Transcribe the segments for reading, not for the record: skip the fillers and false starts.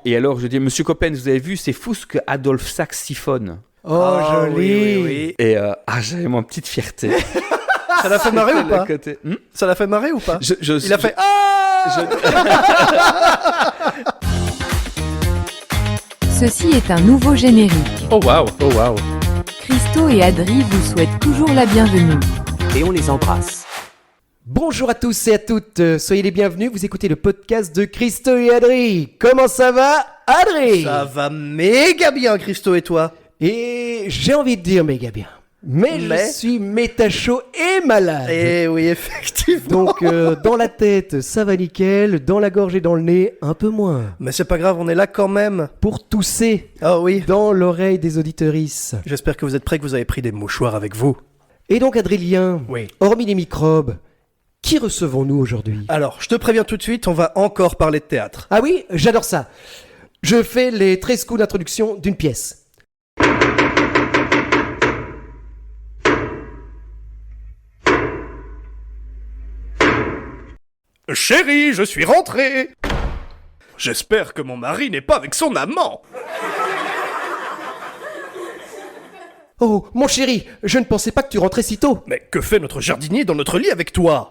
Et alors, je dis, Monsieur Coppen, vous avez vu, c'est fou ce que Adolphe Sax siphonne. Oh, joli. Oui. Et j'avais ma petite fierté. Ça l'a fait marrer ou pas? Ça l'a fait marrer ou pas? Il a fait Ceci est un nouveau générique. Oh waouh. Christo et Adri vous souhaitent toujours la bienvenue. Et on les embrasse. Bonjour à tous et à toutes, soyez les bienvenus, vous écoutez le podcast de Christo et Adri. Comment ça va, Adri? Ça va méga bien, Christo, et toi? Et j'ai envie de dire méga bien. Mais je suis méta chaud et malade. Eh oui, effectivement. Donc dans la tête, ça va nickel, dans la gorge et dans le nez, un peu moins. Mais c'est pas grave, on est là quand même. Pour tousser Ah oui. dans l'oreille des auditrices. J'espère que vous êtes prêts, que vous avez pris des mouchoirs avec vous. Et donc Adrien, Oui. hormis les microbes, qui recevons-nous aujourd'hui? Alors, je te préviens tout de suite, on va encore parler de théâtre. Ah oui, j'adore ça. Je fais les 13 coups d'introduction d'une pièce. Chérie, je suis rentré. J'espère que mon mari n'est pas avec son amant. Oh, mon chéri, je ne pensais pas que tu rentrais si tôt. Mais que fait notre jardinier dans notre lit avec toi?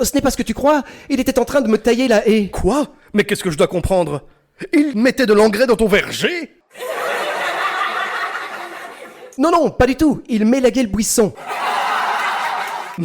Ce n'est pas ce que tu crois, il était en train de me tailler la haie. Quoi? Mais qu'est-ce que je dois comprendre? Il mettait de l'engrais dans ton verger? Non, pas du tout, il m'élaguait le buisson.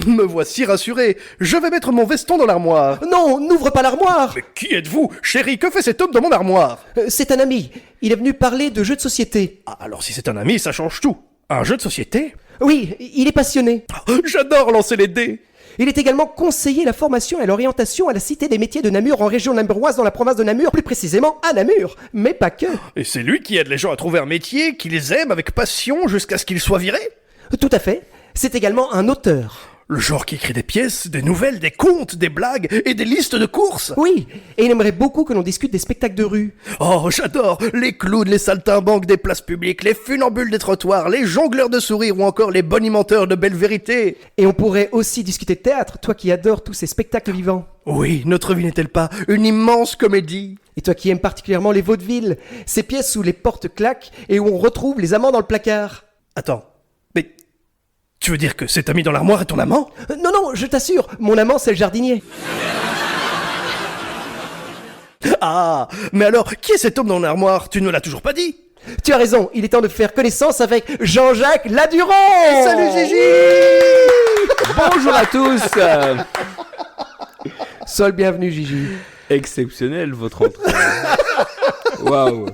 Me voici rassuré. Je vais mettre mon veston dans l'armoire. Non, n'ouvre pas l'armoire. Mais qui êtes-vous? Chérie, que fait cet homme dans mon armoire? C'est un ami, il est venu parler de jeux de société. Ah, alors si c'est un ami, ça change tout. Un jeu de société? Oui, il est passionné. J'adore lancer les dés. Il est également conseiller à la formation et l'orientation à la Cité des métiers de Namur en région namuroise dans la province de Namur, plus précisément à Namur, mais pas que. Et c'est lui qui aide les gens à trouver un métier, qui les aime avec passion jusqu'à ce qu'ils soient virés? Tout à fait, c'est également un auteur. Le genre qui écrit des pièces, des nouvelles, des contes, des blagues et des listes de courses? Oui, et il aimerait beaucoup que l'on discute des spectacles de rue. Oh, j'adore! Les clowns, les saltimbanques des places publiques, les funambules des trottoirs, les jongleurs de sourires ou encore les bonimenteurs de belles vérités. Et on pourrait aussi discuter de théâtre, toi qui adores tous ces spectacles vivants. Oui, notre vie n'est-elle pas une immense comédie? Et toi qui aimes particulièrement les vaudevilles, ces pièces où les portes claquent et où on retrouve les amants dans le placard. Attends, mais tu veux dire que cet ami dans l'armoire est ton amant? Non, je t'assure, mon amant c'est le jardinier. Ah, mais alors, qui est cet homme dans l'armoire? Tu ne l'as toujours pas dit? Tu as raison, il est temps de faire connaissance avec Jean-Jacques Ladurand. Salut Gigi. Bonjour à tous. Sois le bienvenu Gigi. Exceptionnel votre entrée. Waouh.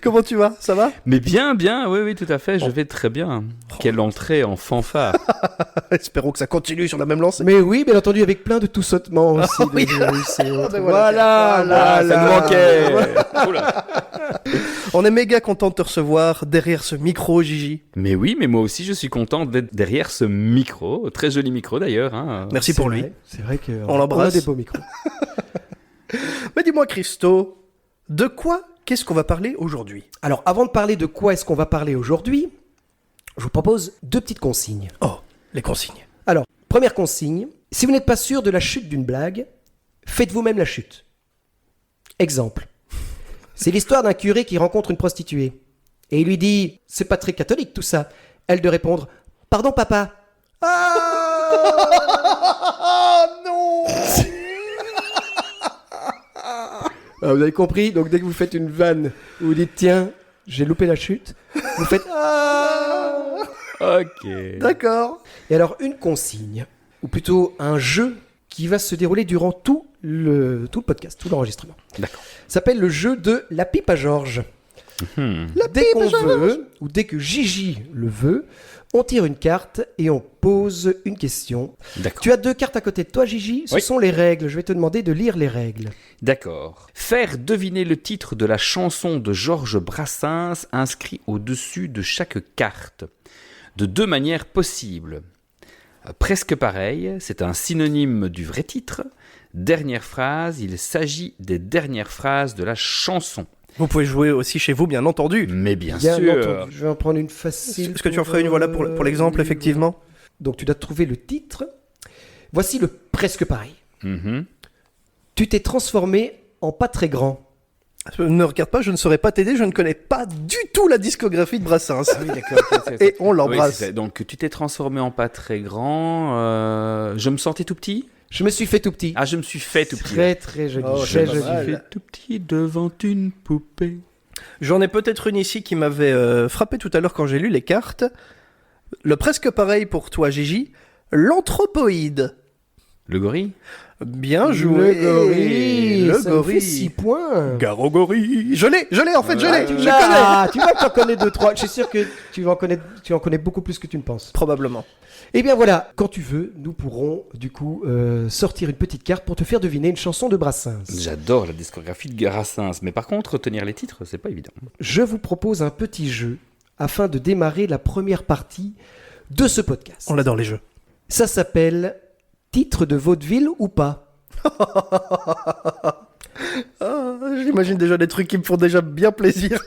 Comment tu vas? Ça va? Mais bien, oui, tout à fait, je vais très bien. Quelle entrée en fanfare. Espérons que ça continue sur la même lancée. Mais oui, bien entendu, avec plein de tout-sautements aussi. oui. Voilà, ça nous manquait. Oula. On est méga content de te recevoir derrière ce micro, Gigi. Mais oui, mais moi aussi je suis content d'être derrière ce micro, très joli micro d'ailleurs. Hein. Merci pour lui. C'est vrai qu'on On l'embrasse. a des beaux micros. Mais dis-moi Christo, de quoi qu'est-ce qu'on va parler aujourd'hui? Alors, avant de parler de quoi est-ce qu'on va parler aujourd'hui, je vous propose 2 petites consignes. Oh, les consignes. Alors, première consigne, si vous n'êtes pas sûr de la chute d'une blague, faites vous-même la chute. Exemple. C'est l'histoire d'un curé qui rencontre une prostituée. Et il lui dit « C'est pas très catholique tout ça ». Elle de répondre « Pardon papa ». Ah non. Ah, vous avez compris, donc dès que vous faites une vanne où vous dites « Tiens, j'ai loupé la chute », vous faites « Ah ». Ok. D'accord. Et alors, une consigne, ou plutôt un jeu qui va se dérouler durant tout le podcast, tout l'enregistrement. D'accord. S'appelle le jeu de la pipe à Georges. Dès qu'on veut, ou dès que Gigi le veut, on tire une carte et on pose une question. D'accord. Tu as 2 cartes à côté de toi, Gigi. Ce sont les règles. Je vais te demander de lire les règles. D'accord. Faire deviner le titre de la chanson de Georges Brassens inscrit au-dessus de chaque carte. De 2 manières possibles. Presque pareil, c'est un synonyme du vrai titre. Dernière phrase, il s'agit des dernières phrases de la chanson. Vous pouvez jouer aussi chez vous, bien entendu. Mais bien Bien sûr. entendu. Je vais en prendre une facile. Est-ce que tu en ferais une, voilà, pour l'exemple, effectivement? Donc, tu dois trouver le titre. Voici le presque pareil. Mhm. Tu t'es transformé en pas très grand. Ne regarde pas, je ne saurais pas t'aider, je ne connais pas du tout la discographie de Brassens. Ah oui, d'accord. Et on l'embrasse. Oui, donc tu t'es transformé en pas très grand. Je me sentais tout petit. Je me suis fait tout petit. Ah, je me suis fait tout petit. Très très joli. Oh, très c'est pas joli. mal. Fait tout petit devant une poupée. J'en ai peut-être une ici qui m'avait frappé tout à l'heure quand j'ai lu les cartes. Le presque pareil pour toi, Gigi. L'anthropoïde. Le gorille. Bien joué. Le gorille. Le Ça me fait gorille. 6 points. Garogorille. Je l'ai en fait, je l'ai. Je connais. Ah, tu vois que tu en connais 2-3. Je suis sûr que tu en connais beaucoup plus que tu ne penses. Probablement. Eh bien voilà, quand tu veux, nous pourrons du coup sortir une petite carte pour te faire deviner une chanson de Brassens. J'adore la discographie de Brassens, mais par contre, retenir les titres, c'est pas évident. Je vous propose un petit jeu afin de démarrer la première partie de ce podcast. On adore les jeux. Ça s'appelle Titre de vaudeville ou pas. Ah, j'imagine déjà des trucs qui me font déjà bien plaisir.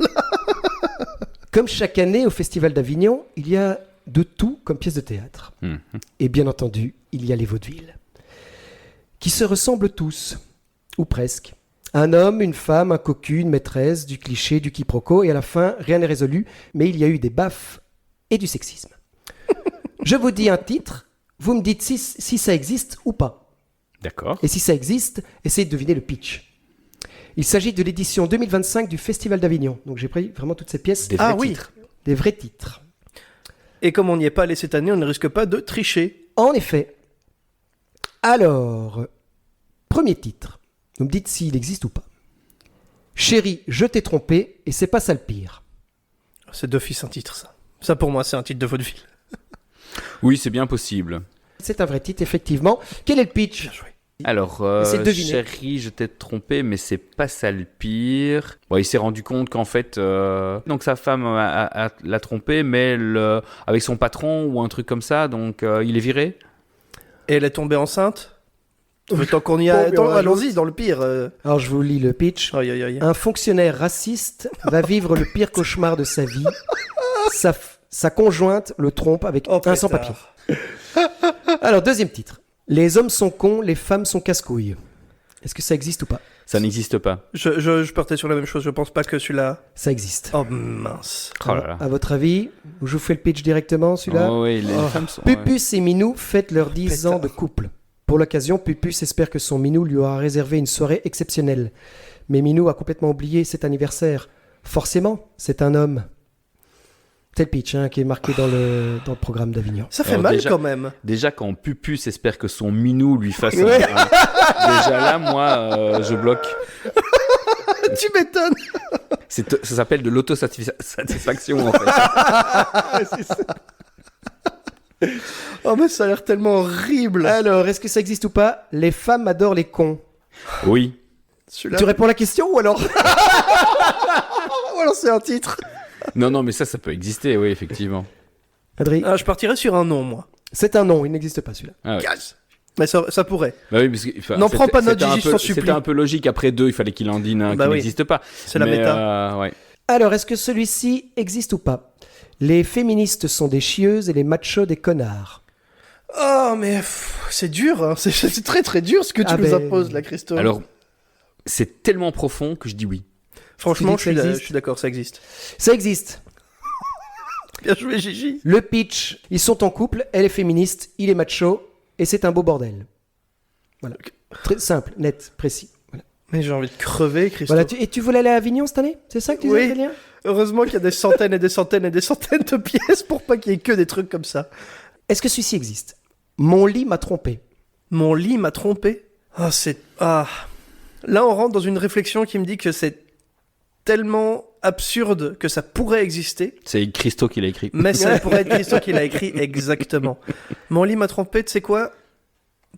Comme chaque année au Festival d'Avignon, il y a de tout comme pièce de théâtre. Mhm. Et bien entendu, il y a les vaudevilles, qui se ressemblent tous, ou presque. Un homme, une femme, un cocu, une maîtresse, du cliché, du quiproquo, et à la fin, rien n'est résolu, mais il y a eu des baffes et du sexisme. Je vous dis un titre, vous me dites si ça existe ou pas. D'accord. Et si ça existe, essayez de deviner le pitch. Il s'agit de l'édition 2025 du Festival d'Avignon. Donc j'ai pris vraiment toutes ces pièces, Des vrais Ah oui. titres. des vrais titres. Et comme on n'y est pas allé cette année, on ne risque pas de tricher. En effet. Alors, premier titre. Vous me dites s'il existe ou pas. Chérie, je t'ai trompé et c'est pas ça le pire. C'est d'office un titre, ça. Ça, pour moi, c'est un titre de vaudeville. Oui, c'est bien possible. C'est un vrai titre, effectivement. Quel est le pitch? Alors, Essayez de deviner. chérie, je t'ai trompé, mais c'est pas ça le pire. Bon, il s'est rendu compte qu'en fait, donc sa femme l'a trompé, mais avec son patron ou un truc comme ça, donc il est viré. Et elle est tombée enceinte. Mais tant qu'on y a... Bon, mais allons-y, dans le pire. Alors, je vous lis le pitch. Aïe, aïe, aïe. Un fonctionnaire raciste va vivre le pire cauchemar de sa vie. Sa conjointe le trompe avec Oh, un sans-papier. Alors, deuxième titre. Les hommes sont cons, les femmes sont casse-couilles. Est-ce que ça existe ou pas? Ça n'existe pas. Je partais sur la même chose, je pense pas que celui-là... Ça existe. Oh mince. Oh là là. À votre avis, je vous fais le pitch directement, celui-là? Oh, oui, les Oh. femmes sont. ouais. Pupus et Minou fêtent leurs 10 ans de couple. Pour l'occasion, Pupus espère que son Minou lui aura réservé une soirée exceptionnelle. Mais Minou a complètement oublié cet anniversaire. Forcément, c'est un homme. C'est le pitch qui est marqué dans le programme d'Avignon. Ça fait Alors, mal déjà- quand même. Déjà, quand Pupus espère que son minou lui fasse Ouais. déjà là, moi, je bloque. Tu m'étonnes. Ça s'appelle de l'autosatisfaction, en fait. Oh mais ça a l'air tellement horrible. Alors, est-ce que ça existe ou pas? Les femmes adorent les cons. Oui. Celui-là... Tu réponds à la question ou alors? Ou alors c'est un titre. Non, mais ça peut exister, oui, effectivement. Adrien, Ah, je partirais sur un nom, moi. c'est un nom, il n'existe pas celui-là. Ah, ouais. Mais ça pourrait. Bah oui, parce que, enfin, N'en prends pas note, c'était un Gigi, je peu- t'en supplie. C'était un peu logique. Après deux, il fallait qu'il en dîne un Bah qui oui. n'existe pas. C'est la Mais, méta. ouais. Alors, est-ce que celui-ci existe ou pas? Les féministes sont des chieuses et les machos des connards. Oh mais c'est dur, hein. C'est très très dur ce que tu Ah nous ben- imposes là, Christophe. Alors, c'est tellement profond que je dis oui. franchement, tu dis que ça je existe suis d'accord, ça existe. Ça existe. Bien joué, Gigi. Le pitch, ils sont en couple, elle est féministe, il est macho, et c'est un beau bordel. Voilà. Très simple, net, précis. Voilà. Mais j'ai envie de crever, Christophe. Voilà, et tu voulais aller à Avignon cette année? C'est ça que tu disais, Oui. Adrien? Heureusement qu'il y a des centaines et des centaines et des centaines de pièces pour pas qu'il y ait que des trucs comme ça. Est-ce que celui-ci existe? Mon lit m'a trompé. Mon lit m'a trompé. Ah, c'est... Ah. Là, on rentre dans une réflexion qui me dit que c'est tellement absurde que ça pourrait exister, C'est Christo qui l'a écrit. mais ça pourrait être Christophe qui l'a écrit exactement. Mon lit m'a trompé, tu sais quoi?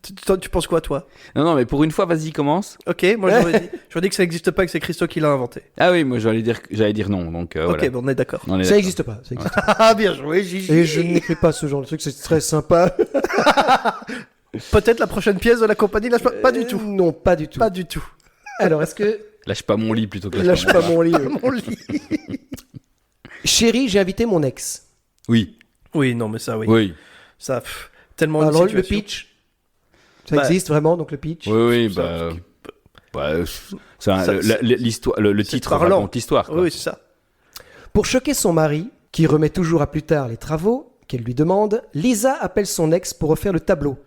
Tu penses quoi, toi? Non, mais pour une fois, vas-y, commence. Ok, moi j'aurais dit que ça n'existe pas et que c'est Christo qui l'a inventé. Ah oui, moi j'allais dire non. Donc, Ok, voilà. bon, on est d'accord. On est Ça d'accord. n'existe pas. Ça existe pas. Ah, bien joué, Gigi. Et je n'écris pas ce genre de truc, c'est très sympa. Peut-être la prochaine pièce de la compagnie, lâche pas du tout. Non, pas du tout. Pas du tout. Alors, est-ce que... Lâche pas mon lit plutôt que Lâche pas mon lit. Mon lit. Chérie, j'ai invité mon ex. Oui. Oui, non, mais ça, oui. Oui. Ça, tellement de Alors, le situations. pitch, ça Bah, existe vraiment, donc le pitch. Oui, Ça, bah. Ouais, l'histoire, le c'est titre parlant. raconte l'histoire. quoi. Oui, c'est ça. Pour choquer son mari, qui remet toujours à plus tard les travaux qu'elle lui demande, Lisa appelle son ex pour refaire le tableau.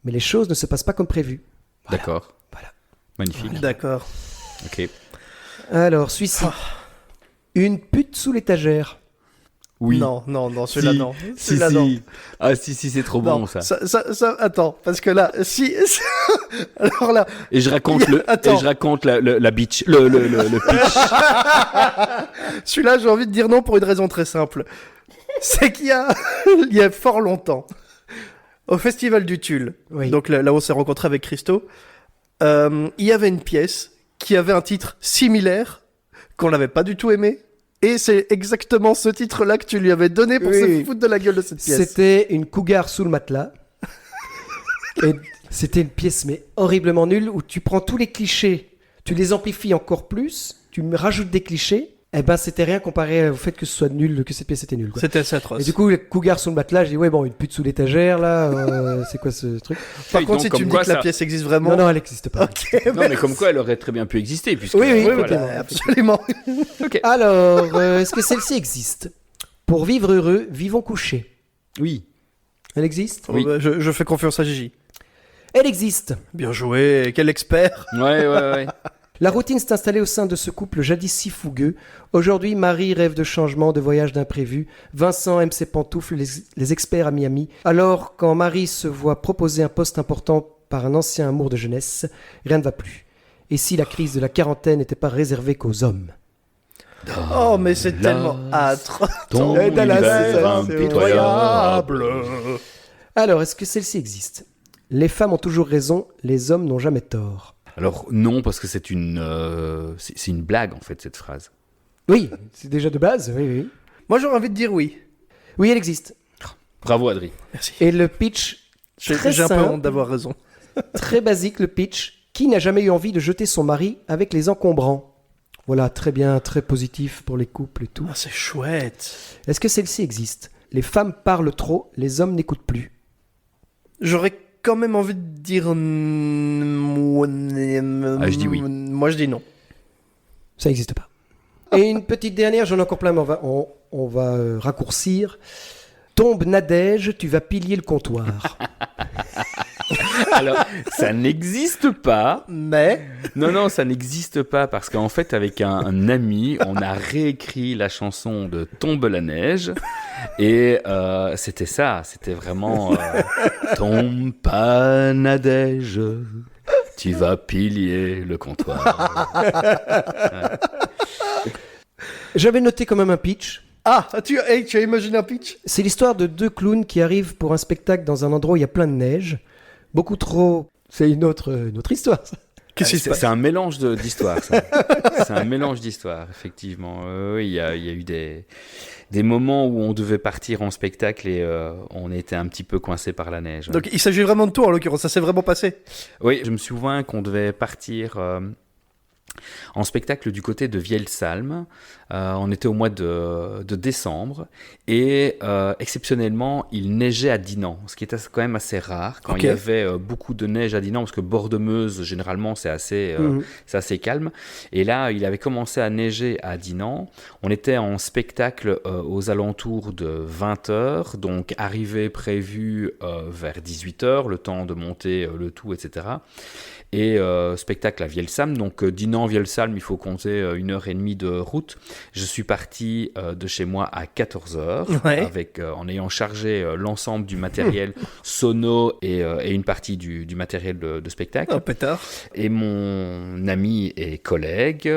Mais les choses ne se passent pas comme prévu. D'accord. Voilà. Magnifique. D'accord. Ok. Alors, celui-ci. Une pute sous l'étagère. Oui. Non, celui-là, Si. non. Si, Celui-là, non. si. Ah, si, c'est trop Non, bon, ça. Attends, parce que là, si. Alors là, Et je raconte Attends. la bitch, le pitch. celui-là, j'ai envie de dire non pour une raison très simple. C'est qu'il y a, il y a fort longtemps, au Festival du Tulle, Oui. donc là où on s'est rencontré avec Christo, il y avait une pièce qui avait un titre similaire, qu'on n'avait pas du tout aimé, et c'est exactement ce titre-là que tu lui avais donné pour Oui. se foutre de la gueule de cette pièce. C'était une cougar sous le matelas. Et c'était une pièce mais horriblement nulle où tu prends tous les clichés, tu les amplifies encore plus, tu me rajoutes des clichés. Eh ben c'était rien comparé au fait que ce soit nul, que cette pièce était nulle. Quoi. C'était assez atroce. Et du coup, les cougar sous le matelas, je dis ouais bon une pute sous l'étagère là, c'est quoi ce truc? Par Et contre, donc, si comme tu me dis quoi, que la ça- pièce existe vraiment... Non non, elle n'existe pas. Ok, Non, mais comme quoi, elle aurait très bien pu exister, puisque. Oui, oui, oui, effectivement. voilà, absolument. Alors, est-ce que celle-ci existe? Pour vivre heureux, vivons couchés. Oui. Elle existe? Oui. Oh, bah, je fais confiance à Gigi. Elle existe. Bien joué, quel expert. Ouais. La routine s'est installée au sein de ce couple jadis si fougueux. Aujourd'hui, Marie rêve de changement, de voyage d'imprévu. Vincent aime ses pantoufles, les experts à Miami. Alors, quand Marie se voit proposer un poste important par un ancien amour de jeunesse, rien ne va plus. Et si la crise de la quarantaine n'était pas réservée qu'aux hommes? Oh, mais c'est tellement âtre. Ton Eh, Dallas, univers c'est impitoyable. Alors, est-ce que celle-ci existe? Les femmes ont toujours raison, les hommes n'ont jamais tort. Alors, non, parce que c'est une blague, en fait, cette phrase. Oui, c'est déjà de base, oui, oui. Moi, j'aurais envie de dire oui. Oui, elle existe. Bravo, Adri. Merci. Et le pitch, très J'ai un peu simple. honte d'avoir raison. très basique le pitch. Qui n'a jamais eu envie de jeter son mari avec les encombrants? Voilà, très bien, très positif pour les couples et tout. Ah, c'est chouette. Est-ce que celle-ci existe? Les femmes parlent trop, les hommes n'écoutent plus. J'aurais quand même envie de dire... Ah, je dis oui. Moi, je dis non. Ça n'existe pas. Et une petite dernière, j'en ai encore plein, mais on va raccourcir. Tombe Nadège, tu vas piller le comptoir. Alors, ça n'existe pas. Mais... Non, ça n'existe pas parce qu'en fait, avec un ami, on a réécrit la chanson de Tombe la neige et c'était ça, c'était vraiment Tombe pas Nadège, tu vas piller le comptoir. J'avais noté quand même un pitch. Ah, tu as imaginé un pitch? C'est l'histoire de deux clowns qui arrivent pour un spectacle dans un endroit où il y a plein de neige. Beaucoup trop... C'est une autre histoire, ça. Qu'est-ce qui se passe? C'est un mélange d'histoires, ça. C'est un mélange d'histoires, effectivement. Oui, il y a eu des moments où on devait partir en spectacle et on était un petit peu coincé par la neige. Donc, il s'agit vraiment de toi, en l'occurrence. Ça s'est vraiment passé. Oui, je me souviens qu'on devait partir en spectacle du côté de Vielsalm. On était au mois de décembre et exceptionnellement, il neigeait à Dinan, ce qui était quand même assez rare quand Ok. il y avait beaucoup de neige à Dinan, parce que bord de Meuse, généralement, c'est assez calme. Et là, il avait commencé à neiger à Dinan. On était en spectacle aux alentours de 20h, donc arrivée prévue vers 18h, le temps de monter le tout, etc. Et spectacle à Vielsalm, donc Dinan-Vielsalm, il faut compter 1h30 de route. Je suis parti de chez moi à 14h, Ouais. en ayant chargé l'ensemble du matériel sono et une partie du matériel de spectacle. Un pétard. Et mon ami et collègue,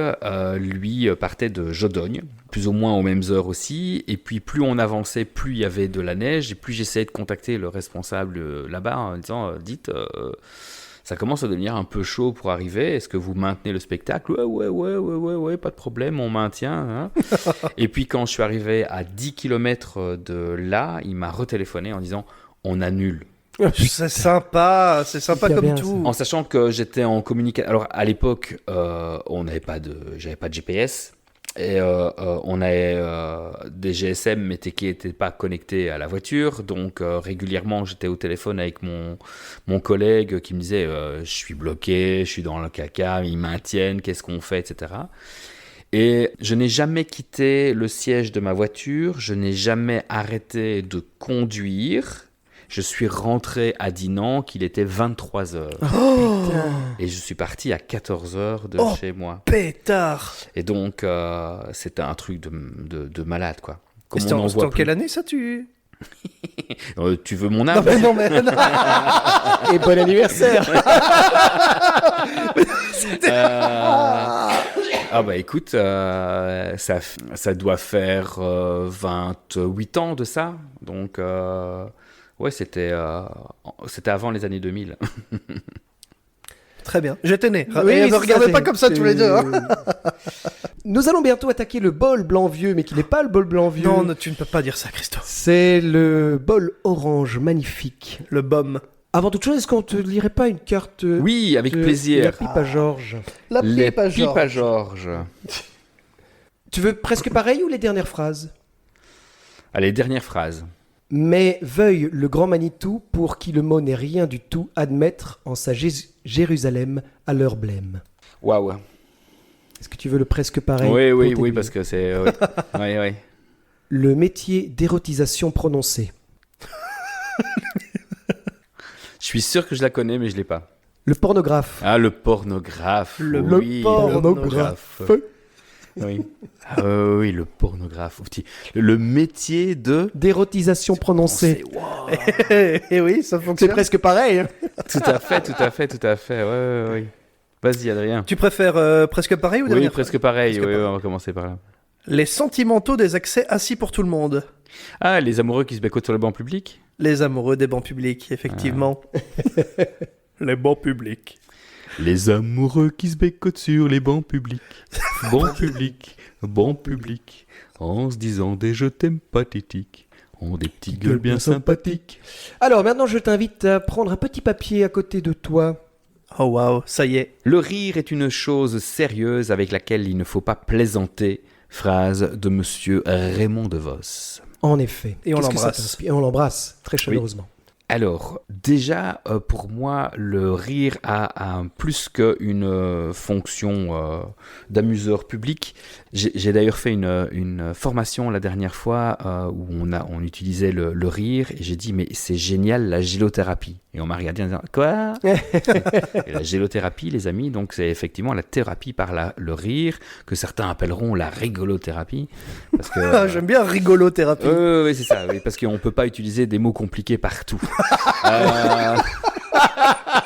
lui, partait de Jodogne, plus ou moins aux mêmes heures aussi. Et puis plus on avançait, plus il y avait de la neige, et plus j'essayais de contacter le responsable là-bas en disant « Dites, ça commence à devenir un peu chaud pour arriver, est-ce que vous maintenez le spectacle ?»« Ouais, pas de problème, on maintient. » Et puis quand je suis arrivé à 10 km de là, il m'a retéléphoné en disant « On annule ». C'est sympa Hyper comme bien, tout. En sachant que j'étais en communication. Alors à l'époque, j'avais pas de GPS On a des GSM mais qui n'étaient pas connectés à la voiture, donc régulièrement j'étais au téléphone avec mon collègue qui me disait je suis bloqué, je suis dans le caca, ils maintiennent, qu'est-ce qu'on fait, etc. Et je n'ai jamais quitté le siège de ma voiture, je n'ai jamais arrêté de conduire. Je suis rentré à Dinan qu'il était 23h. Et je suis parti à 14h de chez moi. Pétard. Et donc, c'était un truc de malade, quoi. Comme C'était on en c'était voit en plus. quelle année ça tu... Tu veux mon Non âge? mais non mais... non. Et bon anniversaire. Ah bah écoute, ça doit faire 28 ans de ça. Donc, ouais, c'était avant les années 2000. Très bien, j'étais né. Oui, Et ne c'est regardez ça, pas comme ça tous les deux. Hein. Nous allons bientôt attaquer le bol blanc vieux, mais qui n'est pas le bol blanc vieux. Non, tu ne peux pas dire ça, Christophe. C'est le bol orange magnifique. Le baume. Avant toute chose, est-ce qu'on te lirait pas une carte Oui, avec de plaisir. La pipe à Georges. La Les pipe à pipes Georges. à Georges. Tu veux presque pareil ou les dernières phrases? Allez, dernière phrase. Mais veuille le grand Manitou, pour qui le mot n'est rien du tout, admettre en sa Jérusalem à leur blême. Waouh. Est-ce que tu veux le presque pareil? Oui, pour t'aider parce que c'est... oui. Le métier d'érotisation prononcée. Je suis sûr que je la connais, mais je l'ai pas. Le pornographe. Ah, le pornographe. Le oui, pornographe. Oui. Oui, le pornographe. Le métier de... D'érotisation prononcée. Et oui, ça C'est fonctionne. presque pareil. Hein. Tout à fait. Ouais. Vas-y, Adrien. Tu préfères presque pareil ou Oui, dernière presque pareil. Presque Oui, pareil. on va commencer par là. Les sentimentaux des accès assis pour tout le monde. Ah, les amoureux qui se bécotent sur le banc public. Les amoureux des bancs publics, effectivement. Les bancs publics. Les amoureux qui se bécotent sur les bancs publics. Bancs publics. En se disant des je t'aime pathétiques. Ont des petites gueules bien sympathiques. Alors maintenant, je t'invite à prendre un petit papier à côté de toi. Oh waouh, ça y est. Le rire est une chose sérieuse avec laquelle il ne faut pas plaisanter. Phrase de monsieur Raymond DeVos. En effet. Et on Qu'est-ce que ça l'embrasse. t'inspire? Et on l'embrasse très chaleureusement. Alors, déjà, pour moi, le rire a plus qu'une fonction d'amuseur public. J'ai d'ailleurs fait une formation la dernière fois où on utilisait le rire et j'ai dit, mais c'est génial la gélothérapie. Et on m'a regardé en disant, quoi? Et la gélothérapie, les amis, donc c'est effectivement la thérapie par le rire, que certains appelleront la rigolothérapie. Parce que, J'aime bien rigolothérapie. oui, c'est ça, oui, parce qu'on ne peut pas utiliser des mots compliqués partout.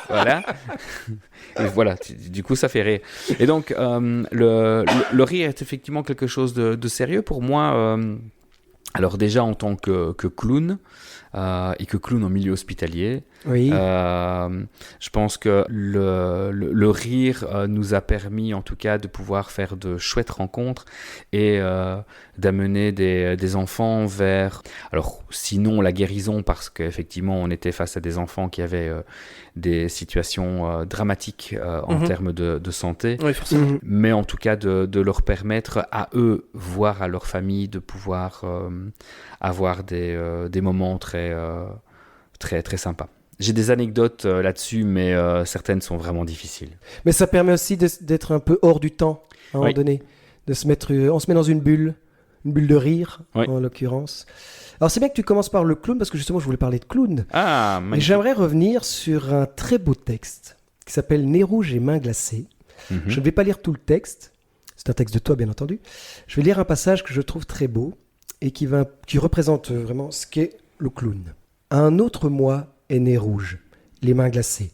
Voilà. Et voilà, du coup, ça fait rire. Et donc, le rire est effectivement quelque chose de sérieux pour moi. Alors déjà, en tant que clown, et que clown en milieu hospitalier, Oui. je pense que le rire nous a permis en tout cas de pouvoir faire de chouettes rencontres et d'amener des enfants vers, alors sinon la guérison, parce qu'effectivement on était face à des enfants qui avaient des situations dramatiques en termes de santé, Oui, forcément. Mhm. mais en tout cas de leur permettre à eux, voire à leur famille, de pouvoir avoir des moments très sympas. J'ai des anecdotes là-dessus, mais certaines sont vraiment difficiles. Mais ça permet aussi d'être un peu hors du temps, à un moment Oui. donné. On se met dans une bulle de rire, Oui. en l'occurrence. Alors c'est bien que tu commences par le clown, parce que justement je voulais parler de clown. Ah, Mais magnifique. j'aimerais revenir sur un très beau texte qui s'appelle Nez rouge et mains glacées. Mhm. Je ne vais pas lire tout le texte. C'est un texte de toi, bien entendu. Je vais lire un passage que je trouve très beau et qui représente vraiment ce qu'est le clown. Un autre moi est né rouge, les mains glacées.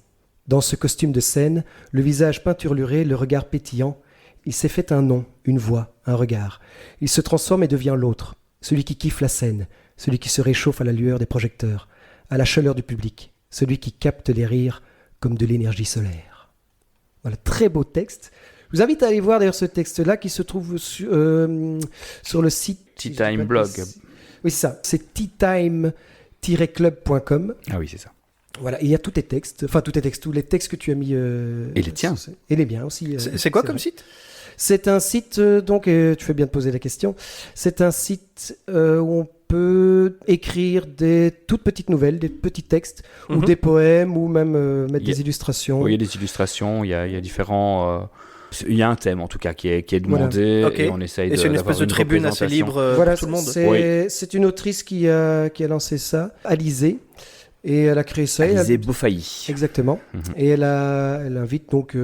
Dans ce costume de scène, le visage peinturluré, le regard pétillant, il s'est fait un nom, une voix, un regard. Il se transforme et devient l'autre, celui qui kiffe la scène, celui qui se réchauffe à la lueur des projecteurs, à la chaleur du public, celui qui capte les rires comme de l'énergie solaire. Voilà, très beau texte. Je vous invite à aller voir d'ailleurs ce texte-là qui se trouve sur le site... Tea Time Blog. Oui, c'est ça. C'est teatime-club.com. Ah oui, c'est ça. Voilà, et il y a tous tes textes, tous les textes que tu as mis. Et les tiens. Et les miens aussi. C'est quoi comme site? C'est un site, tu fais bien de poser la question, c'est un site où on peut écrire des toutes petites nouvelles, des petits textes, ou des poèmes, ou même mettre des illustrations. Oui, il y a des illustrations, il y a différents... il y a un thème en tout cas qui est demandé, Voilà. et on essaye Et c'est une d'avoir espèce de tribune assez représentation. libre Voilà, pour tout le monde. c'est une autrice qui a lancé ça, Alizée, et elle a créé ça. Alizée Beaufailly. Exactement. Mhm. Et elle invite donc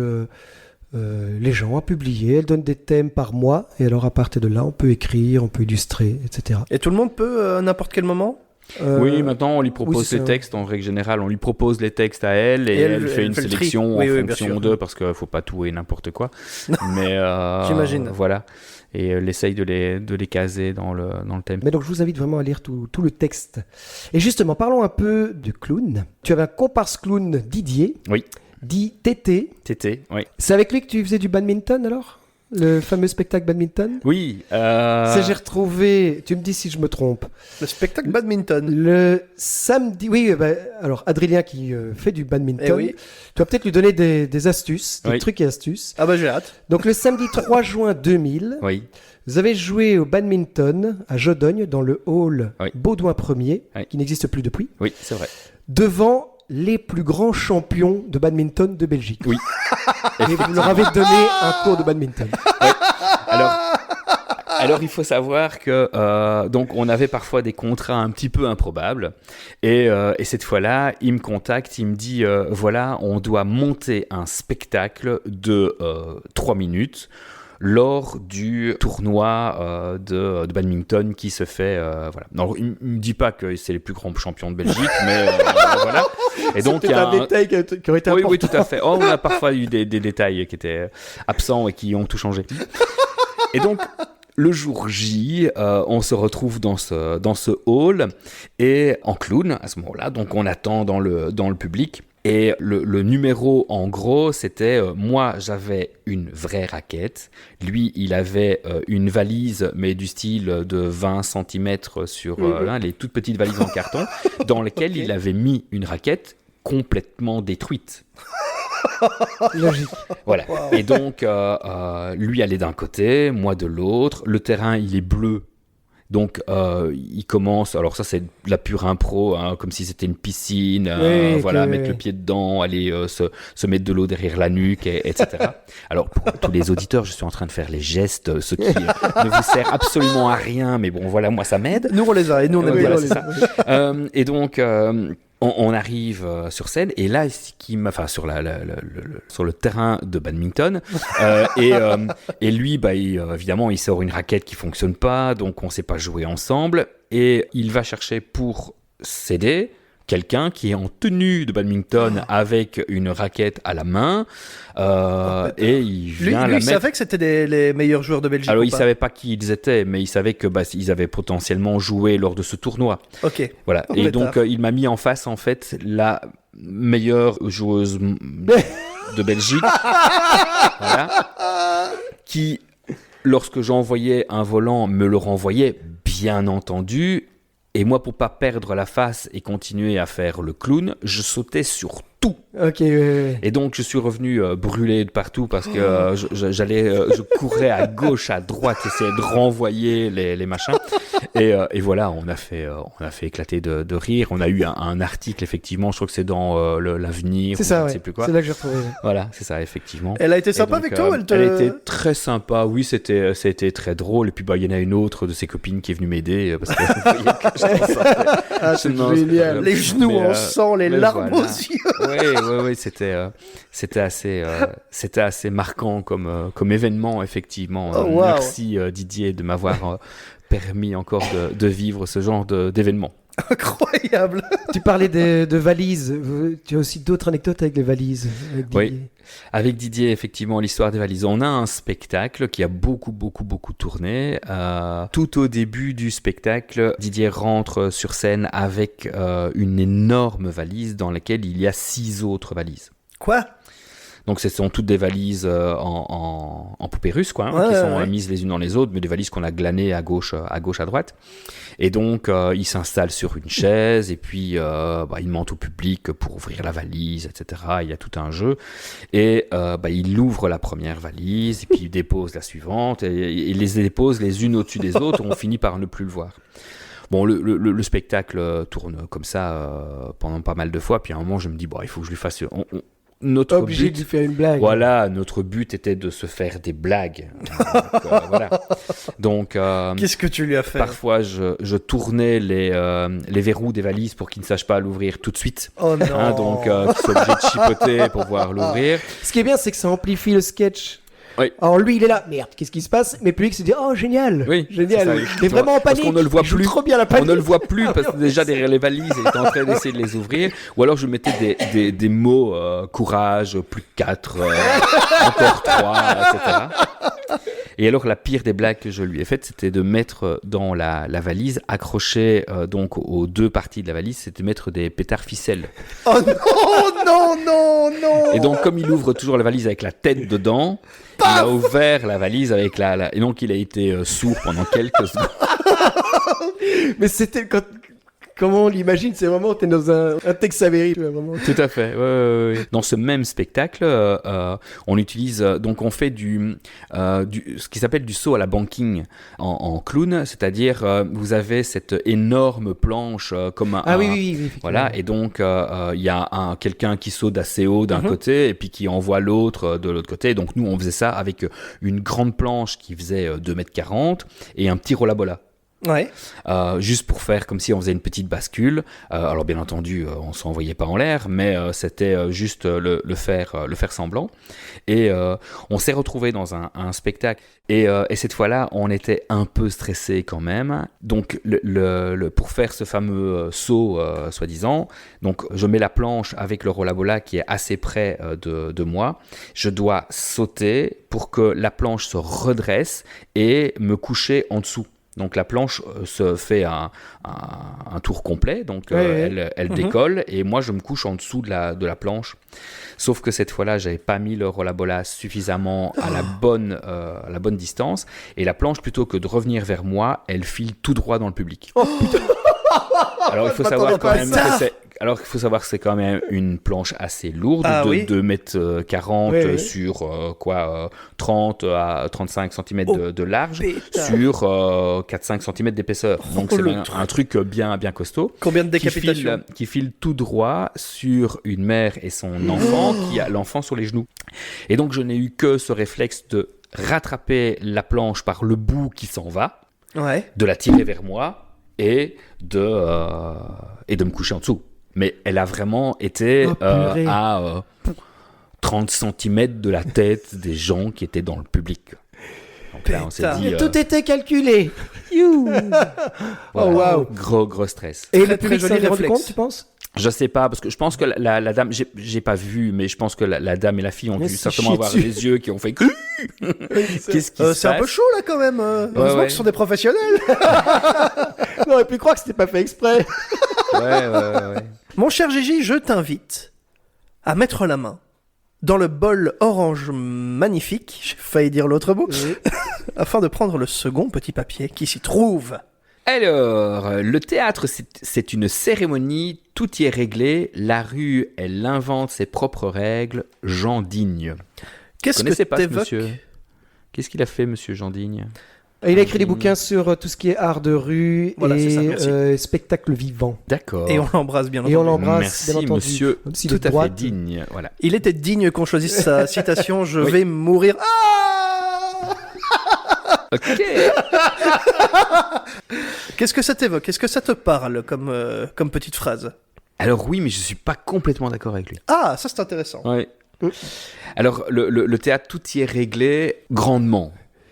les gens à publier. Elle donne des thèmes par mois. Et alors, à partir de là, on peut écrire, on peut illustrer, etc. Et tout le monde peut à n'importe quel moment. Oui, maintenant on lui propose c'est ses ça. textes en règle générale, on lui propose les textes à elle et elle fait une fait le tri. sélection Oui, en oui, bien fonction sûr. d'eux parce qu'il faut pas tout et n'importe quoi. Mais J'imagine. Voilà. Et elle essaye de les caser dans le thème. Mais donc, je vous invite vraiment à lire tout le texte. Et justement, parlons un peu de clown. Tu avais un comparse clown, Didier. Oui. Dit Tété. Tété, oui. C'est avec lui que tu faisais du badminton alors? Le fameux spectacle badminton? Oui. Ça, j'ai retrouvé, tu me dis si je me trompe, Le spectacle badminton. le samedi. Oui, alors Adrien qui fait du badminton, Eh oui. tu vas peut-être lui donner des astuces, des Oui. trucs et astuces. Ah bah j'ai hâte. Donc le samedi 3 juin 2000, Oui. vous avez joué au badminton à Jodogne dans le hall Oui. Baudouin 1er, Oui. qui n'existe plus depuis, Oui, c'est vrai. devant les plus grands champions de badminton de Belgique. Oui. Et vous leur avez donné un cours de badminton. Alors, il faut savoir que donc on avait parfois des contrats un petit peu improbables et cette fois-là, il me contacte, il me dit voilà, on doit monter un spectacle de 3 minutes lors du tournoi de badminton qui se fait voilà. Alors, il me dit pas que c'est les plus grands champions de Belgique, mais voilà. Et donc il y a un détail qui aurait été oui, important. oui, tout à fait. Oh, on a parfois eu des détails qui étaient absents et qui ont tout changé. Et donc, le jour J, on se retrouve dans ce hall et en clown à ce moment-là. Donc, on attend dans le public. Et le numéro, en gros, c'était moi, j'avais une vraie raquette. Lui, il avait une valise, mais du style de 20 cm sur les toutes petites valises en carton, dans lesquelles il avait mis une raquette complètement détruite. Logique. Voilà. Et donc, lui allait d'un côté, moi de l'autre. Le terrain, il est bleu. Donc, il commence. Alors, ça, c'est de la pure impro, hein, comme si c'était une piscine. Oui, voilà, oui. mettre le pied dedans, aller se mettre de l'eau derrière la nuque, etc. Alors, pour tous les auditeurs, je suis en train de faire les gestes, ce qui ne vous sert absolument à rien. Mais bon, voilà, moi, ça m'aide. Nous on les a et nous on aime Oui, bien. voilà, c'est ça. Et donc, on arrive sur scène et là, sur le terrain de badminton, et lui, évidemment, il sort une raquette qui fonctionne pas, donc on sait pas jouer ensemble, et il va chercher pour s'aider quelqu'un qui est en tenue de badminton avec une raquette à la main, et il Lui, vient lui, la il mettre. savait que c'était les meilleurs joueurs de Belgique. Alors, ou il pas savait pas qui ils étaient, mais il savait que ils avaient potentiellement joué lors de ce tournoi. Ok. Voilà. Oh, Et bâtard. donc, il m'a mis en face, en fait, la meilleure joueuse de Belgique. Voilà. Qui, lorsque j'envoyais un volant, me le renvoyait, bien entendu. Et moi, pour pas perdre la face et continuer à faire le clown, je sautais sur tout. Ok, oui. Et donc, je suis revenu brûlé de partout parce que je courais à gauche, à droite, essayer de renvoyer les machins. Et voilà, on a fait éclater de rire. On a eu un article, effectivement, je crois que c'est dans l'Avenir. C'est ou ça, je ne ouais. sais plus quoi. C'est là que j'ai retrouvé. Voilà, c'est ça, effectivement. Elle a été sympa Et donc, avec toi ou elle te... Elle était très sympa, oui, c'était très drôle. Et puis, il y en a une autre de ses copines qui est venue m'aider parce que vous voyez que je m'en sortais. Ah, c'est Non, génial. Les genoux Mais, en sang, les mais larmes voilà. aux yeux. Oui, c'était assez marquant comme événement, effectivement. Oh, wow. Merci Didier de m'avoir permis encore de vivre ce genre d'événement. Incroyable. Tu parlais de valises. Tu as aussi d'autres anecdotes avec les valises. Avec Oui. Didier. Avec Didier, effectivement, l'histoire des valises. On a un spectacle qui a beaucoup tourné. Tout au début du spectacle, Didier rentre sur scène avec une énorme valise dans laquelle il y a 6 autres valises. Quoi? Donc ce sont toutes des valises en poupées russes, quoi, Ouais, qui sont ouais. mises les unes dans les autres, mais des valises qu'on a glanées à gauche, à droite. Et donc il s'installe sur une chaise et puis il demande au public pour ouvrir la valise, etc. Il y a tout un jeu. Et il ouvre la première valise et puis il dépose la suivante et il les dépose les unes au-dessus des autres. On finit par ne plus le voir. Bon, le spectacle tourne comme ça pendant pas mal de fois. Puis à un moment, je me dis, il faut que je lui fasse... Notre Obligé de but, lui faire une blague. voilà, notre but était de se faire des blagues. Voilà. Donc, Qu'est-ce que tu lui as fait? parfois, je tournais les verrous des valises pour qu'il ne sache pas l'ouvrir tout de suite. Oh non. Donc, qu'il soit obligé de chipoter pour pouvoir l'ouvrir. Ce qui est bien, c'est que ça amplifie le sketch. Oui. Alors lui, il est là, merde, qu'est-ce qui se passe? Mais le public se dit, oh génial, Oui, génial. c'est ça. Il est vraiment en Parce panique. qu'on ne le voit Il joue plus. trop bien la On panique. ne le voit plus parce que déjà derrière les valises, il était en train d'essayer de les ouvrir. Ou alors je mettais des mots courage, plus que 4, encore 3, etc. Et alors la pire des blagues que je lui ai faites, c'était de mettre dans la valise, accroché donc aux deux parties de la valise, c'était de mettre des pétards ficelles. Oh non. Et donc comme il ouvre toujours la valise avec la tête dedans, il a ouvert la valise avec et donc il a été sourd pendant quelques secondes. Mais c'était comment on l'imagine, c'est vraiment, t'es dans un Tex Avery, tu vois, vraiment. Tout à fait. Ouais. Dans ce même spectacle, on utilise donc on fait ce qui s'appelle du saut à la banking en clown, c'est-à-dire vous avez cette énorme planche comme Oui, effectivement. voilà, et donc il y a quelqu'un qui saute assez haut d'un côté et puis qui envoie l'autre de l'autre côté. Donc nous on faisait ça avec une grande planche qui faisait 2,40 m et un petit rollabola. Ouais. Juste pour faire comme si on faisait une petite bascule. Alors bien entendu, on s'envoyait pas en l'air, mais c'était juste le faire semblant. Et on s'est retrouvé dans un spectacle. Et cette fois-là, on était un peu stressé quand même. Donc pour faire ce fameux saut, soi-disant, donc je mets la planche avec le rollabola qui est assez près de moi. Je dois sauter pour que la planche se redresse et me coucher en dessous. Donc la planche se fait un tour complet, donc elle décolle et moi je me couche en dessous de la planche. Sauf que cette fois-là, j'avais pas mis le rollabola suffisamment à la bonne distance et la planche, plutôt que de revenir vers moi, elle file tout droit dans le public. Oh putain. Alors il faut savoir quand même que c'est quand même une planche assez lourde, de 2,40 m sur 30 à 35 cm de large, sur 4-5 cm d'épaisseur. Donc c'est un truc bien costaud. Combien de décapitations? Qui file tout droit sur une mère et son enfant, qui a l'enfant sur les genoux. Et donc je n'ai eu que ce réflexe de rattraper la planche par le bout qui s'en va, de la tirer vers moi et de me coucher en dessous. Mais elle a vraiment été à 30 cm de la tête des gens qui étaient dans le public. Donc là, on s'est dit... Tout était calculé. Voilà, gros stress. Et Très, le public très s'en joli est rendu réflexe. compte, tu penses? Je sais pas, parce que je pense que la dame, j'ai pas vu, mais je pense que la dame et la fille ont Mais dû c'est certainement avoir chier les yeux qui ont fait... Qu'est-ce qui se C'est un peu passe? chaud là quand même. Heureusement que ce sont des professionnels. On aurait pu croire que c'était pas fait exprès. Ouais. Mon cher Gigi, je t'invite à mettre la main dans le bol orange magnifique, j'ai failli dire l'autre mot, afin de prendre le second petit papier qui s'y trouve. Alors, le théâtre, c'est une cérémonie, tout y est réglé, la rue, elle invente ses propres règles, Jean Digne. Qu'est-ce que Connaissez pas ce t'évoques? monsieur? Qu'est-ce qu'il a fait, monsieur Jean Digne? Il a écrit des bouquins sur tout ce qui est art de rue Voilà, c'est ça, merci. et spectacle vivant. D'accord. Et on l'embrasse bien Et on entendu. l'embrasse, Merci, bien entendu. monsieur, Même s'il tout est de à droite. fait digne. Voilà. Il était digne qu'on choisisse sa citation. Je Oui. vais mourir. Ok. Qu'est-ce que ça t'évoque? Est-ce que ça te parle comme petite phrase? Alors oui, mais je suis pas complètement d'accord avec lui. Ah, ça c'est intéressant. Ouais. Alors, le théâtre, tout y est réglé grandement,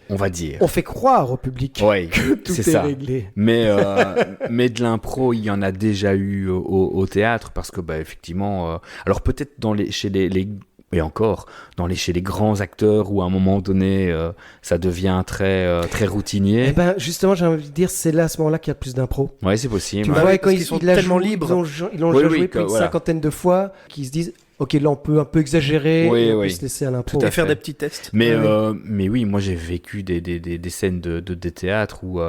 on va dire. On fait croire au public Ouais, que tout c'est est ça. réglé. Mais de l'impro, il y en a déjà eu au théâtre parce que effectivement, alors peut-être chez les et encore chez les grands acteurs où à un moment donné ça devient très routinier. Eh ben justement, j'ai envie de dire, c'est là à ce moment-là qu'il y a plus d'impro. Ouais, c'est possible. Tu Ouais, vois, oui, quand parce qu'ils sont la tellement jouent, libres. ils l'ont Oui, déjà oui, joué que- plus d'une voilà. cinquantaine de fois, qu'ils se disent, Ok, là on peut un peu exagérer, Oui, et on peut oui. se laisser à l'impro. Tout à Et faire fait. des petits tests. Mais oui, moi j'ai vécu des scènes de théâtre où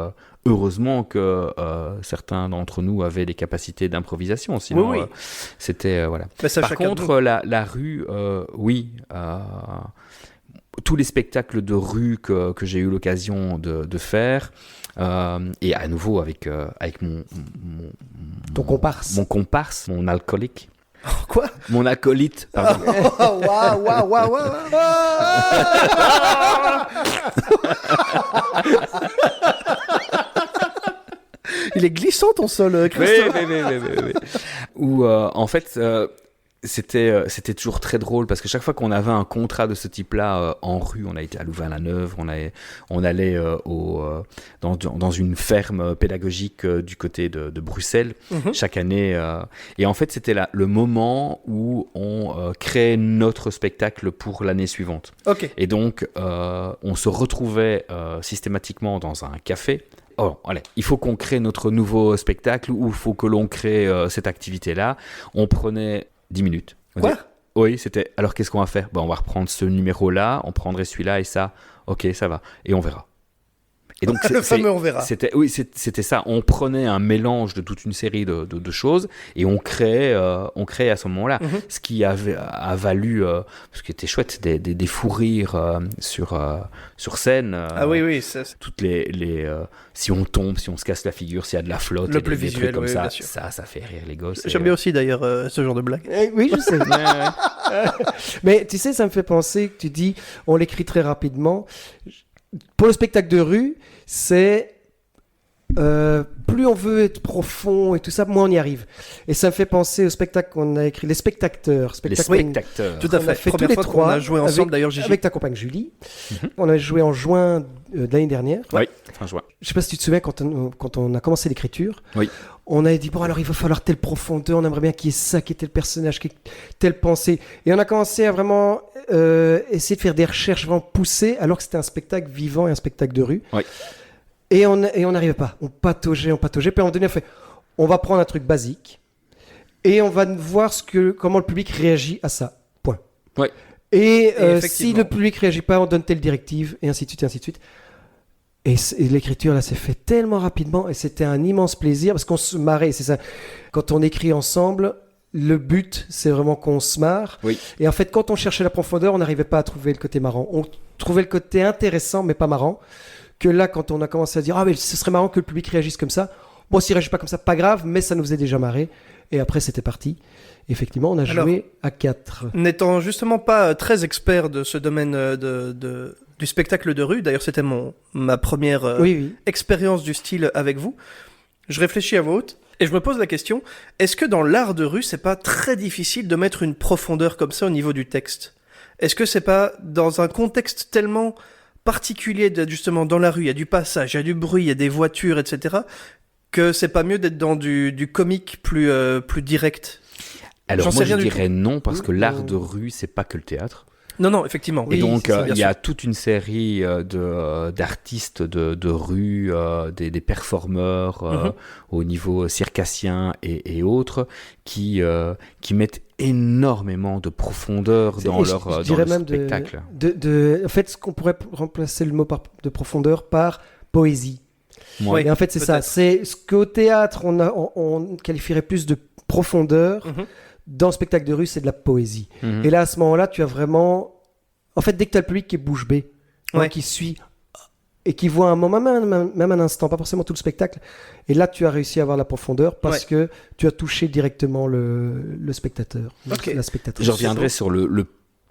heureusement que certains d'entre nous avaient des capacités d'improvisation. Sinon, Oui, oui. c'était voilà. Bah, ça, Par chacun de contre, la rue, oui. Tous les spectacles de rue que j'ai eu l'occasion de faire, et à nouveau avec Ton comparse. mon comparse, mon alcoolique, nous. Quoi? mon acolyte, pardon. Oh, waouh, waouh, waouh, waouh. Il est glissant ton sol, Oui, Christophe. oui. Où en fait, c'était toujours très drôle parce que chaque fois qu'on avait un contrat de ce type-là en rue, on a été à Louvain-la-Neuve, on allait dans une ferme pédagogique du côté de Bruxelles chaque année. Et en fait, c'était le moment où on créait notre spectacle pour l'année suivante. Ok. Et donc, on se retrouvait systématiquement dans un café. Oh, allez, il faut qu'on crée notre nouveau spectacle ou il faut que l'on crée cette activité-là. On prenait 10 minutes. On Quoi? disait, oui, c'était. Alors, qu'est-ce qu'on va faire? On va reprendre ce numéro-là, on prendrait celui-là et ça. Ok, ça va. Et on verra. Et donc, Le fameux on verra. C'était ça. On prenait un mélange de toute une série de choses et on créait à ce moment-là. Ce qui a valu, ce qui était chouette, des fous rires sur scène. Ah oui, Toutes les si on tombe, si on se casse la figure, s'il y a de la flotte, Le et plus des visuel, trucs comme oui, ça, bien sûr. ça fait rire les gosses. j'aime bien aussi d'ailleurs ce genre de blague. Oui, je sais. Ouais. Mais tu sais, ça me fait penser que tu dis, on l'écrit très rapidement. Pour le spectacle de rue, c'est plus on veut être profond et tout ça, moins on y arrive. Et ça me fait penser au spectacle qu'on a écrit, Les Spectateurs. Les Spectacle spectateurs. Tout à On fait. a fait Première tous les fois qu'on trois a joué ensemble d'ailleurs, Gigi. avec ta compagne Julie. On a joué en juin de l'année dernière. Oui, fin juin. Je sais pas si tu te souviens quand on a commencé l'écriture. Oui. On avait dit bon alors il va falloir telle profondeur, on aimerait bien qu'il y ait ça, qu'il y ait tel personnage, qu'il y ait telle pensée. Et on a commencé à vraiment essayer de faire des recherches vraiment poussées alors que c'était un spectacle vivant et un spectacle de rue. Oui. Et on n'arrivait pas. On pataugeait. Puis à un moment donné on fait on va prendre un truc basique et on va voir comment le public réagit à ça. Point. Oui. Et effectivement. si le public réagit pas, on donne telle directive et ainsi de suite et ainsi de suite. Et l'écriture là s'est fait tellement rapidement et c'était un immense plaisir parce qu'on se marrait, c'est ça. Quand on écrit ensemble, le but c'est vraiment qu'on se marre. Oui. Et en fait, quand on cherchait la profondeur, on n'arrivait pas à trouver le côté marrant. On trouvait le côté intéressant mais pas marrant. Que là, quand on a commencé à dire ah mais ce serait marrant que le public réagisse comme ça. Bon, s'il réagit pas comme ça, pas grave, mais ça nous faisait déjà marrer. Et après, c'était parti. Effectivement, on a Alors, joué à 4. N'étant justement pas très expert de ce domaine du spectacle de rue, d'ailleurs c'était ma première Oui. expérience du style avec vous, je réfléchis à voix haute et je me pose la question, est-ce que dans l'art de rue, c'est pas très difficile de mettre une profondeur comme ça au niveau du texte? Est-ce que c'est pas dans un contexte tellement particulier justement dans la rue, il y a du passage, il y a du bruit, il y a des voitures, etc., que c'est pas mieux d'être dans du comique plus direct? Alors J'en sais moi rien je du dirais non parce que Mmh. l'art de rue c'est pas que le théâtre. Non, effectivement. Et Oui, donc, c'est ça, bien il y a sûr. toute une série d'artistes de rue, des performeurs au niveau circassien et autres, qui mettent énormément de profondeur dans Et leur, je dans dirais leur même spectacle. en fait, ce qu'on pourrait remplacer le mot de profondeur par poésie. Moi, Et en fait, c'est ça. peut-être. C'est ce qu'au théâtre, on qualifierait plus de profondeur. Mhm. Dans le spectacle de rue, c'est de la poésie. Mhm. Et là, à ce moment-là, tu as vraiment... En fait, dès que tu as le public qui est bouche bée, Ouais. qui suit et qui voit un moment, même un instant, pas forcément tout le spectacle, et là, tu as réussi à avoir la profondeur parce que tu as touché directement le spectateur, Ok. la spectatrice. je reviendrai sur le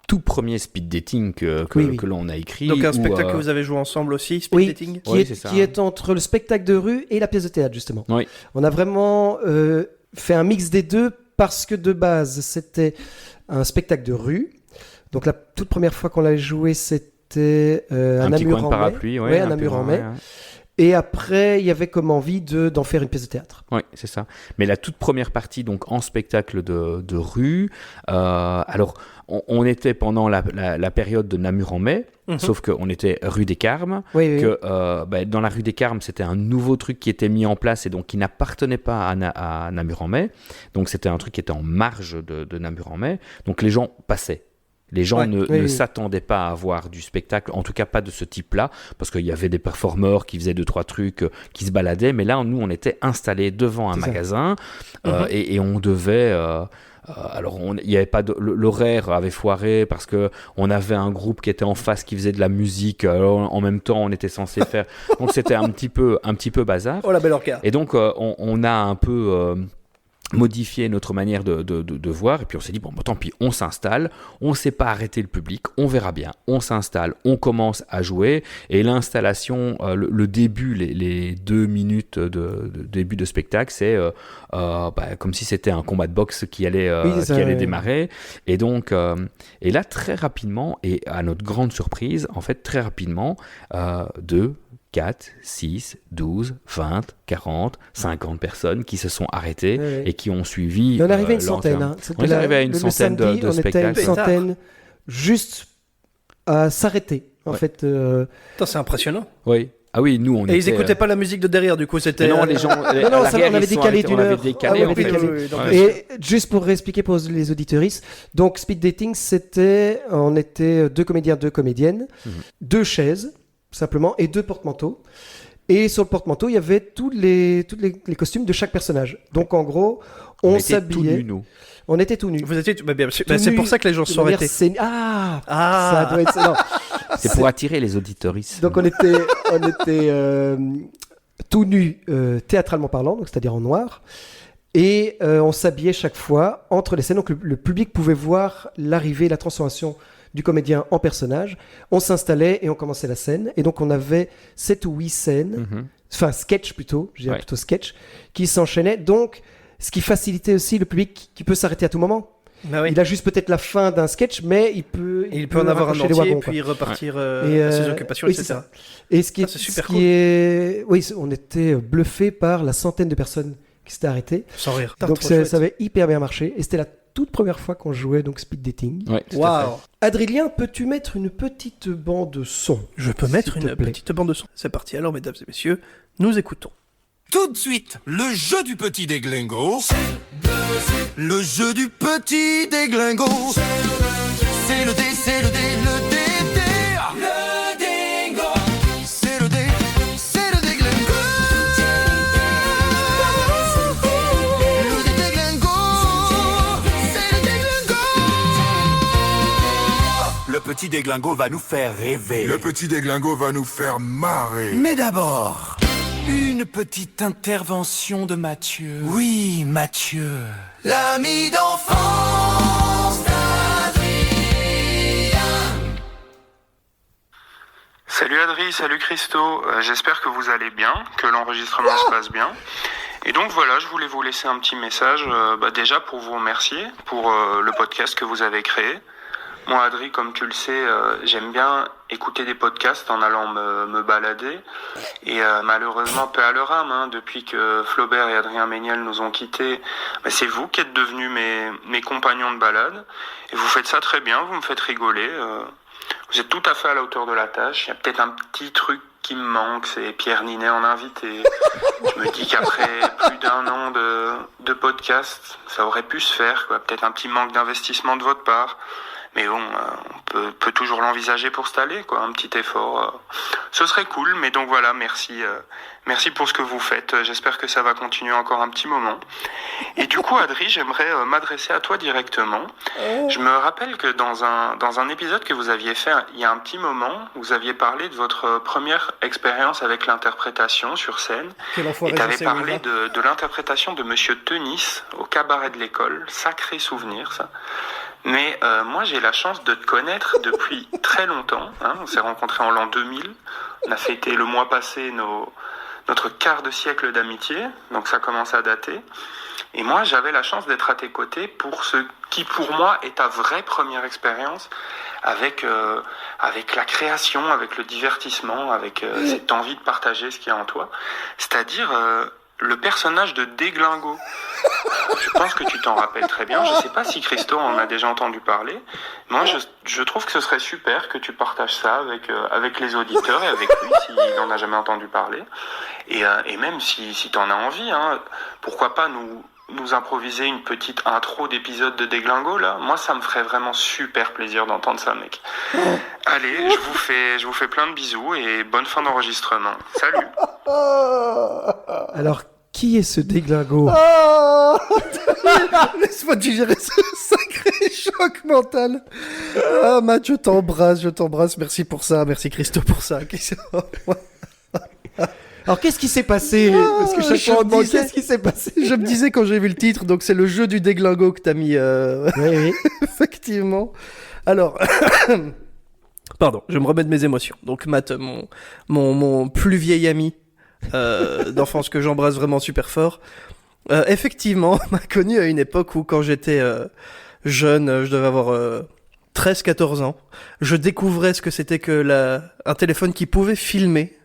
tout premier speed dating que Oui. l'on a écrit. Donc un où, spectacle que vous avez joué ensemble aussi, speed Oui, dating. qui, Oui, est, c'est ça. qui est entre le spectacle de rue et la pièce de théâtre, justement. Oui. On a vraiment fait un mix des deux parce que de base, c'était un spectacle de rue. Donc la toute première fois qu'on l'a joué, c'était un un petit Namur coin de en mai. parapluie, Ouais, un peu, Namur en mai. ouais. Et après, il y avait comme envie d'en faire une pièce de théâtre. Oui, c'est ça. Mais la toute première partie, donc en spectacle de rue, alors on était pendant la période de Namur en mai, sauf qu'on était rue des Carmes, Oui. dans la rue des Carmes, c'était un nouveau truc qui était mis en place et donc qui n'appartenait pas à Namur en mai. Donc c'était un truc qui était en marge de Namur en mai. Donc les gens passaient. Les gens ne s'attendaient pas à voir du spectacle, en tout cas pas de ce type-là, parce qu'il y avait des performeurs qui faisaient 2-3 trucs, qui se baladaient, mais là, nous, on était installés devant un magasin et on devait... alors, il y avait pas l'horaire avait foiré parce que on avait un groupe qui était en face qui faisait de la musique. Alors, en même temps, on était censé faire... Donc, c'était un petit peu bazar. Oh, la belle orca. Et donc, on a un peu... modifier notre manière de voir, et puis on s'est dit bon, tant pis, on s'installe, on ne sait pas arrêter le public, on verra bien, on s'installe, on commence à jouer, et l'installation, le début, les 2 minutes de début de spectacle, c'est comme si c'était un combat de boxe qui allait démarrer, et donc et là très rapidement, et à notre grande surprise, en fait très rapidement, 4, 6, 12, 20, 40, 50 personnes qui se sont arrêtées et qui ont suivi. On est arrivé à une centaine. On est arrivé à une centaine de spectacles. On était une centaine juste à s'arrêter, en fait. Putain, c'est impressionnant. Oui. Ah oui, nous on Et ils écoutaient pas la musique de derrière, du coup c'était... Non, les gens... Non, ça, on avait décalé d'une heure. Et donc, juste pour réexpliquer pour les auditeuristes, donc Speed Dating, on était 2 comédiens, 2 comédiennes, 2 chaises, simplement, et 2 porte-manteaux. Et sur le porte-manteau, il y avait tous les costumes de chaque personnage. Donc en gros, on s'habillait. On était tout nus. Vous étiez c'est pour ça que les gens se sont arrêtés. Ça doit être... Non. C'est pour attirer les auditeuristes. Donc on était tout nus, théâtralement parlant, donc c'est-à-dire en noir. Et on s'habillait chaque fois entre les scènes. Donc le public pouvait voir l'arrivée, la transformation du comédien en personnage. On s'installait et on commençait la scène. Et donc on avait 7 ou 8 scènes, enfin sketch plutôt, je dirais plutôt sketch, qui s'enchaînaient. Donc ce qui facilitait aussi le public qui peut s'arrêter à tout moment. Bah oui. Il a juste peut-être la fin d'un sketch, mais il peut en avoir un entier wagons, et puis repartir à ses occupations, etc. Et ce qui est super cool. Oui, on était bluffé par la centaine de personnes qui s'étaient arrêtées. Sans rire. Donc ça avait hyper bien marché. Et c'était la toute première fois qu'on jouait donc Speed Dating. Ouais, waouh. Adrien, peux-tu mettre une petite bande son? Je peux mettre une petite bande de son. C'est parti. Alors, mesdames et messieurs, nous écoutons. Tout de suite, le jeu du petit déglingo. Le jeu du petit déglingo. C'est le dé, c'est le dé, le dé, dé. Le dingo. C'est le dé, c'est le déglingo. Le dé déglingo. C'est le déglingo. Le petit déglingo va nous faire rêver. Le petit déglingo va nous faire marrer. Mais d'abord, une petite intervention de Mathieu. Oui, Mathieu. L'ami d'enfance d'Adrien. Salut Adri, salut Christo. J'espère que vous allez bien, que l'enregistrement se passe bien. Et donc voilà, je voulais vous laisser un petit message, déjà pour vous remercier pour le podcast que vous avez créé. Moi, Adri, comme tu le sais, j'aime bien écouter des podcasts en allant me balader. Et malheureusement, paix à leur âme, depuis que Flaubert et Adrien Méniel nous ont quittés, c'est vous qui êtes devenus mes compagnons de balade. Et vous faites ça très bien, vous me faites rigoler. Vous êtes tout à fait à la hauteur de la tâche. Il y a peut-être un petit truc qui me manque, c'est Pierre Ninet en invité. Je me dis qu'après plus d'1 an de podcast, ça aurait pu se faire, quoi. Peut-être un petit manque d'investissement de votre part. Mais bon, on peut toujours l'envisager pour se taler, quoi. Un petit effort, ce serait cool. Mais donc voilà, merci pour ce que vous faites. J'espère que ça va continuer encore un petit moment. Et du coup, Adri, j'aimerais m'adresser à toi directement. Je me rappelle que dans un épisode que vous aviez fait il y a un petit moment, vous aviez parlé de votre première expérience avec l'interprétation sur scène. Et tu avais parlé de l'interprétation de Monsieur Tenis au cabaret de l'école. Sacré souvenir, ça. Mais moi, j'ai la chance de te connaître depuis très longtemps. On s'est rencontrés en l'an 2000. On a fêté le mois passé notre quart de siècle d'amitié. Donc ça commence à dater. Et moi, j'avais la chance d'être à tes côtés pour ce qui, pour moi, est ta vraie première expérience avec la création, avec le divertissement, avec cette envie de partager ce qu'il y a en toi. C'est-à-dire le personnage de Déglingo. Je pense que tu t'en rappelles très bien. Je ne sais pas si Christo en a déjà entendu parler. Moi, je trouve que ce serait super que tu partages ça avec les auditeurs et avec lui s'il n'en a jamais entendu parler. Et même si tu en as envie, hein, pourquoi pas nous improviser une petite intro d'épisode de Déglingo là. Moi, ça me ferait vraiment super plaisir d'entendre ça, mec. Allez, je vous fais plein de bisous et bonne fin d'enregistrement. Salut. Alors, qui est ce Déglingo? Oh laisse-moi digérer ce sacré choc mental. Ah, Matt, je t'embrasse. Merci pour ça. Merci, Christo, pour ça. Alors, qu'est-ce qui s'est passé? Parce que chaque fois, on demande qu'est-ce qui s'est passé. Je me disais quand j'ai vu le titre, donc c'est le jeu du Déglingo que t'as mis. Oui. Effectivement. Alors, pardon, je me remets de mes émotions. Donc Matt, mon plus vieil ami d'enfance que j'embrasse vraiment super fort, effectivement, m'a connu à une époque où quand j'étais jeune, je devais avoir 13-14 ans, je découvrais ce que c'était que un téléphone qui pouvait filmer.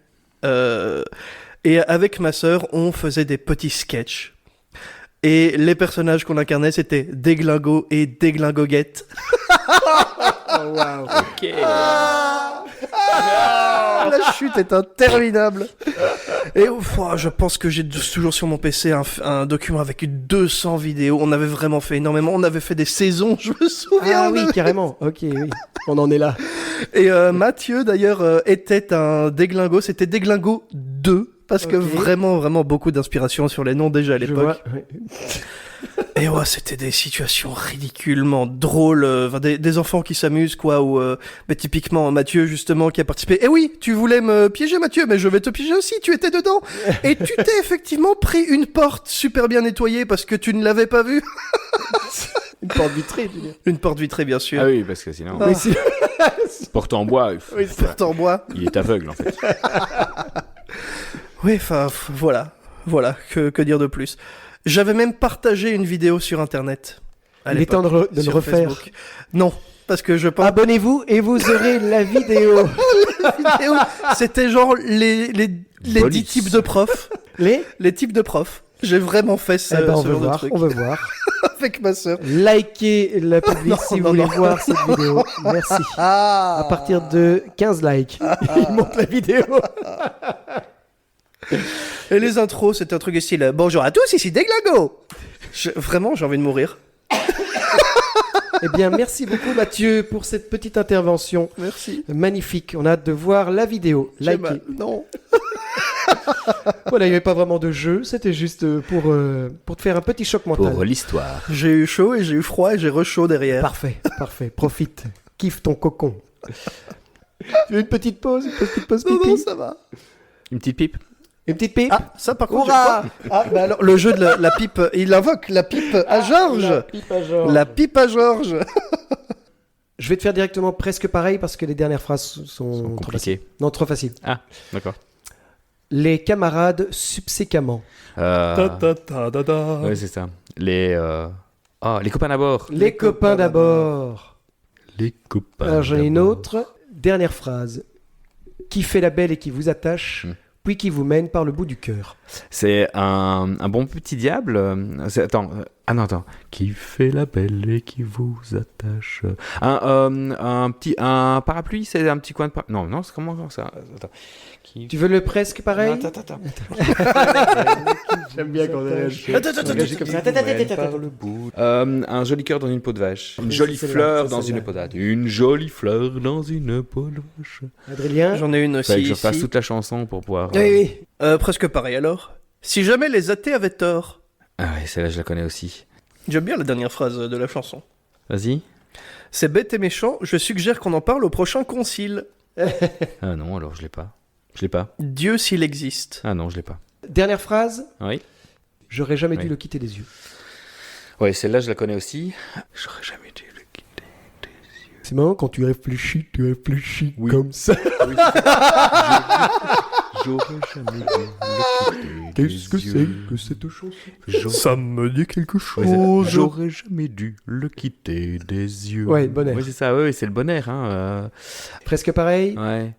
Et avec ma sœur, on faisait des petits sketchs. Et les personnages qu'on incarnait, c'était Déglingo et Déglingoguette. Oh, wow. Ok. La chute est interminable. Et je pense que j'ai toujours sur mon PC un document avec 200 vidéos. On avait vraiment fait énormément. On avait fait des saisons, je me souviens. Ah oui, carrément. Ok, oui. On en est là. Et Mathieu, d'ailleurs, était un Déglingo. C'était Déglingo 2. Parce que vraiment beaucoup d'inspiration sur les noms déjà à l'époque. Ouais. Et ouais, c'était des situations ridiculement drôles, des enfants qui s'amusent, quoi, ou mais typiquement Mathieu, justement, qui a participé. Eh oui, tu voulais me piéger, Mathieu, mais je vais te piéger aussi, tu étais dedans. Et tu t'es effectivement pris une porte super bien nettoyée parce que tu ne l'avais pas vue. Une porte vitrée, tu veux dire. Une porte vitrée, bien sûr. Ah oui, parce que sinon, Oui, si. porte en bois, Oui, porte en bois. il est aveugle en fait. Oui, enfin, voilà, que dire de plus. J'avais même partagé une vidéo sur Internet. Il est temps de le sur refaire. Facebook. Non, parce que je pense... Abonnez-vous et vous aurez la vidéo. vidéo, c'était genre les 10 types de profs. Les types de profs. J'ai vraiment fait ce on veut genre de voir, truc. on veut voir. Avec ma sœur. Likez la public si vous voulez voir cette vidéo. Merci. À partir de 15 likes, il monte la vidéo. Et les intros, c'était un truc du style « Bonjour à tous, ici Déglingo !» Vraiment, j'ai envie de mourir. Eh bien, merci beaucoup Mathieu pour cette petite intervention. Merci. Magnifique. On a hâte de voir la vidéo. Likez. Non. Voilà, il n'y avait pas vraiment de jeu. C'était juste pour te faire un petit choc mental. Pour l'histoire. J'ai eu chaud et j'ai eu froid et j'ai re-chaud derrière. Parfait. Profite. Kiffe ton cocon. Tu veux une petite pause pipi? Non, ça va. Une petite pipe. Une petite pipe? Ah, ça par contre, Hurrah. bah alors, le jeu de la pipe, il invoque la pipe à Georges. La pipe à Georges. Je vais te faire directement presque pareil parce que les dernières phrases sont trop faciles. Compliqué. Non, trop faciles. Ah, d'accord. Les camarades subséquemment. Ouais, c'est ça. Les copains d'abord. Les copains d'abord. Les copains. Alors j'en ai une d'abord. autre. Dernière phrase. Qui fait la belle et qui vous attache, puis qui vous mène par le bout du cœur. C'est un bon petit diable. Attends. Qui fait la belle et qui vous attache. Un parapluie, c'est un petit coin de parapluie. Non, c'est comment ça? Attends. Tu veux le presque pareil? Non, attends. J'aime bien quand on est Attends. comme ça. Un joli cœur dans une peau de vache. Une jolie c'est fleur celle-là, dans c'est une celle-là. peau de vache. Une jolie fleur dans une peau de vache. Adrien? J'en ai une aussi. Fallait que je fasse ici. toute la chanson pour pouvoir. Oui. Presque pareil alors. Si jamais les athées avaient tort. Ah ouais, celle-là, je la connais aussi. J'aime bien la dernière phrase de la chanson. Vas-y. C'est bête et méchant, je suggère qu'on en parle au prochain concile. Ah non, alors je l'ai pas. Je l'ai pas. Dieu s'il existe. Ah non, je l'ai pas. Dernière phrase. Oui. J'aurais jamais dû Oui. le quitter des yeux. Ouais, celle-là, je la connais aussi. J'aurais jamais dû le quitter. C'est marrant quand tu réfléchis Oui. comme ça. J'aurais jamais dû le quitter Qu'est-ce que des c'est yeux. que cette chanson? Ça me dit quelque Ouais, c'est ça. chose. J'aurais jamais dû le quitter des yeux. Ouais, bon air. Ouais, c'est ça, ouais, c'est le bon air. Presque pareil. Ouais.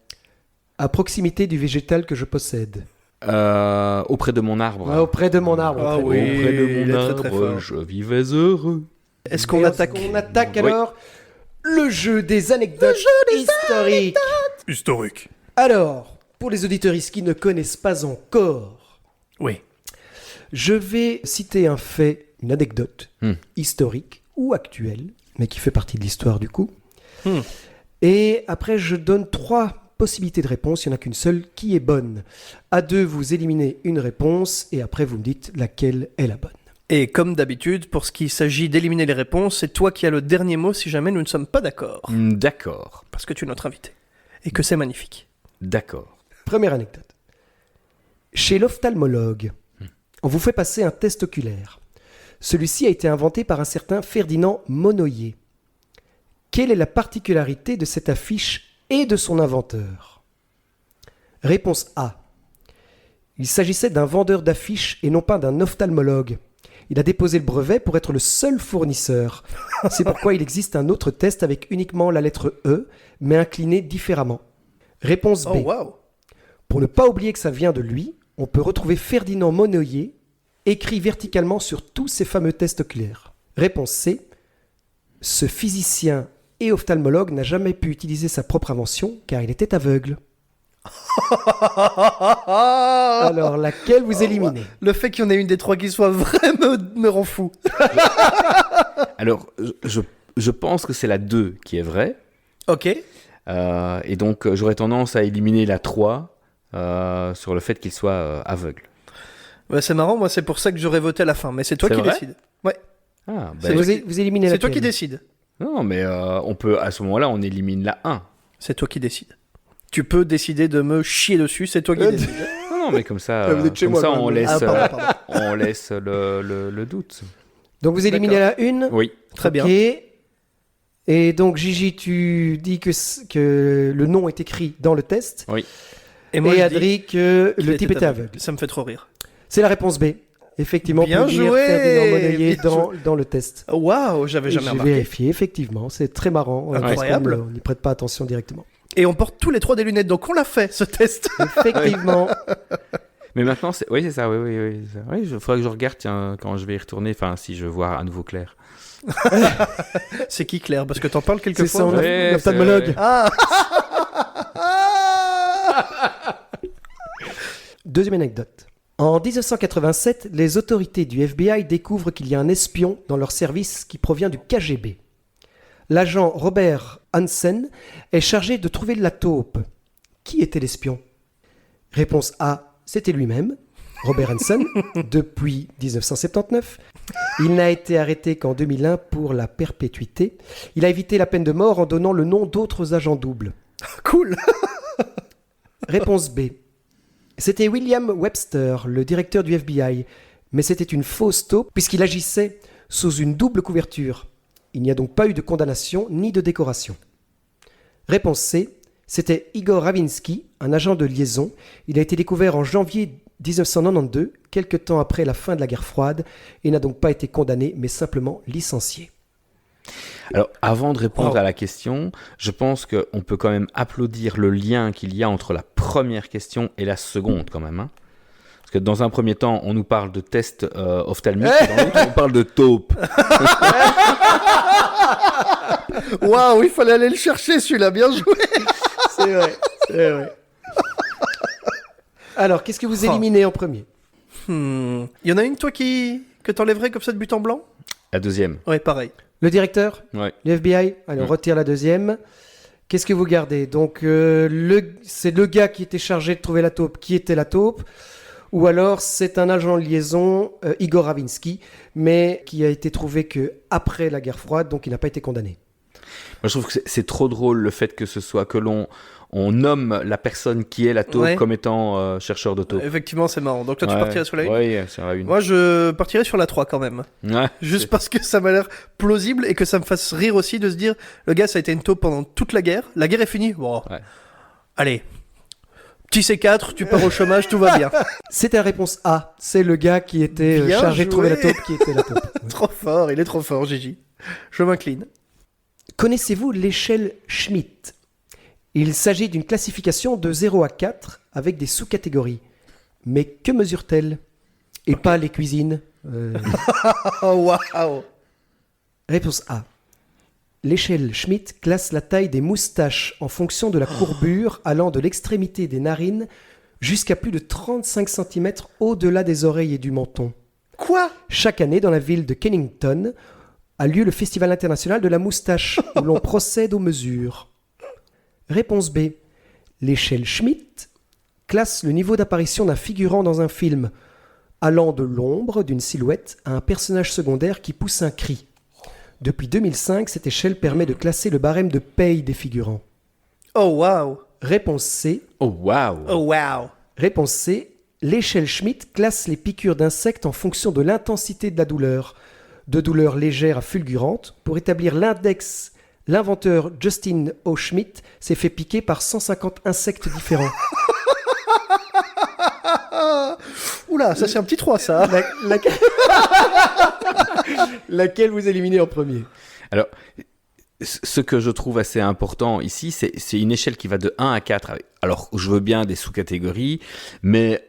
À proximité du végétal que je possède. Auprès de mon arbre. Ouais, auprès de mon arbre. Ah très oui. bien. Auprès de il mon est très, très arbre, fort. je vivais heureux. Est-ce qu'on Et attaque On attaque Oui. alors le jeu des anecdotes historiques. Historique. Alors, pour les auditeuristes qui ne connaissent pas encore, Oui. je vais citer un fait, une anecdote historique ou actuelle, mais qui fait partie de l'histoire du coup. Et après, je donne 3 possibilités de réponse. Il n'y en a qu'une seule qui est bonne. À 2, vous éliminez une réponse et après, vous me dites laquelle est la bonne. Et comme d'habitude, pour ce qui s'agit d'éliminer les réponses, c'est toi qui as le dernier mot si jamais nous ne sommes pas d'accord. D'accord. Parce que tu es notre invité. Et que c'est magnifique. D'accord. Première anecdote. Chez l'ophtalmologue, on vous fait passer un test oculaire. Celui-ci a été inventé par un certain Ferdinand Monnoyer. Quelle est la particularité de cette affiche et de son inventeur? Réponse A. Il s'agissait d'un vendeur d'affiches et non pas d'un ophtalmologue. Il a déposé le brevet pour être le seul fournisseur. C'est pourquoi il existe un autre test avec uniquement la lettre E, mais incliné différemment. Réponse B. Oh, waouh. Pour ne pas oublier que ça vient de lui, on peut retrouver Ferdinand Monnoyer écrit verticalement sur tous ces fameux tests oculaires. Réponse C. Ce physicien et ophtalmologue n'a jamais pu utiliser sa propre invention car il était aveugle. Alors, laquelle vous éliminez? Le fait qu'il y en ait une des 3 qui soit vraie me rend fou. Alors, je pense que c'est la 2 qui est vraie. Ok. Et donc, j'aurais tendance à éliminer la 3 sur le fait qu'il soit aveugle. Bah, c'est marrant, moi c'est pour ça que j'aurais voté à la fin, mais c'est toi C'est qui vrai décides. Ouais. Ah, C'est Vous, toi vous éliminez C'est toi laquelle? qui décides. non, mais on peut, à ce moment-là, on élimine la 1. C'est toi qui décides. Tu peux décider de me chier dessus, c'est toi qui décides. Non, mais comme ça, Ah, vous êtes chez moi, quand on même. laisse, Ah, pardon, pardon. on laisse le doute. Donc vous éliminez la une. Oui. Très bien. Ok. Et donc Gigi, tu dis que le nom est écrit dans le test. Oui. Et moi Et je dis Adri que qu'il le type était aveugle. Ça me fait trop rire. C'est la réponse B. Effectivement, Bien pour lire joué, Ferdinand Monnoyer bien dans le test. Waouh, j'avais jamais J'ai remarqué. vérifié, effectivement, c'est très marrant. parce Incroyable. qu'on n'y prête pas attention directement. Et on porte tous les 3 des lunettes, donc on l'a fait ce test. Effectivement. Mais maintenant, oui, c'est ça, oui. C'est ça. Oui, il faudrait que je regarde, tiens, quand je vais y retourner, enfin, si je vois à nouveau clair. C'est qui Claire? Parce que t'en parles C'est quelquefois. son Ouais, ophtalmologue. c'est vrai. Ah. Deuxième anecdote. En 1987, les autorités du FBI découvrent qu'il y a un espion dans leur service qui provient du KGB. L'agent Robert Hansen est chargé de trouver la taupe. Qui était l'espion? Réponse A, c'était lui-même, Robert Hansen, depuis 1979. Il n'a été arrêté qu'en 2001 pour la perpétuité. Il a évité la peine de mort en donnant le nom d'autres agents doubles. Cool. Réponse B. C'était William Webster, le directeur du FBI, mais c'était une fausse taupe puisqu'il agissait sous une double couverture. Il n'y a donc pas eu de condamnation ni de décoration. Réponse C. C'était Igor Ravinsky, un agent de liaison. Il a été découvert en janvier 1992, quelque temps après la fin de la guerre froide, et n'a donc pas été condamné, mais simplement licencié. Alors, avant de répondre à la question, je pense qu'on peut quand même applaudir le lien qu'il y a entre la première question et la seconde, quand même. Hein. Parce que dans un premier temps, on nous parle de tests ophtalmiques, et dans l'autre, on parle de taupe. Waouh, il fallait aller le chercher celui-là, bien joué. C'est vrai, c'est vrai. Alors, qu'est-ce que vous éliminez en premier? Il y en a une, toi, que t'enlèverais comme ça de but en blanc? La deuxième. Ouais, pareil. Le directeur? Ouais. Le FBI? Allez, on retire la deuxième. Qu'est-ce que vous gardez? Donc, c'est le gars qui était chargé de trouver la taupe, qui était la taupe, ou alors c'est un agent de liaison, Igor Ravinsky, mais qui a été trouvé que après la guerre froide, donc il n'a pas été condamné. Moi, je trouve que c'est trop drôle le fait que ce soit que on nomme la personne qui est la taupe Ouais. comme étant chercheur de taupe. Effectivement, c'est marrant. Donc toi, tu Ouais. partirais sur la 1? Oui, sur la 1. Moi, je partirais sur la 3 quand même. Ouais. Juste parce que ça m'a l'air plausible et que ça me fasse rire aussi de se dire, le gars, ça a été une taupe pendant toute la guerre. La guerre est finie. Bon. Ouais. Allez. Petit C4, tu pars au chômage, tout va bien. C'était la réponse A. C'est le gars qui était Bien chargé de trouver la joué. taupe qui était la taupe. Trop fort, il est trop fort, Gigi. Je m'incline. Connaissez-vous l'échelle Schmitt? Il s'agit d'une classification de 0 à 4 avec des sous-catégories. Mais que mesure-t-elle? Et pas les cuisines. Oh, waouh. Réponse A. L'échelle Schmitt classe la taille des moustaches en fonction de la courbure allant de l'extrémité des narines jusqu'à plus de 35 cm au-delà des oreilles et du menton. Quoi? Chaque année, dans la ville de Kennington, a lieu le Festival international de la moustache, où l'on procède aux mesures. Réponse B. L'échelle Schmitt classe le niveau d'apparition d'un figurant dans un film, allant de l'ombre d'une silhouette à un personnage secondaire qui pousse un cri. Depuis 2005, cette échelle permet de classer le barème de paye des figurants. Oh, waouh. Réponse C. Oh waouh. Oh, waouh. Réponse C. L'échelle Schmitt classe les piqûres d'insectes en fonction de l'intensité de la douleur, de douleur légère à fulgurante. Pour établir l'index, l'inventeur Justin O. Schmitt s'est fait piquer par 150 insectes différents. Oula, ça c'est un petit 3, ça. Laquelle vous éliminez en premier? Alors, ce que je trouve assez important ici, c'est une échelle qui va de 1 à 4. Alors, je veux bien des sous-catégories, mais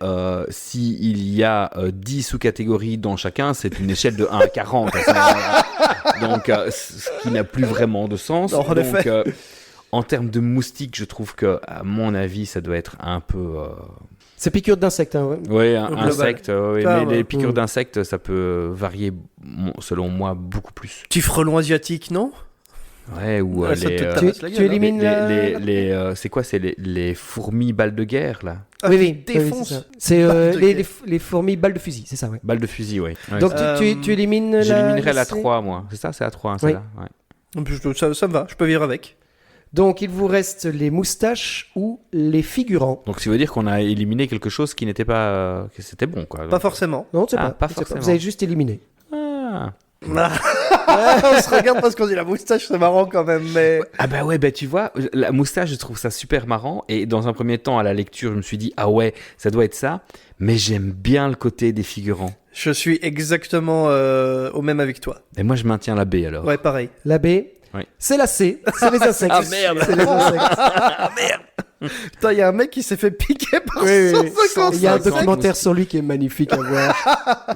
s'il y a 10 sous-catégories dans chacun, c'est une échelle de 1 à 40. Donc, ce qui n'a plus vraiment de sens. Non, en effet. En termes de moustiques, je trouve que, à mon avis, ça doit être un peu... C'est piqûres d'insectes, hein, ouais. Oui, Au global. insectes, mais Clairement. les piqûres d'insectes, ça peut varier, selon moi, beaucoup plus. Petit frelon asiatique, non? Ouais, ou Ouais, ça les... te Tu, tabasse la tu gueule, hein. élimines c'est quoi? C'est les fourmis balles de guerre, là? Ah, Oui, qui oui, défonce. c'est ça. C'est Balles de les, guerre. les fourmis balles de fusil, c'est ça, ouais. Balles de fusil, oui. Donc tu élimines la... J'éliminerais la C. 3, moi. C'est ça, c'est la 3, hein, celle-là. Ouais. Ça me va, je peux vivre avec. Donc il vous reste les moustaches ou les figurants. Donc, ça veut dire qu'on a éliminé quelque chose qui n'était pas... que c'était bon, quoi. Pas forcément. Non, c'est Ah, pas c'est forcément. Vous avez juste éliminé. Ah. On se regarde parce qu'on dit la moustache, c'est marrant quand même, mais... Ah bah ouais, bah tu vois, la moustache, je trouve ça super marrant. Et dans un premier temps, à la lecture, je me suis dit, ah ouais, ça doit être ça. Mais j'aime bien le côté des figurants. Je suis exactement au même avec toi. Et moi, je maintiens la B, alors. Ouais, pareil. La B, Oui. c'est la C, c'est les insectes. Ah, merde. C'est les insectes. Putain, il y a un mec qui s'est fait piquer par Oui, oui. 150 Il y a un insectes. documentaire sur lui qui est magnifique à voir.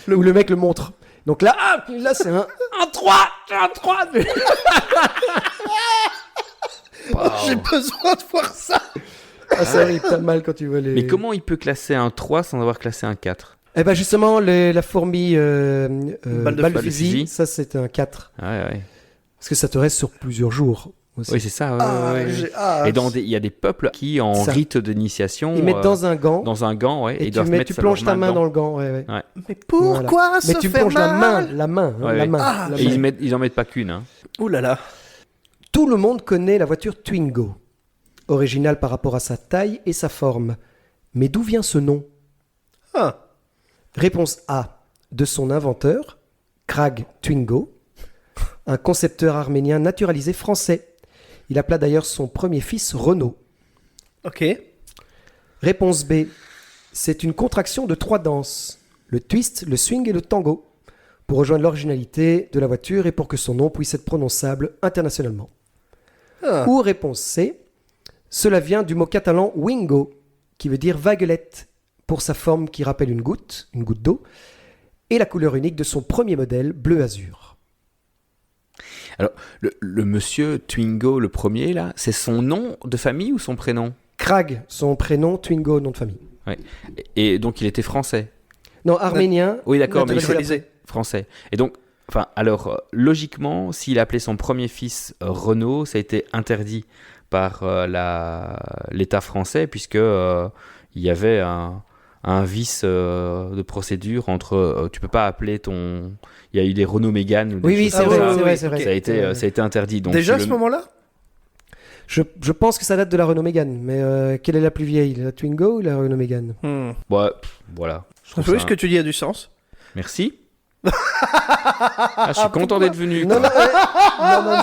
Où le mec le montre. Donc là, là c'est un 3, un 3. J'ai besoin de voir ça. Ah, c'est horrible, t'as mal quand tu vois les... Mais comment il peut classer un 3 sans avoir classé un 4? Eh ben justement, la fourmi Balle de fusil, fusil. ça c'est un 4. Ouais, ouais. Parce que ça te reste sur plusieurs jours aussi. Oui, c'est ça. Ouais, Ah, ouais, ouais. j'ai hâte. Et il y a des peuples qui, en Ça. rite d'initiation, Ils mettent dans un gant, dans un gant, ouais, et ils doivent tu mettre plonges leur ta main dedans. dans le gant. Ouais, ouais. Mais pourquoi Mais se tu faire plonges mal la main, hein, Ouais, la ouais. main. Ah, la Et main. ils en mettent pas qu'une. Hein. Ouh là là. Tout le monde connaît la voiture Twingo, originale par rapport à sa taille et sa forme. Mais d'où vient ce nom? Ah. Réponse A, de son inventeur, Krag Twingo, un concepteur arménien naturalisé français. Il appela d'ailleurs son premier fils Renaud. Ok. Réponse B, c'est une contraction de 3 danses, le twist, le swing et le tango, pour rejoindre l'originalité de la voiture et pour que son nom puisse être prononçable internationalement. Ah. Ou réponse C, cela vient du mot catalan wingo, qui veut dire vaguelette, pour sa forme qui rappelle une goutte d'eau, et la couleur unique de son premier modèle, bleu azur. Alors, le monsieur Twingo, le premier, là, c'est son nom de famille ou son prénom? Krag, son prénom, Twingo, nom de famille. Et donc, il était français. Non, arménien. Oui, d'accord, mais il faut Naturalisé. français. Et donc, enfin, alors, logiquement, s'il appelait son premier fils Renaud, ça a été interdit par l'État français, puisque il y avait un vice de procédure entre... tu peux pas appeler ton... Il y a eu des Renault Mégane ou des Oui, oui, choses c'est comme vrai, ça. c'est vrai, c'est vrai. Ça a été interdit. Donc, Déjà à le- ce moment-là? Je pense que ça date de la Renault Mégane, mais quelle est la plus vieille, la Twingo ou la Renault Mégane? Ouais, voilà. Je trouve Oui, ça- ce que tu dis a du sens. Merci. Je suis content d'être venu. Non, quoi. non,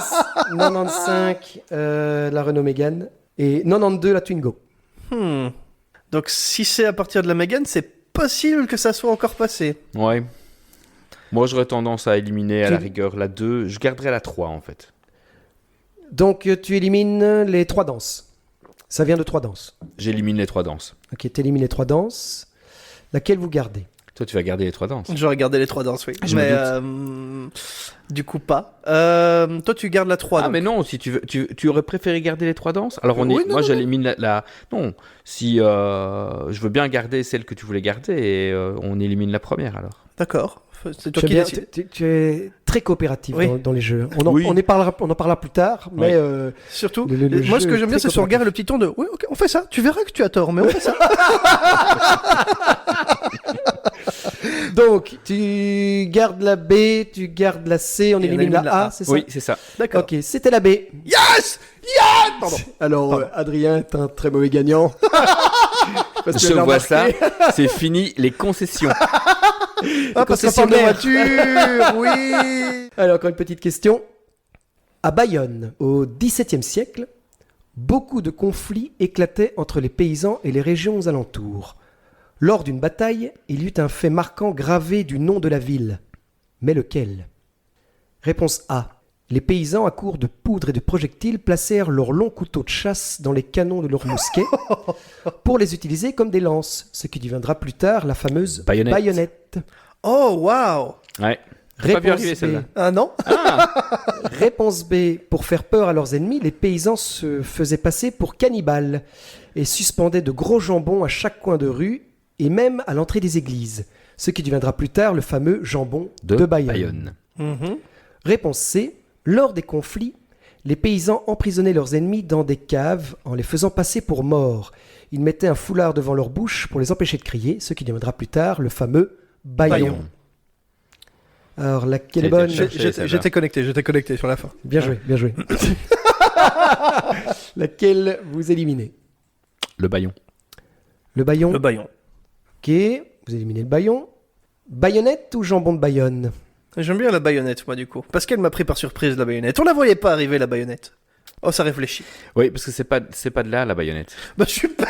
95, la Renault Mégane, et 92, la Twingo. Donc si c'est à partir de la Mégane, c'est possible que ça soit encore passé. Ouais. Moi, j'aurais tendance à éliminer à la Tu- rigueur la 2. Je garderais la 3, en fait. Donc tu élimines les 3 danses. Ça vient de 3 danses. J'élimine les 3 danses. Ok, tu élimines les 3 danses. Laquelle vous gardez? Toi, tu vas garder les 3 danses. J'aurais gardé les 3 danses, oui. Je me Mais du coup pas. Toi tu gardes la 3. Ah, donc. mais non, si tu veux, tu aurais préféré garder les 3 danses. Alors, Oui, non, moi, non, j'élimine la. Non, si je veux bien garder celle que tu voulais garder, et on élimine la première alors. D'accord. C'est toi Tu, qui aimes bien- décides. tu es très coopératif Oui. dans les jeux. On en, Oui. on en parlera plus tard, mais Surtout, le moi ce jeu que est j'aime bien très c'est son regard et le petit ton de oui ok on fait ça, tu verras que tu as tort mais on fait ça. donc tu gardes la B, tu gardes la C, on élimine la A, c'est ça? Oui, c'est ça. D'accord. Ok, c'était la B. Yes. Pardon. Alors, Adrien est un très mauvais gagnant. Parce que Je j'ai vois ça. remarqué. C'est fini les concessions. Ah parce qu'on parle de concessionnaire. voiture, oui. Alors, encore une petite question. À Bayonne, au XVIIe siècle, beaucoup de conflits éclataient entre les paysans et les régions aux alentours. Lors d'une bataille, il y eut un fait marquant gravé du nom de la ville. Mais lequel? Réponse A. Les paysans, à court de poudre et de projectiles, placèrent leurs longs couteaux de chasse dans les canons de leurs mousquets pour les utiliser comme des lances, ce qui deviendra plus tard la fameuse Baïonnette. baïonnette. Oh waouh. Ouais. J'ai pas vu Réponse arriver B. celle-là. Ah non. Réponse B. Pour faire peur à leurs ennemis, les paysans se faisaient passer pour cannibales et suspendaient de gros jambons à chaque coin de rue et même à l'entrée des églises, ce qui deviendra plus tard le fameux jambon de Bayonne. Mhm. Réponse C. Lors des conflits, les paysans emprisonnaient leurs ennemis dans des caves en les faisant passer pour morts. Ils mettaient un foulard devant leur bouche pour les empêcher de crier, ce qui deviendra plus tard le fameux baillon. Alors, laquelle est Ça a bonne? été cherché. celle-là. J'étais connecté sur la fin. Bien joué, bien joué. Laquelle vous éliminez? Le baillon. Le baillon. Le baillon. Ok, vous éliminez le baillon. Baïonnette ou jambon de Bayonne? J'aime bien la baïonnette moi du coup parce qu'elle m'a pris par surprise la baïonnette. On la voyait pas arriver la baïonnette. Oh ça réfléchit. Oui, parce que c'est pas de là la baïonnette. Bah super.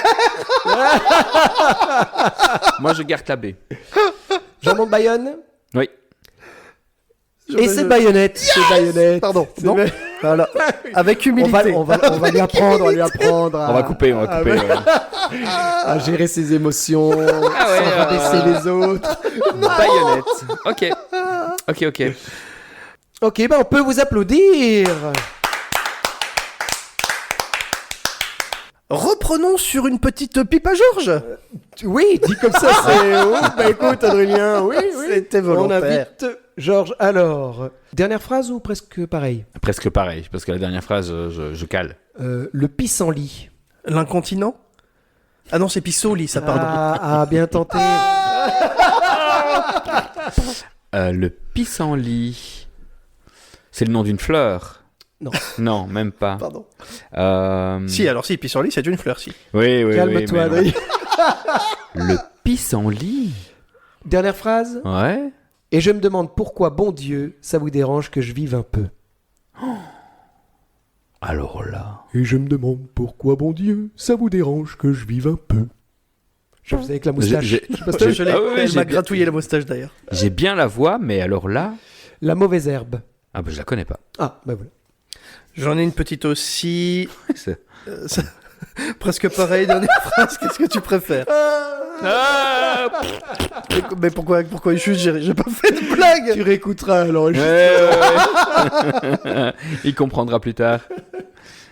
Moi, je garde la B. Jambon de Bayonne? Oui. Et c'est baïonnette. C'est baïonnette. Pardon. C'est Non. ba- Voilà. Avec On humilité. va lui apprendre, On va couper. Ouais. à gérer ses émotions, Ah ouais, sans rabaisser les autres. Baïonnette. Ok. Ok, on peut vous applaudir. Reprenons sur une petite pipe à Georges. Oui, dit comme ça, c'est... Oh, bah écoute, Adrien, oui. C'était On volontaire. invite Georges. Alors, dernière phrase ou presque pareil? Presque pareil, parce que la dernière phrase, je cale. Le pissenlit. L'incontinent. Ah non c'est pissenlit ça pardon. Ah, bien tenté. Le pissenlit. C'est le nom d'une fleur. Non. Non, même pas. Pardon. Si. Si pissenlit c'est une fleur si. Oui. Calme-toi, mais non. Adrien. Le pissenlit. Dernière phrase. Ouais. Et je me demande pourquoi, bon Dieu, ça vous dérange que je vive un peu. Alors là. Et je me demande pourquoi, bon Dieu, ça vous dérange que je vive un peu. Je faisais avec la moustache. J'ai- Je sais pas si Je t'as- l'ai- Ah oui, elle j'ai m'a bien- gratouillé la moustache d'ailleurs. J'ai bien la voix, mais alors là. La mauvaise herbe. Ah, bah, je la connais pas. Ah, bah voilà. J'en ai une petite aussi. C'est- Ça- Presque pareil, dernière phrase, qu'est-ce que tu préfères? Mais pourquoi juste j'ai pas fait de blague? Tu réécouteras alors. Ouais. Il comprendra plus tard.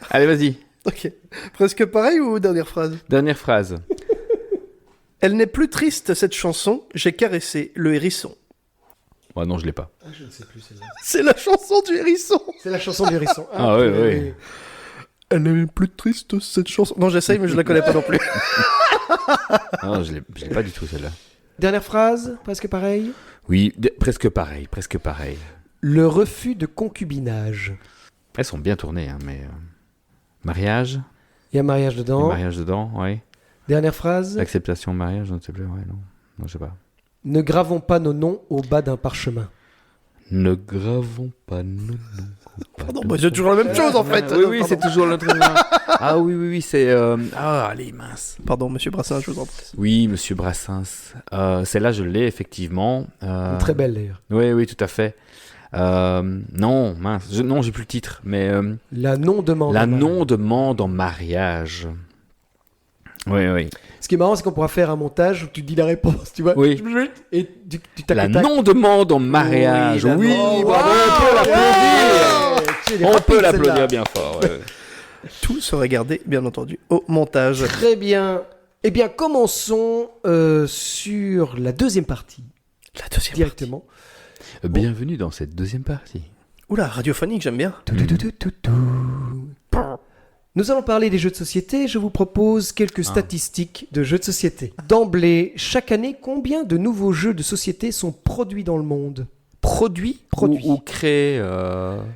Allez, vas-y. Ok. Presque pareil ou dernière phrase? Dernière phrase. Elle n'est plus triste cette chanson, j'ai caressé le hérisson. Ouais, non, je l'ai pas. Je ne sais plus, c'est ça. C'est la chanson du hérisson. C'est la chanson du hérisson. Ah, oui. Elle n'est plus triste cette chanson. Non, j'essaye, mais je la connais pas non plus. Non, je l'ai pas du tout celle-là. Dernière phrase, presque pareil. Oui, presque pareil, presque pareil. Le refus de concubinage. Elles sont bien tournées, hein, mais... Mariage. Il y a mariage Il y a dedans. mariage dedans, oui. Dernière phrase. Acceptation, mariage, je ne sais plus, ouais, non. Non, je sais pas. Ne gravons pas nos noms au bas d'un parchemin. Ne gravons pas nos noms au Pardon, bah, c'est toujours la même chose en fait. Oui, Pardon. c'est toujours le truc. Ah oui, c'est. Ah, allez, mince. Pardon, monsieur Brassens, je vous en prie. Oui, monsieur Brassens. Celle-là, je l'ai effectivement. Très belle d'ailleurs. Oui, tout à fait. Non, mince. Non, j'ai plus le titre, mais. La non-demande. La non-demande en mariage. Oui. Ce qui est marrant, c'est qu'on pourra faire un montage où tu dis la réponse, tu vois. Oui. Et tu tac, La tac, tac. non-demande en mariage. la Oui, non- bravo, on peut l'applaudir. On peut l'applaudir bien fort. ouais. Tout serait gardé, bien entendu, au montage. Très bien. Eh bien, commençons sur la deuxième partie, La deuxième directement. Bienvenue dans cette deuxième partie. partie. Oula, radiophonique, j'aime bien. Nous allons parler des jeux de société. Je vous propose quelques statistiques de jeux de société. D'emblée, chaque année, combien de nouveaux jeux de société sont produits dans le monde ? Produits Ou créer.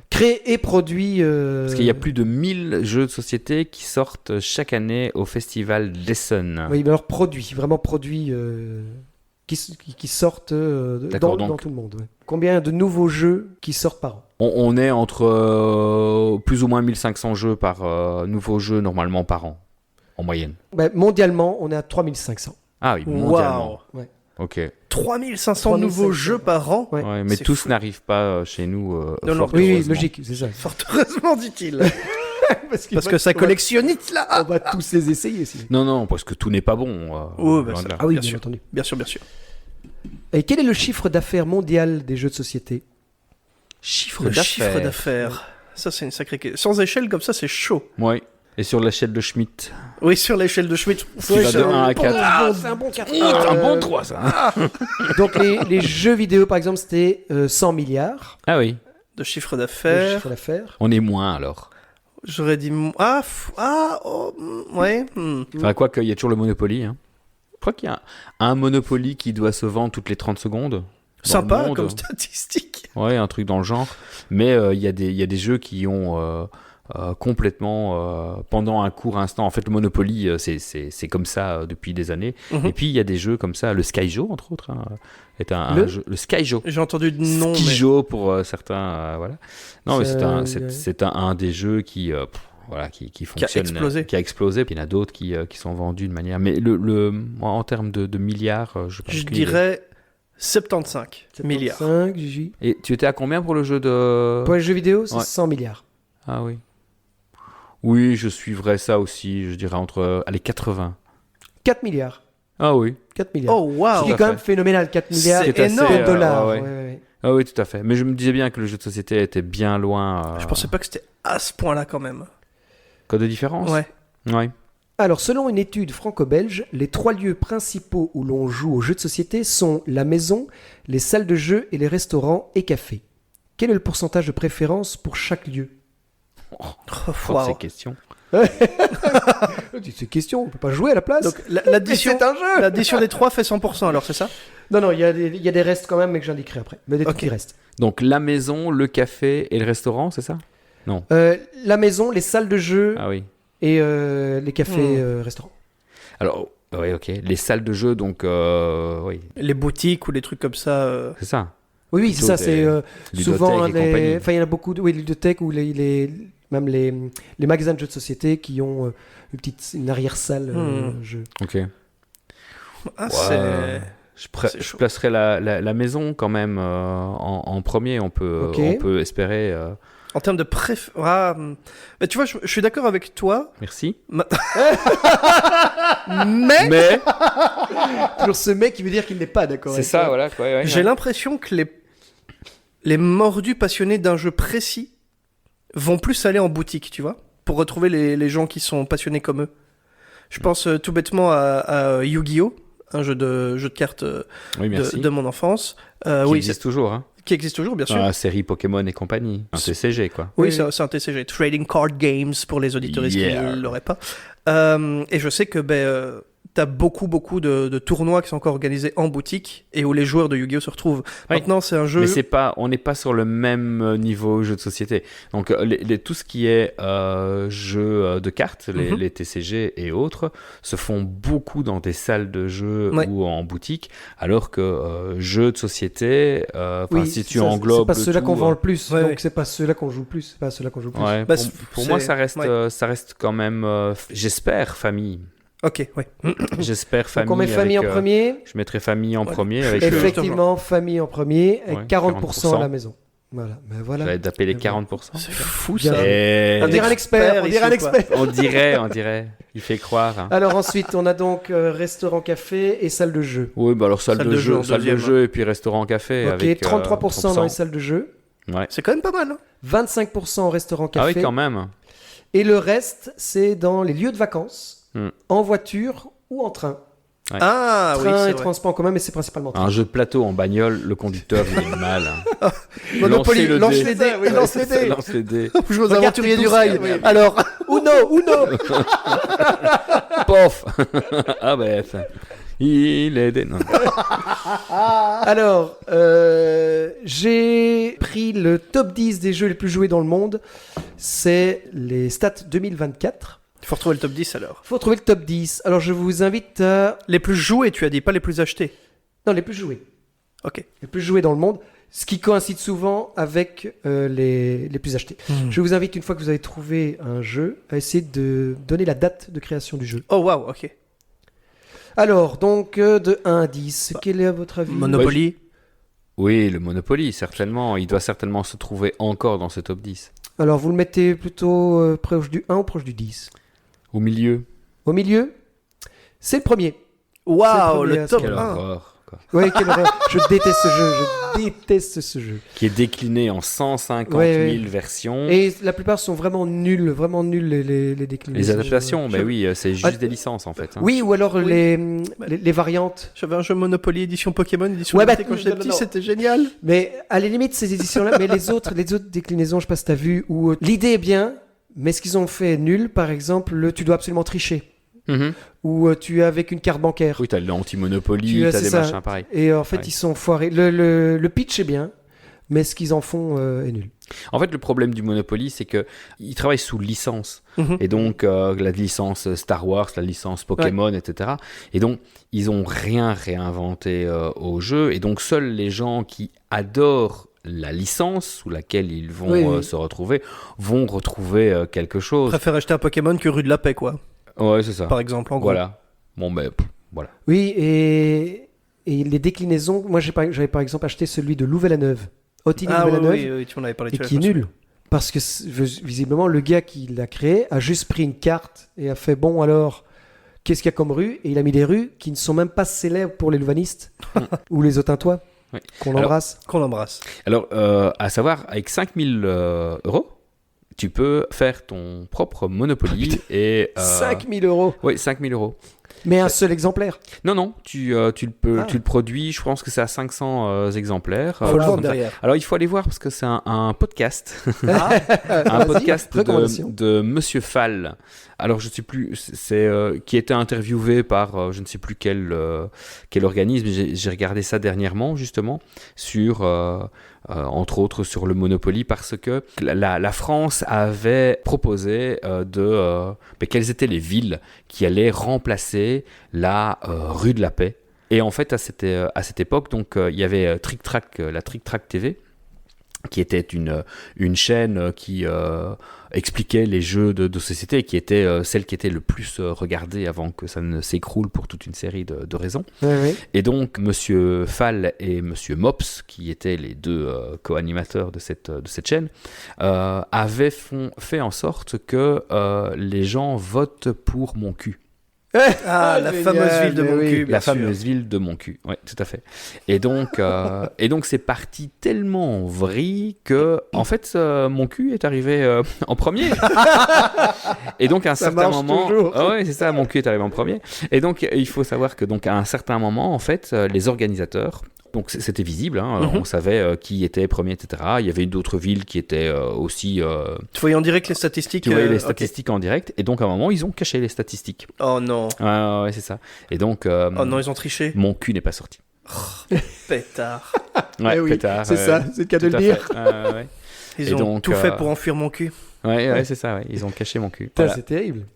Créés et produits. Parce qu'il y a plus de 1000 jeux de société qui sortent chaque année au festival d'Essen. Oui, mais alors produits, vraiment produits qui sortent D'accord, dans donc. tout le monde. Ouais. Combien de nouveaux jeux qui sortent par an ? On est entre plus ou moins 1500 jeux nouveaux jeux normalement par an, en moyenne. Mondialement, on est à 3500. Ah oui, mondialement. Waouh. Ouais. Ok. 3500 nouveaux jeux par an. Ouais. Ouais, mais C'est tous fou. n'arrivent pas chez nous. Non, fort Oui, heureusement. logique, c'est ça. Fort heureusement, dit-il. Parce que ça on va- collectionnite là. On va tous les essayer. Sinon. Non, parce que tout n'est pas bon. Oh, bah, loin ça- de là. Ah oui, Bien bien sûr. entendu. Bien sûr, bien sûr. Et quel est le chiffre d'affaires mondial des jeux de société ? Chiffre Le d'affaires. chiffre d'affaires. Ça, c'est une sacrée question. Sans échelle comme ça, c'est chaud. Oui. Et sur l'échelle de Schmitt. Oui, sur l'échelle de Schmitt. Qui va de 1 à 4. C'est un bon 4. C'est un bon 3, ça. Donc les jeux vidéo, par exemple, c'était 100 milliards Ah oui. De chiffre de d'affaires. chiffre d'affaires. On est moins alors. J'aurais dit. Ouais. Enfin, quoi qu'il y a toujours le Monopoly. Hein. Je crois qu'il y a un Monopoly qui doit se vendre toutes les 30 secondes. dans le Sympa monde. comme statistique. Ouais, un truc dans le genre. Mais il y a des jeux qui ont complètement, pendant un court instant, en fait, le Monopoly, c'est comme ça depuis des années. Mhm. Et puis, il y a des jeux comme ça. Le Skyjo, entre autres, hein, est un Le jeu. Le Skyjo. J'ai entendu de nom, mais. Skijo pour certains, voilà. Non, mais C'est- c'est un des jeux qui fonctionne, explosé. qui a explosé. Puis il y en a d'autres qui sont vendus de manière. Mais en termes de milliards, je pense Je qu'une dirais 75 milliards. 75, Gigi. idée. Et tu étais à combien pour le jeu de Pour les jeux vidéo, c'est Ouais. 100 milliards. Ah oui. Oui, je suivrais ça aussi. Je dirais entre 80. 4 milliards. Ah oui. 4 milliards. Oh, Ce waouh! qui est à quand fait. même phénoménal, 4 milliards C'est C'est assez, énorme. de dollars. ouais. Ouais. Ah oui, tout à fait. Mais je me disais bien que le jeu de société était bien loin. Je pensais pas que c'était à ce point-là quand même. Code de différence. Ouais. Ouais. Alors, selon une étude franco-belge, les 3 lieux principaux où l'on joue aux jeux de société sont la maison, les salles de jeu et les restaurants et cafés. Quel est le pourcentage de préférence pour chaque lieu ? Oh, Force waouh. ces questions. C'est question, on peut pas jouer à la place. Donc Mais l'addition, c'est un jeu. l'addition des 3 fait 100% alors, c'est ça? Non, il y a des restes quand même, mais que j'indiquerai après. Mais des trucs Ok. qui restent. Donc la maison, le café et le restaurant, c'est ça? La maison, les salles de jeu Ah oui. et les cafés, restaurants. Alors, oui, ok. Les salles de jeu, donc, oui, Les boutiques ou les trucs comme ça. c'est ça. Oui, c'est ça. Plutôt C'est des souvent ludothèques et compagnie. Enfin, il y en a beaucoup. Oui, les ludothèques ou même les magasins de jeux de société qui ont une arrière-salle jeu. Ok. Ah, Ouais. c'est. C'est Je chaud. placerai la maison quand même en premier. On peut, Ok. on peut espérer. En termes de mais tu vois, je suis d'accord avec toi, Merci. mais Mais Toujours ce mec qui veut dire qu'il n'est pas d'accord. c'est avec ça, toi. voilà. Quoi, ouais, j'ai l'impression que les mordus passionnés d'un jeu précis vont plus aller en boutique, tu vois, pour retrouver les gens qui sont passionnés comme eux. Je pense tout bêtement à Yu-Gi-Oh! Un jeu de cartes Oui, merci. de mon enfance. Qui Oui, existe toujours, hein. qui existe toujours, bien sûr. Dans la série Pokémon et compagnie. Un TCG, quoi. Oui, Oui. c'est un TCG, Trading Card Games, pour les auditeurs qui Yeah. ne l'auraient pas. Et je sais que t'as beaucoup de tournois qui sont encore organisés en boutique et où les joueurs de Yu-Gi-Oh se retrouvent. Oui. Maintenant, c'est un jeu. Mais on n'est pas sur le même niveau jeu de société. Donc tout ce qui est jeu de cartes, les TCG et autres, se font beaucoup dans des salles de jeu ou en boutique, alors que jeux de société, si tu englobes c'est pas ceux-là qu'on vend le plus, ouais, donc ouais. c'est pas ceux-là qu'on joue le plus. C'est pas ceux-là qu'on joue le plus. Ouais, Bah, pour moi, ça reste quand même, j'espère, famille. Ok, ouais. J'espère famille. Donc on met famille en premier. Je mettrai famille en premier. Avec Effectivement, famille en premier, avec Ouais, 40% à la maison. Voilà, ben voilà. J'allais taper les 40%. C'est fou Bien. ça. Et- On dirait un expert, on ici, dirait un quoi. expert. On dirait. Il fait croire. Hein. Alors ensuite, on a donc restaurant-café et salle de jeu. Oui, bah alors salle de jeu en deuxième. et puis restaurant-café. Ok, avec, 33% dans les 30%. salles de jeu, Ouais. C'est quand même pas mal. Hein. 25% en Ah restaurant-café. oui, quand même. Et le reste, c'est dans les lieux de vacances, Hmm. en voiture ou en train. Ouais. Ah oui, Train c'est et vrai. transport en commun, mais c'est principalement train. Un jeu de plateau en bagnole, le conducteur, il est mal. Hein. Monopoly, Lancez le lance dé. les dés, Oui, lance les Ça dés. lance les dés. Vous jouez aux Regarde, aventuriers t'es du tous- rail. oui. Alors, Uno Pof. Ah ben, ça. Il est dé. Non. Alors, j'ai pris le top 10 des jeux les plus joués dans le monde. C'est les stats 2024. il faut retrouver le top 10 alors. Faut trouver le top 10. Alors, je vous invite à... Les plus joués, tu as dit, pas les plus achetés. Non, les plus joués. Ok. Les plus joués dans le monde. Ce qui coïncide souvent avec les plus achetés. Je vous invite, une fois que vous avez trouvé un jeu, à essayer de donner la date de création du jeu. Oh waouh, ok. Alors, donc, de 1 à 10, quel est à votre avis Monopoly. Oui, le Monopoly, certainement. Il doit certainement se trouver encore dans ce top 10. Alors, vous le mettez plutôt proche du 1 ou proche du 10 Au milieu. Au milieu, c'est le premier. Waouh, C'est le le top Quelle 1. horreur. Quoi. Oui, quelle horreur. Je déteste ce jeu. Je déteste ce jeu. Qui est décliné en 150 Ouais, 000 versions. Et la plupart sont vraiment nuls les déclinaisons. Les adaptations, Je- ben oui, c'est juste Ah, des licences en fait. Hein. Oui, ou alors Oui. les variantes. J'avais un jeu Monopoly édition Pokémon, édition Ouais, limitée bah, quand j'étais non, petit, non. c'était génial. Mais à la limite, ces éditions-là, mais les autres déclinaisons, je sais pas si t'as vu, où l'idée est bien, mais ce qu'ils ont fait est nul. Par exemple, tu dois absolument tricher. Mhm. Ou tu es avec une carte bancaire. Oui, t'as l'anti-Monopoly, Tu as, t'as c'est des ça. machins pareils. Et en fait, Ouais. ils sont foirés. Le pitch est bien, mais ce qu'ils en font est nul. En fait, le problème du Monopoly, c'est que ils travaillent sous licence. Mhm. Et donc, la licence Star Wars, la licence Pokémon, etc. Et donc, ils ont rien réinventé au jeu. Et donc, seuls les gens qui adorent la licence sous laquelle ils vont Oui. se retrouver vont retrouver quelque Je chose. préfère acheter un Pokémon que Rue de la Paix, quoi. Ouais, c'est ça. Par exemple, en gros. Voilà. Bon, ben, voilà. Oui, et les déclinaisons, moi j'avais par exemple acheté celui de Louvain-la-Neuve. Ottilie Ah oui, Louvain-la-Neuve, oui, tu m'en avais parlé. et tu qui est l'avais nul. Parce que visiblement, le gars qui l'a créé a juste pris une carte et a fait bon alors, qu'est-ce qu'il y a comme rue? Et il a mis des rues qui ne sont même pas célèbres pour les louvanistes ou les Autintois, Oui. qu'on Alors, embrasse. Qu'on l'embrasse. Alors, à savoir, avec 5000 euros, tu peux faire ton propre Monopoly et... 5000 euros. Oui, 5000 euros. Mais un seul exemplaire. Non, non, tu le Ah. tu le produis, je pense que c'est à 500 exemplaires. Faut le comme vendre ça. derrière. Alors, il faut aller voir parce que c'est un podcast. un Vas-y, podcast recommandation. de Monsieur Fall. Alors, je ne sais plus, qui était interviewé par je ne sais plus quel organisme. J'ai regardé ça dernièrement, justement, sur, entre autres, sur le Monopoly, parce que la France avait proposé quelles étaient les villes qui allaient remplacer la rue de la Paix. Et en fait, à cette époque, donc, il y avait Trick Track, la Trick Track TV, qui était une chaîne qui expliquait les jeux de société et qui était celle qui était le plus regardée avant que ça ne s'écroule pour toute une série de raisons. Ouais, ouais. Et donc, Monsieur Fall et Monsieur Mops, qui étaient les deux co-animateurs de cette chaîne, avaient fait en sorte que les gens votent pour mon cul. Ah, la Génial, fameuse ville de mais mon oui. cul, bien La sûr. fameuse ville de mon cul, oui, tout à fait. Et donc c'est parti tellement en vrille que, en fait, mon cul est arrivé en premier. Et donc, à un Ça certain marche moment, toujours. ah ouais, c'est ça, mon cul est arrivé en premier. Et donc, il faut savoir que, donc, à un certain moment, en fait, les organisateurs Donc c'était visible, hein, on savait qui était premier, etc. Il y avait d'autres villes qui étaient aussi... Tu voyais en direct les statistiques. qui voyaient les ok. statistiques en direct, et donc à un moment, ils ont caché les statistiques. Oh non. Ouais, c'est ça. Et donc, Oh non, ils ont triché. mon cul n'est pas sorti. Pétard. Ouais, Eh oui, pétard, c'est ça, c'est le cas de tout le à dire. fait. Ouais. Ils Et ont donc, tout fait pour enfuir mon cul. Ouais, c'est ça, ouais. Ils ont caché mon cul. Putain, Voilà. c'est terrible.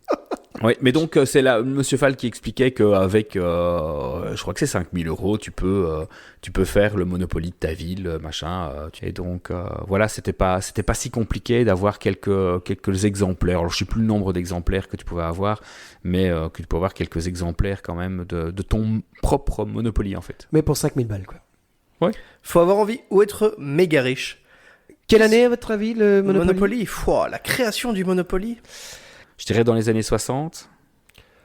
Ouais, mais donc c'est là Monsieur Fall qui expliquait qu'avec, je crois que c'est 5 000 €, tu peux faire le Monopoly de ta ville, machin. Et donc voilà, c'était pas si compliqué d'avoir quelques exemplaires. Alors je sais plus le nombre d'exemplaires que tu pouvais avoir, mais que tu pouvais avoir quelques exemplaires quand même de ton propre Monopoly en fait. Mais pour 5000 balles, quoi. Faut avoir envie ou être méga riche. Quelle année, à votre avis, le Monopoly, Monopoly, Fouah, la création du Monopoly. Je dirais dans les années 60,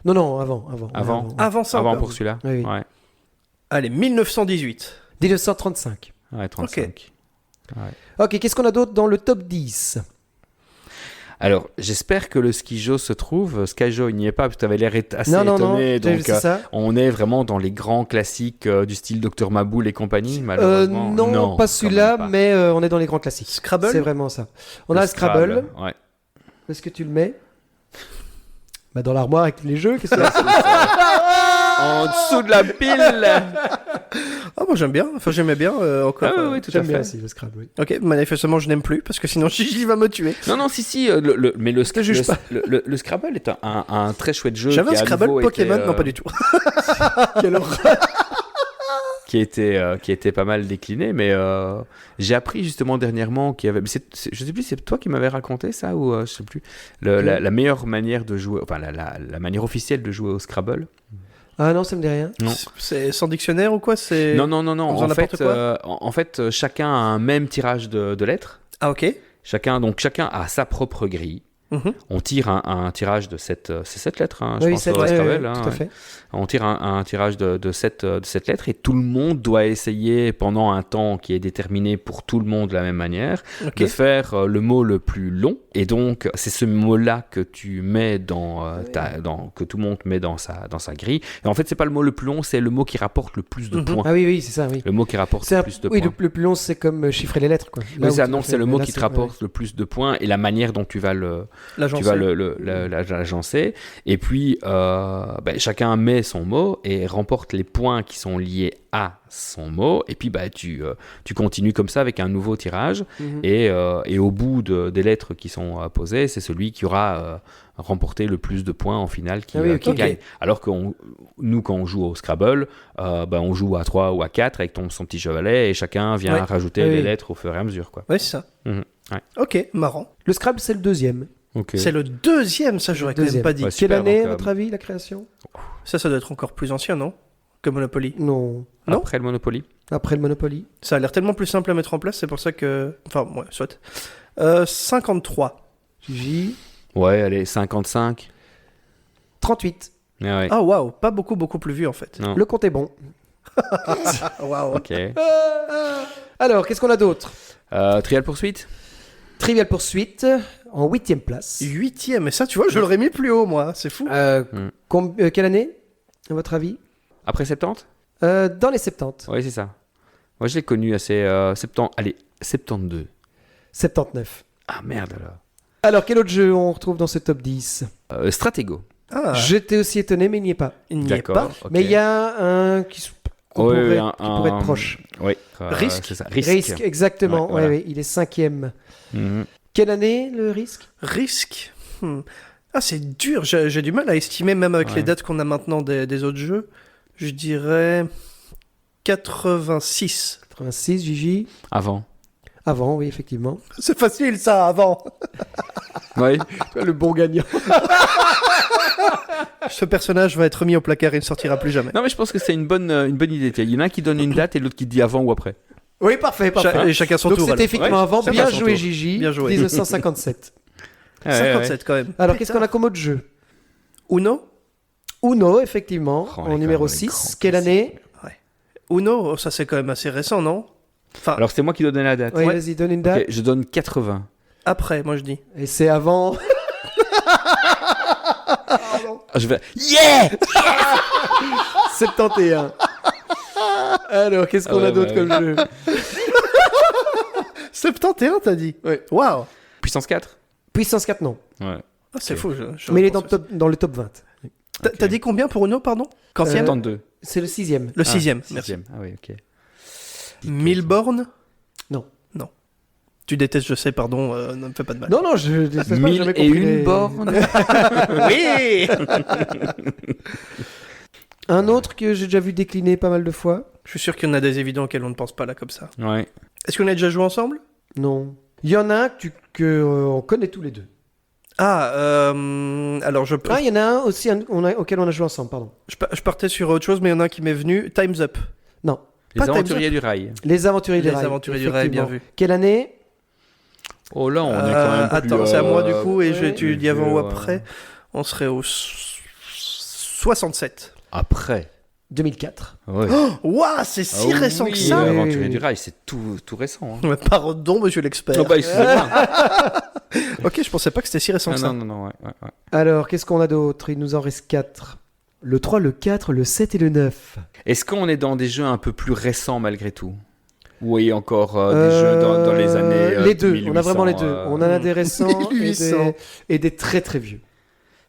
Non, avant. Avant ça avant encore. pour celui-là. Oui, oui. Ouais, Allez, 1918. 1935. ouais, 35. Ok, qu'est-ce qu'on a d'autre dans le top 10? Alors, j'espère que le Skijo se trouve. Skyjo, il n'y est pas, parce que tu avais l'air assez Non, étonné. Donc, c'est ça. on est vraiment dans les grands classiques du style Dr Maboul et compagnie, malheureusement. Non, pas quand celui-là, même pas. mais on est dans les grands classiques. Scrabble. C'est vraiment ça. On Le a le Scrabble. Ouais. Où est-ce que tu le mets? Bah, dans l'armoire avec les jeux, qu'est-ce que c'est? En dessous de la pile. Ah, moi j'aime bien. Enfin, j'aimais bien encore. Ah oui, tout à J'aime bien fait. aussi le Scrabble, oui. Ok, manifestement, je n'aime plus parce que sinon Gigi va me tuer. Non, si, mais le Scrabble est un très chouette jeu. J'avais un qui a à Scrabble nouveau Pokémon, été, non pas du tout. Quelle horreur. qui était pas mal décliné, mais j'ai appris justement dernièrement qu'il y avait, je sais plus, c'est toi qui m'avais raconté ça ou je sais plus, la meilleure manière de jouer, enfin la manière officielle de jouer au Scrabble. Ah non, ça me dit rien. Non. C'est sans dictionnaire ou quoi? C'est Non. en faisant n'importe quoi En fait, chacun a un même tirage de lettres. Ah ok. Chacun a sa propre grille. Mhm. On tire un tirage de c'est 7 lettres, hein, je Oui, pense, c'est au vrai, Scrabble. tout hein, à ouais. fait. On tire un tirage de 7 lettres et tout le monde doit essayer pendant un temps qui est déterminé pour tout le monde de la même manière Ok. de faire le mot le plus long. Et donc, c'est ce mot-là que tu mets que tout le monde met dans sa grille. Et en fait, c'est pas le mot le plus long, c'est le mot qui rapporte le plus de Mhm. points. Ah oui, c'est ça, oui. Le mot qui rapporte C'est le un- plus de oui, points. le plus long, c'est comme chiffrer les lettres, quoi. Là Oui, où ça, tu non, le c'est fais, le mais mot là, qui te c'est- rapporte le plus de points et la manière dont tu vas L'agence. l'agencer. Et puis, chacun met son mot et remporte les points qui sont liés à son mot. Et puis, tu continues comme ça avec un nouveau tirage. Mhm. Et au bout des lettres qui sont posées, c'est celui qui aura remporté le plus de points en finale qui, Ah oui, ok. qui gagne. Alors que nous, quand on joue au Scrabble, on joue à 3 ou à 4 avec son petit chevalet et chacun vient Ouais. rajouter Oui. les lettres au fur et à mesure, quoi. Ouais, c'est ça. Mhm. Ouais. Ok, marrant. Le Scrabble, c'est le deuxième. Ok. C'est le deuxième, ça j'aurais quand même Deuxième. pas dit. Ouais, Quelle super, année, donc, à votre avis, la création? Ça doit être encore plus ancien, non? Que Monopoly. Non. Non. Après le Monopoly. Après le Monopoly. Ça a l'air tellement plus simple à mettre en place, c'est pour ça que. Enfin, ouais, soit. 53. Gigi. Ouais, allez, 55. 38. Ah ouais. Ah waouh, pas beaucoup plus vieux en fait. Non. Le compte est bon. Waouh. Ok. Alors, qu'est-ce qu'on a d'autre? Trial Poursuite. Trivial Poursuite, en 8e place. 8ème, et ça tu vois, je l'aurais mis plus haut moi, c'est fou. Quelle année, à votre avis? Après 70. Dans les 70. Oui, c'est ça. Moi, je l'ai connu assez 72. 79. Ah merde alors. Alors, quel autre jeu on retrouve dans ce top 10? Stratego. Ah, J'étais aussi étonné, mais il n'y est pas. il n'y est D'accord. pas. ok. Mais il y a un qu'on Oui, pourrait, oui, qui pourrait être proche. Oui. Risque. C'est ça. Risque, exactement. Ouais, voilà. Ouais, il est 5e. Mhm. Quelle année, le Risque? Risque. Ah, c'est dur, j'ai du mal à estimer, même avec Ouais. les dates qu'on a maintenant des autres jeux. Je dirais 86. 86, Gigi. Avant. Avant, oui, effectivement. C'est facile ça, avant. Oui. Le bon gagnant. Ce personnage va être mis au placard et ne sortira plus jamais. Non, mais je pense que c'est une bonne idée. Il y en a un qui donne une date et l'autre qui dit avant ou après. Oui, parfait, parfait. Et chacun son Donc tour. c'était alors. effectivement Ouais, avant. chacun Bien son joué, tour. Gigi. Bien joué. 1957. Ouais, ouais, 57 quand même. Alors, qu'est-ce qu'on a comme autre jeu? Uno. Uno, effectivement, Oh, en les numéro grands 6. Quelle année? Uno, ça c'est quand même assez récent, non? Enfin, Alors, c'est moi qui dois donner la date. Oui, Ouais. vas-y, donne une date. Ok, je donne 80. après, moi je dis. Et c'est avant. Je vais. Yeah 71. Alors, qu'est-ce qu'on a d'autre comme jeu 71, t'as dit. Ouais. Waouh. Puissance 4. Puissance 4, non. Ouais. Ah, c'est Ok. fou. Mais il est dans le top 20. T'as dit combien pour Uno, pardon Quantième 72. C'est le 6e. Le 6e. Merci. Sixième. Ah oui, ok. 1000 bornes Non. Non. Tu détestes, je sais, pardon, ne me fais pas de mal. Non, non, je déteste pas, j'ai 1000 jamais et compris une les- bornes. Oui. Un autre que j'ai déjà vu décliner pas mal de fois. Je suis sûr qu'il y en a des évidents auxquels on ne pense pas là comme ça. Ouais. Est-ce qu'on a déjà joué ensemble? Non. Il y en a un on connaît tous les deux. Ah, alors je Ah, il y en a un aussi auquel on a joué ensemble, pardon. je partais sur autre chose, mais il y en a un qui m'est venu. Time's Up. Non. Les Pas aventuriers du rail. Les Aventuriers du Les Rail. Aventuriers du Rail, bien effectivement. vu. Quelle année? Oh là, on est quand même plus, Attends, c'est à moi du coup, et ouais. tu dis avant ou vieux, après. On serait au 67. Après. 2004. Ouais. Ouah, c'est si Ah récent oui, que ça. ouais. Aventuriers du rail, c'est tout récent. Hein. Mais pardon, monsieur l'expert. Oh bah, excusez-moi. Ok, je pensais pas que c'était si récent Ah, que ça. non, non, non, ouais. Alors, qu'est-ce qu'on a d'autre? Il nous en reste 4. Le 3, le 4, le 7 et le 9. Est-ce qu'on est dans des jeux un peu plus récents malgré tout? Oui, encore des jeux dans les années. Les deux, 1800, on a vraiment les deux. On en a des récents 1800. et des très très vieux.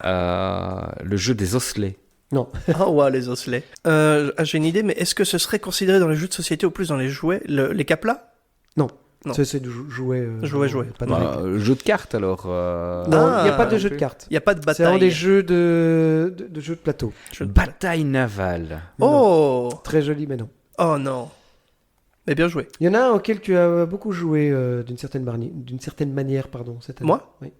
le jeu des osselets. Non. Ah ouais, les osselets. J'ai une idée, mais est-ce que ce serait considéré dans les jeux de société ou plus dans les jouets, les caplas? Non. C'est du jouet. Jouet. Pas de règles. Jeu de cartes alors. Non, il n'y a pas de non jeu de plus. cartes. Il n'y a pas de C'est bataille. vraiment des jeux de jeux de plateau. Bataille navale. Oh Très joli, mais non. Oh non. Mais bien joué. Il y en a un auquel tu as beaucoup joué d'une certaine manière, pardon, cette année. Moi Oui.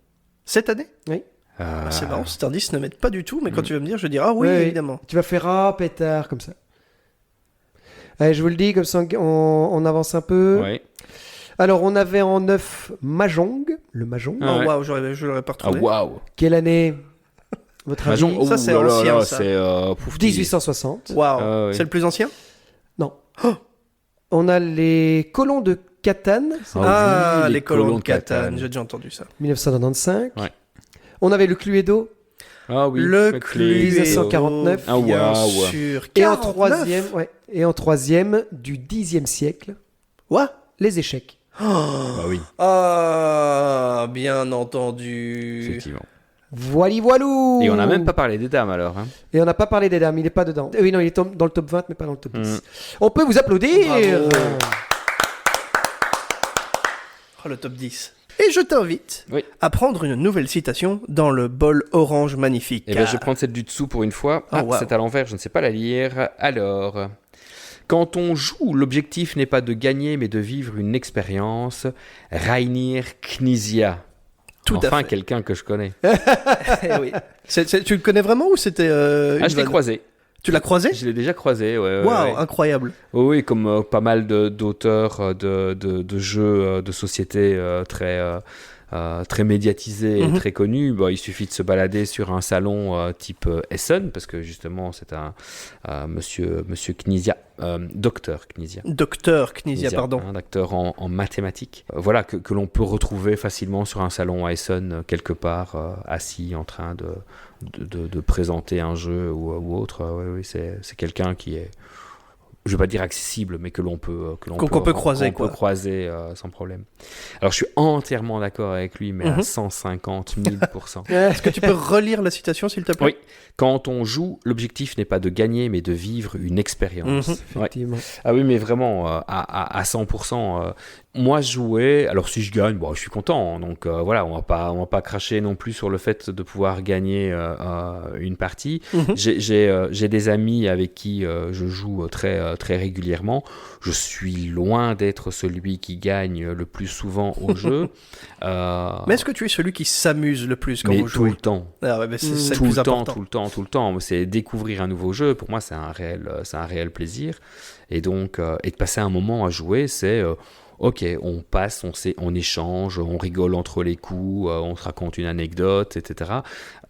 Cette année Oui. Ah, c'est marrant, cet indice ne m'aide pas du tout, mais quand tu vas me dire, je vais dire ah oui, Ouais, évidemment. Tu vas faire pétard, comme ça. Allez, je vous le dis, comme ça on avance un peu. Ouais. Alors, on avait en 9 Mahjong, le Mahjong. Ah Oh ouais. waouh, je l'aurais pas Ah retrouvé. waouh. Quelle année, votre avis? Mahjong, Ça, c'est là là ancien, là, ça. c'est poufti. 1860. Waouh, Ah ouais. c'est le plus ancien? Non. On a les colons de Catane, Ah, oui, les colons de Catane. Catane, j'ai déjà entendu ça. 1995. Ouais. On avait le Cluedo. Ah oui. Le Cluedo. Cluedo, 1949. Ah, bien waouh. sûr. Et en 49. troisième du 10e siècle, What? les échecs. Bah oui, Ah, bien entendu. effectivement. Voilou. Et on n'a même pas parlé des dames alors. Hein. Et on n'a pas parlé des dames, il n'est pas dedans. Oui, non, il est dans le top 20, mais pas dans le top 10. Mm. On peut vous applaudir. Bravo. Oh, le top 10. Et je t'invite Oui. à prendre une nouvelle citation dans le bol orange magnifique. Eh bien, je vais prendre celle du dessous pour une fois. Oh, wow. C'est à l'envers, je ne sais pas la lire. Alors, quand on joue, l'objectif n'est pas de gagner, mais de vivre une expérience. Rainier Knizia. Tout enfin, à fait. quelqu'un que je connais. Eh oui. Tu le connais vraiment ou c'était une Ah, je l'ai vanne croisé. Tu l'as croisé? Je l'ai déjà croisé, ouais. Waouh, ouais. incroyable. Oh oui, comme pas mal d'auteurs de jeux de société très médiatisés et Mhm. très connus, bah, il suffit de se balader sur un salon type Essen, parce que justement c'est un monsieur Knizia, docteur Knizia. Docteur Knizia, pardon. Un docteur en mathématiques. Voilà, que l'on peut retrouver facilement sur un salon à Essen, quelque part, assis en train de présenter un jeu ou autre. Oui, c'est quelqu'un qui est, je vais pas dire accessible, mais que l'on peut croiser, quoi. croiser sans problème. Alors je suis entièrement d'accord avec lui, mais à 150 000%. Est-ce que tu peux relire la citation, s'il te plaît? Oui. Quand on joue, l'objectif n'est pas de gagner, mais de vivre une expérience. Mhm. Ouais. Effectivement. Ah oui, mais vraiment, à 100%. Moi, je jouais, alors si je gagne, bon, je suis content. Hein, donc voilà, on va pas cracher non plus sur le fait de pouvoir gagner une partie. Mhm. J'ai des amis avec qui je joue très régulièrement. Je suis loin d'être celui qui gagne le plus souvent au jeu. Mais est-ce que tu es celui qui s'amuse le plus quand mais vous tout jouez? le temps. Ah ouais, mais c'est le Tout plus le temps, important. tout le temps. C'est découvrir un nouveau jeu. Pour moi, c'est un réel plaisir. Et donc, et de passer un moment à jouer, c'est ok, on passe, on échange, on rigole entre les coups, on se raconte une anecdote, etc.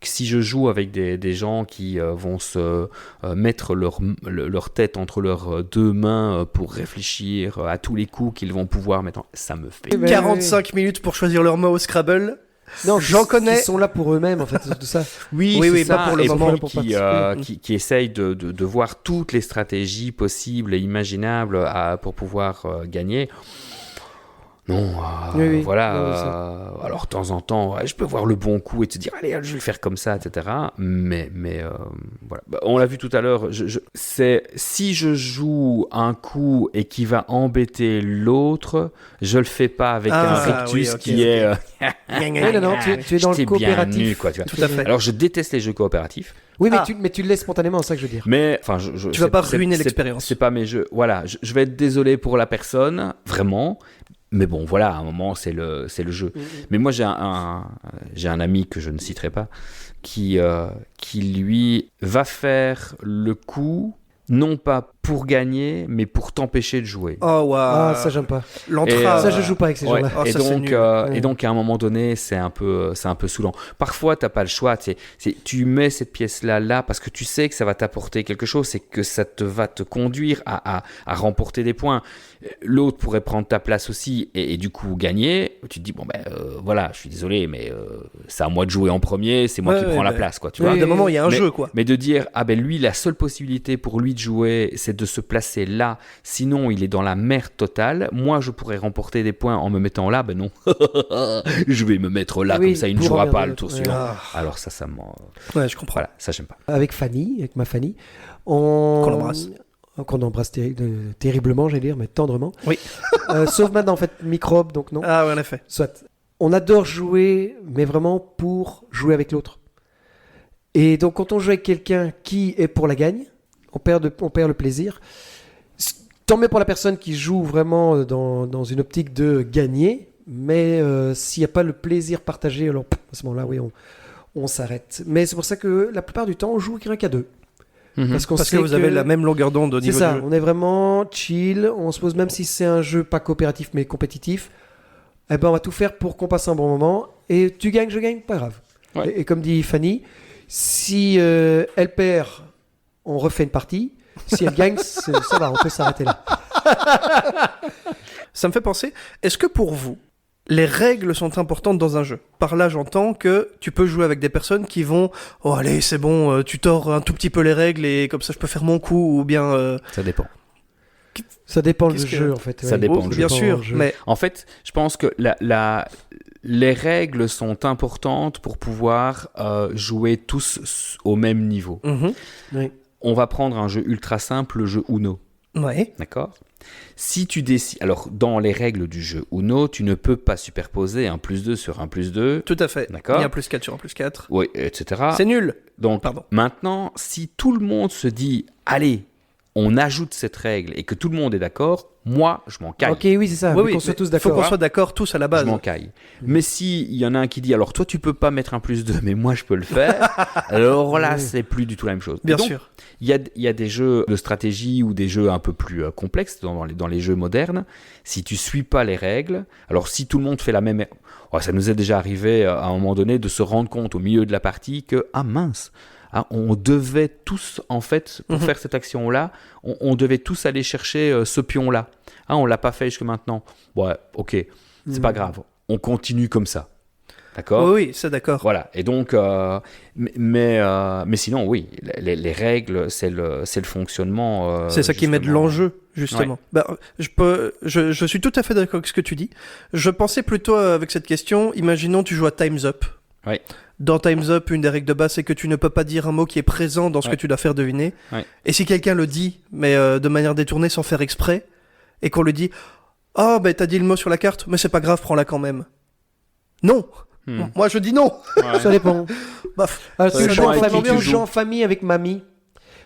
Si je joue avec des gens qui vont se mettre leur tête entre leurs deux mains pour réfléchir à tous les coups qu'ils vont pouvoir mettre, ça me fait. Eh ben, 45 minutes pour choisir leur mot au Scrabble. Non, J'en connais. Qui sont là pour eux-mêmes, en fait, c'est tout ça. Oui, Oui, c'est oui, ça, pas pour le et moment, pour qui essayent de voir toutes les stratégies possibles et imaginables pour pouvoir gagner. Non, Oui. voilà. Oui, Alors, de temps en temps, je peux voir le bon coup et te dire, allez, je vais le faire comme ça, etc. Mais voilà. Bah, on l'a vu tout à l'heure. C'est si je joue un coup et qui va embêter l'autre, je le fais pas avec un rictus qui est. Oui, non, tu es dans le J'étais coopératif. bien nu, quoi, tu vois. Tout à fait. Alors, je déteste les jeux coopératifs. Oui, mais, Ah. tu le laisses spontanément, c'est ça que je veux dire. Mais enfin, Tu vas pas ruiner l'expérience. C'est pas mes jeux. Voilà, je vais être désolé pour la personne, vraiment. Mais bon, voilà, à un moment, c'est le jeu. Mais moi, j'ai un ami que je ne citerai pas, qui lui va faire le coup, non pas pour gagner, mais pour t'empêcher de jouer. Oh, waouh. Ah, ça, j'aime pas. L'entrave. Ça, je joue pas avec ces Ouais. gens-là. Oh, et, ça, c'est donc, nul. et donc, à un moment donné, c'est un peu saoulant. Parfois, t'as pas le choix. Tu mets cette pièce-là là parce que tu sais que ça va t'apporter quelque chose, c'est que ça va te conduire à remporter des points. L'autre pourrait prendre ta place aussi et du coup gagner. Tu te dis, bon, voilà, je suis désolé, mais c'est à moi de jouer en premier, c'est moi qui prends la place, quoi, tu vois. D'un moment, il y a un jeu, quoi. Mais de dire, lui, la seule possibilité pour lui de jouer, c'est de se placer là, sinon il est dans la merde totale. Moi, je pourrais remporter des points en me mettant là, ben non. Je vais me mettre là, Oui, comme ça, il ne pour jouera emmerder pas le l'autre. tour Ouais. suivant. Ah. Alors ça m'en... Ouais, je comprends. Voilà, ça, j'aime pas. Avec ma Fanny, qu'on l'embrasse. Qu'on embrasse terriblement, j'allais dire, mais tendrement. Oui. Sauf maintenant, en fait, microbe, donc non. Ah, ouais, en effet. Soit. On adore jouer, mais vraiment pour jouer avec l'autre. Et donc, quand on joue avec quelqu'un qui est pour la gagne, on perd le plaisir. Tant mieux pour la personne qui joue vraiment dans une optique de gagner, mais s'il n'y a pas le plaisir partagé, alors à ce moment-là, oui, on s'arrête. Mais c'est pour ça que la plupart du temps, on joue rien qu'à deux. Parce qu'on Parce sait que vous avez la même longueur d'onde au C'est niveau ça, du jeu. on est vraiment chill, on se pose, même si c'est un jeu pas coopératif mais compétitif, eh ben on va tout faire pour qu'on passe un bon moment. Et tu gagnes, je gagne, pas grave. Ouais. Et comme dit Fanny, si elle perd, on refait une partie. Si elle gagne, ça va, on peut s'arrêter là. Ça me fait penser, est-ce que pour vous, les règles sont importantes dans un jeu? Par là, j'entends que tu peux jouer avec des personnes qui vont « Oh allez, c'est bon, tu tords un tout petit peu les règles et comme ça je peux faire mon coup » ou bien... Ça dépend. Ça dépend du Qu'est-ce que- jeu en fait. Ça dépend du bien jeu. sûr, du jeu. mais En fait, je pense que les règles sont importantes pour pouvoir jouer tous au même niveau. Oui. On va prendre un jeu ultra simple, le jeu Uno. ouais, D'accord? Si tu décides... Alors, dans les règles du jeu Uno, tu ne peux pas superposer un plus 2 sur un plus 2. tout à fait. D'accord. Il y a un plus 4 sur un plus 4. Oui, etc. C'est nul. Donc, Pardon. maintenant, si tout le monde se dit, allez, on ajoute cette règle et que tout le monde est d'accord, moi, je m'en caille. Ok, oui, c'est ça. Oui, Oui, qu'on mais soit tous faut d'accord. qu'on soit d'accord tous à la base. Je m'en caille. Mais si il y en a un qui dit, alors toi, tu peux pas mettre un plus 2, mais moi, je peux le faire, alors là, c'est plus du tout la même chose. Bien Donc, sûr. Il y a des jeux de stratégie ou des jeux un peu plus complexes dans les jeux modernes. Si tu suis pas les règles, alors si tout le monde fait la même... Oh, ça nous est déjà arrivé à un moment donné de se rendre compte au milieu de la partie que, ah mince, on devait tous, en fait, pour faire cette action-là, on devait tous aller chercher ce pion-là. On l'a pas fait jusque maintenant. Ouais, ok, c'est pas grave. On continue comme ça. D'accord ? Oui, oui, c'est d'accord. Voilà, et donc, mais sinon, oui, les règles, c'est le fonctionnement. C'est ça qui met de justement. l'enjeu, justement. Bah, je suis tout à fait d'accord avec ce que tu dis. Je pensais plutôt avec cette question, imaginons tu joues à Time's Up. Ouais. Dans Time's Up, une des règles de base, c'est que tu ne peux pas dire un mot qui est présent dans ce Ouais. que tu dois faire deviner. Ouais. Et si quelqu'un le dit, mais de manière détournée, sans faire exprès, et qu'on lui dit « Oh, ben t'as dit le mot sur la carte, mais c'est pas grave, prends-la quand même. » Non. Moi, je dis non. Ça dépend. Bah, Alors, Ça tu joues dépend en avec qui famille, tu tu joues en famille avec mamie.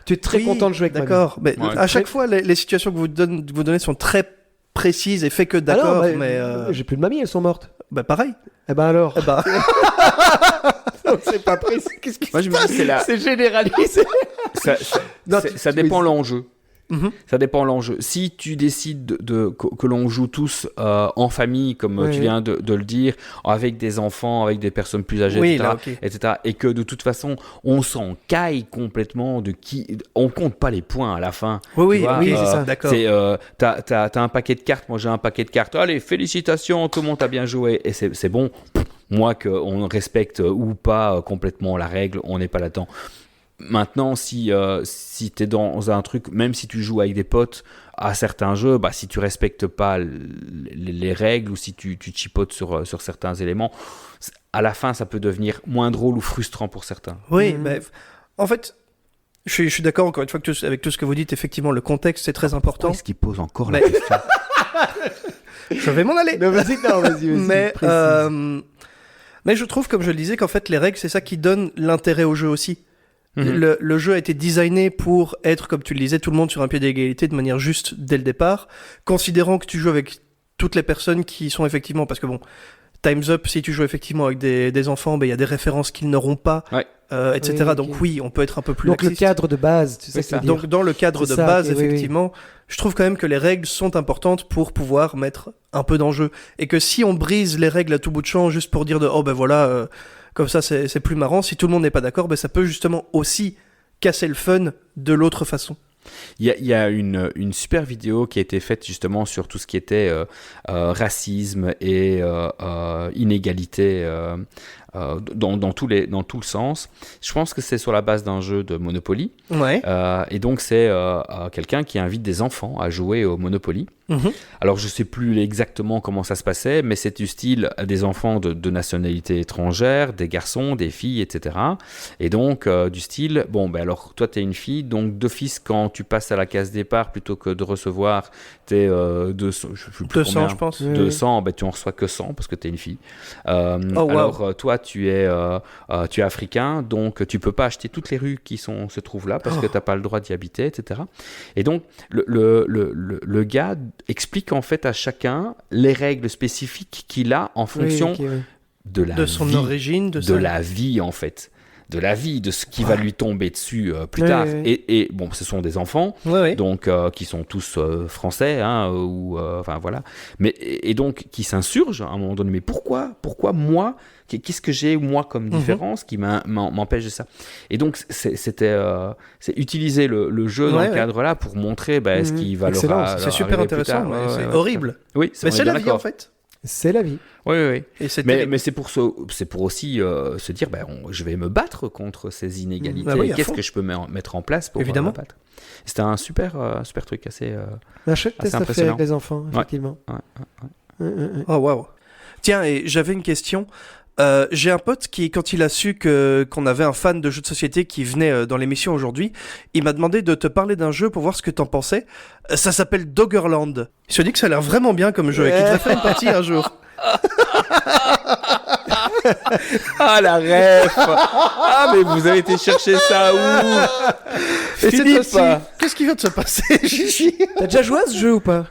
Tu es très oui, content de jouer avec mamie. D'accord, mais Ouais. à chaque fois, les situations que vous donnez sont très précises et fait que d'accord, Alors, mais j'ai plus de mamie, elles sont mortes. bah pareil. Eh ben alors. Eh bah, C'est pas précis. Qu'est-ce qui Moi, je me dis, c'est la... C'est généralisé. Non, ça dépend l'enjeu. Mhm. Ça dépend l'enjeu. Si tu décides que l'on joue tous en famille, comme Ouais, tu viens de le dire, avec des enfants, avec des personnes plus âgées, Oui, etc., là, ok. etc., et que de toute façon, on s'en caille complètement de qui... On compte pas les points à la fin. oui, oui, Tu vois, oui, c'est ça, d'accord. C'est, t'as un paquet de cartes, moi j'ai un paquet de cartes. Allez, félicitations, tout le monde a bien joué. Et c'est bon. moi qu'on respecte ou pas complètement la règle, on n'est pas là-dedans. Maintenant, si tu es dans un truc, même si tu joues avec des potes à certains jeux, si tu respectes pas les règles ou si tu chipotes sur certains éléments, à la fin, ça peut devenir moins drôle ou frustrant pour certains. Oui, mais en fait, je suis d'accord encore une fois avec tout ce que vous dites. Effectivement, le contexte, c'est très important. Pourquoi est-ce qu'il pose encore Mais- la question? Je vais m'en aller. Non, vas-y. Mais je trouve, comme je le disais, qu'en fait, les règles, c'est ça qui donne l'intérêt au jeu aussi. Le jeu a été designé pour être, comme tu le disais, tout le monde sur un pied d'égalité de manière juste dès le départ, considérant que tu joues avec toutes les personnes qui sont effectivement... Parce que bon, Time's Up, si tu joues effectivement avec des enfants, il y a des références qu'ils n'auront pas, Ouais. etc. Oui, ok. Donc oui, on peut être un peu plus Donc le laxiste. cadre de base, tu sais C'est ça. Donc dans le cadre C'est de ça, base, ok, oui, effectivement, je trouve quand même que les règles sont importantes pour pouvoir mettre un peu d'enjeu. Et que si on brise les règles à tout bout de champ juste pour dire comme ça c'est plus marrant, si tout le monde n'est pas d'accord, ça peut justement aussi casser le fun de l'autre façon. Il y a une super vidéo qui a été faite justement sur tout ce qui était racisme et inégalité dans tout le sens. Je pense que c'est sur la base d'un jeu de Monopoly. Ouais. Et donc c'est quelqu'un qui invite des enfants à jouer au Monopoly. Mhm. Alors je sais plus exactement comment ça se passait, mais c'est du style des enfants de nationalité étrangère, des garçons, des filles, etc. Et donc du style, alors toi t'es une fille, donc d'office quand tu passes à la case départ, plutôt que de recevoir tes 200, je sais plus 200, combien, je pense. 200, tu en reçois que 100 parce que t'es une fille. wow. Alors toi tu es africain, donc tu peux pas acheter toutes les rues qui se trouvent là parce que t'as pas le droit d'y habiter, etc. Et donc le gars explique en fait à chacun les règles spécifiques qu'il a en fonction de son vie, origine, de la vie en fait, de la vie, de ce qui va lui tomber dessus plus tard. Et bon, ce sont des enfants, donc qui sont tous français, voilà. Mais et donc qui s'insurgent à un moment donné. Mais pourquoi moi? Qu'est-ce que j'ai moi comme différence qui m'empêche de ça? Et donc c'est utiliser le jeu dans le cadre là pour montrer ce qui va leur c'est super intéressant, mais c'est horrible. Oui, mais c'est la vie en fait. C'est la vie. Oui. Et mais c'est pour aussi se dire, je vais me battre contre ces inégalités. Qu'est-ce que je peux mettre en place pour me battre? C'était un super truc assez Achète-test à faire avec les enfants, effectivement. Oh waouh. Tiens, et j'avais une question. J'ai un pote qui, quand il a su qu'on avait un fan de jeux de société qui venait dans l'émission aujourd'hui, il m'a demandé de te parler d'un jeu pour voir ce que t'en pensais. Ça s'appelle Doggerland. Je te dis que ça a l'air vraiment bien comme jeu et qu'il devrait faire une partie un jour. Ah la ref. Ah mais vous avez été chercher ça où? Philippe, qu'est-ce qui vient de se passer, Gigi? T'as déjà joué à ce jeu ou pas?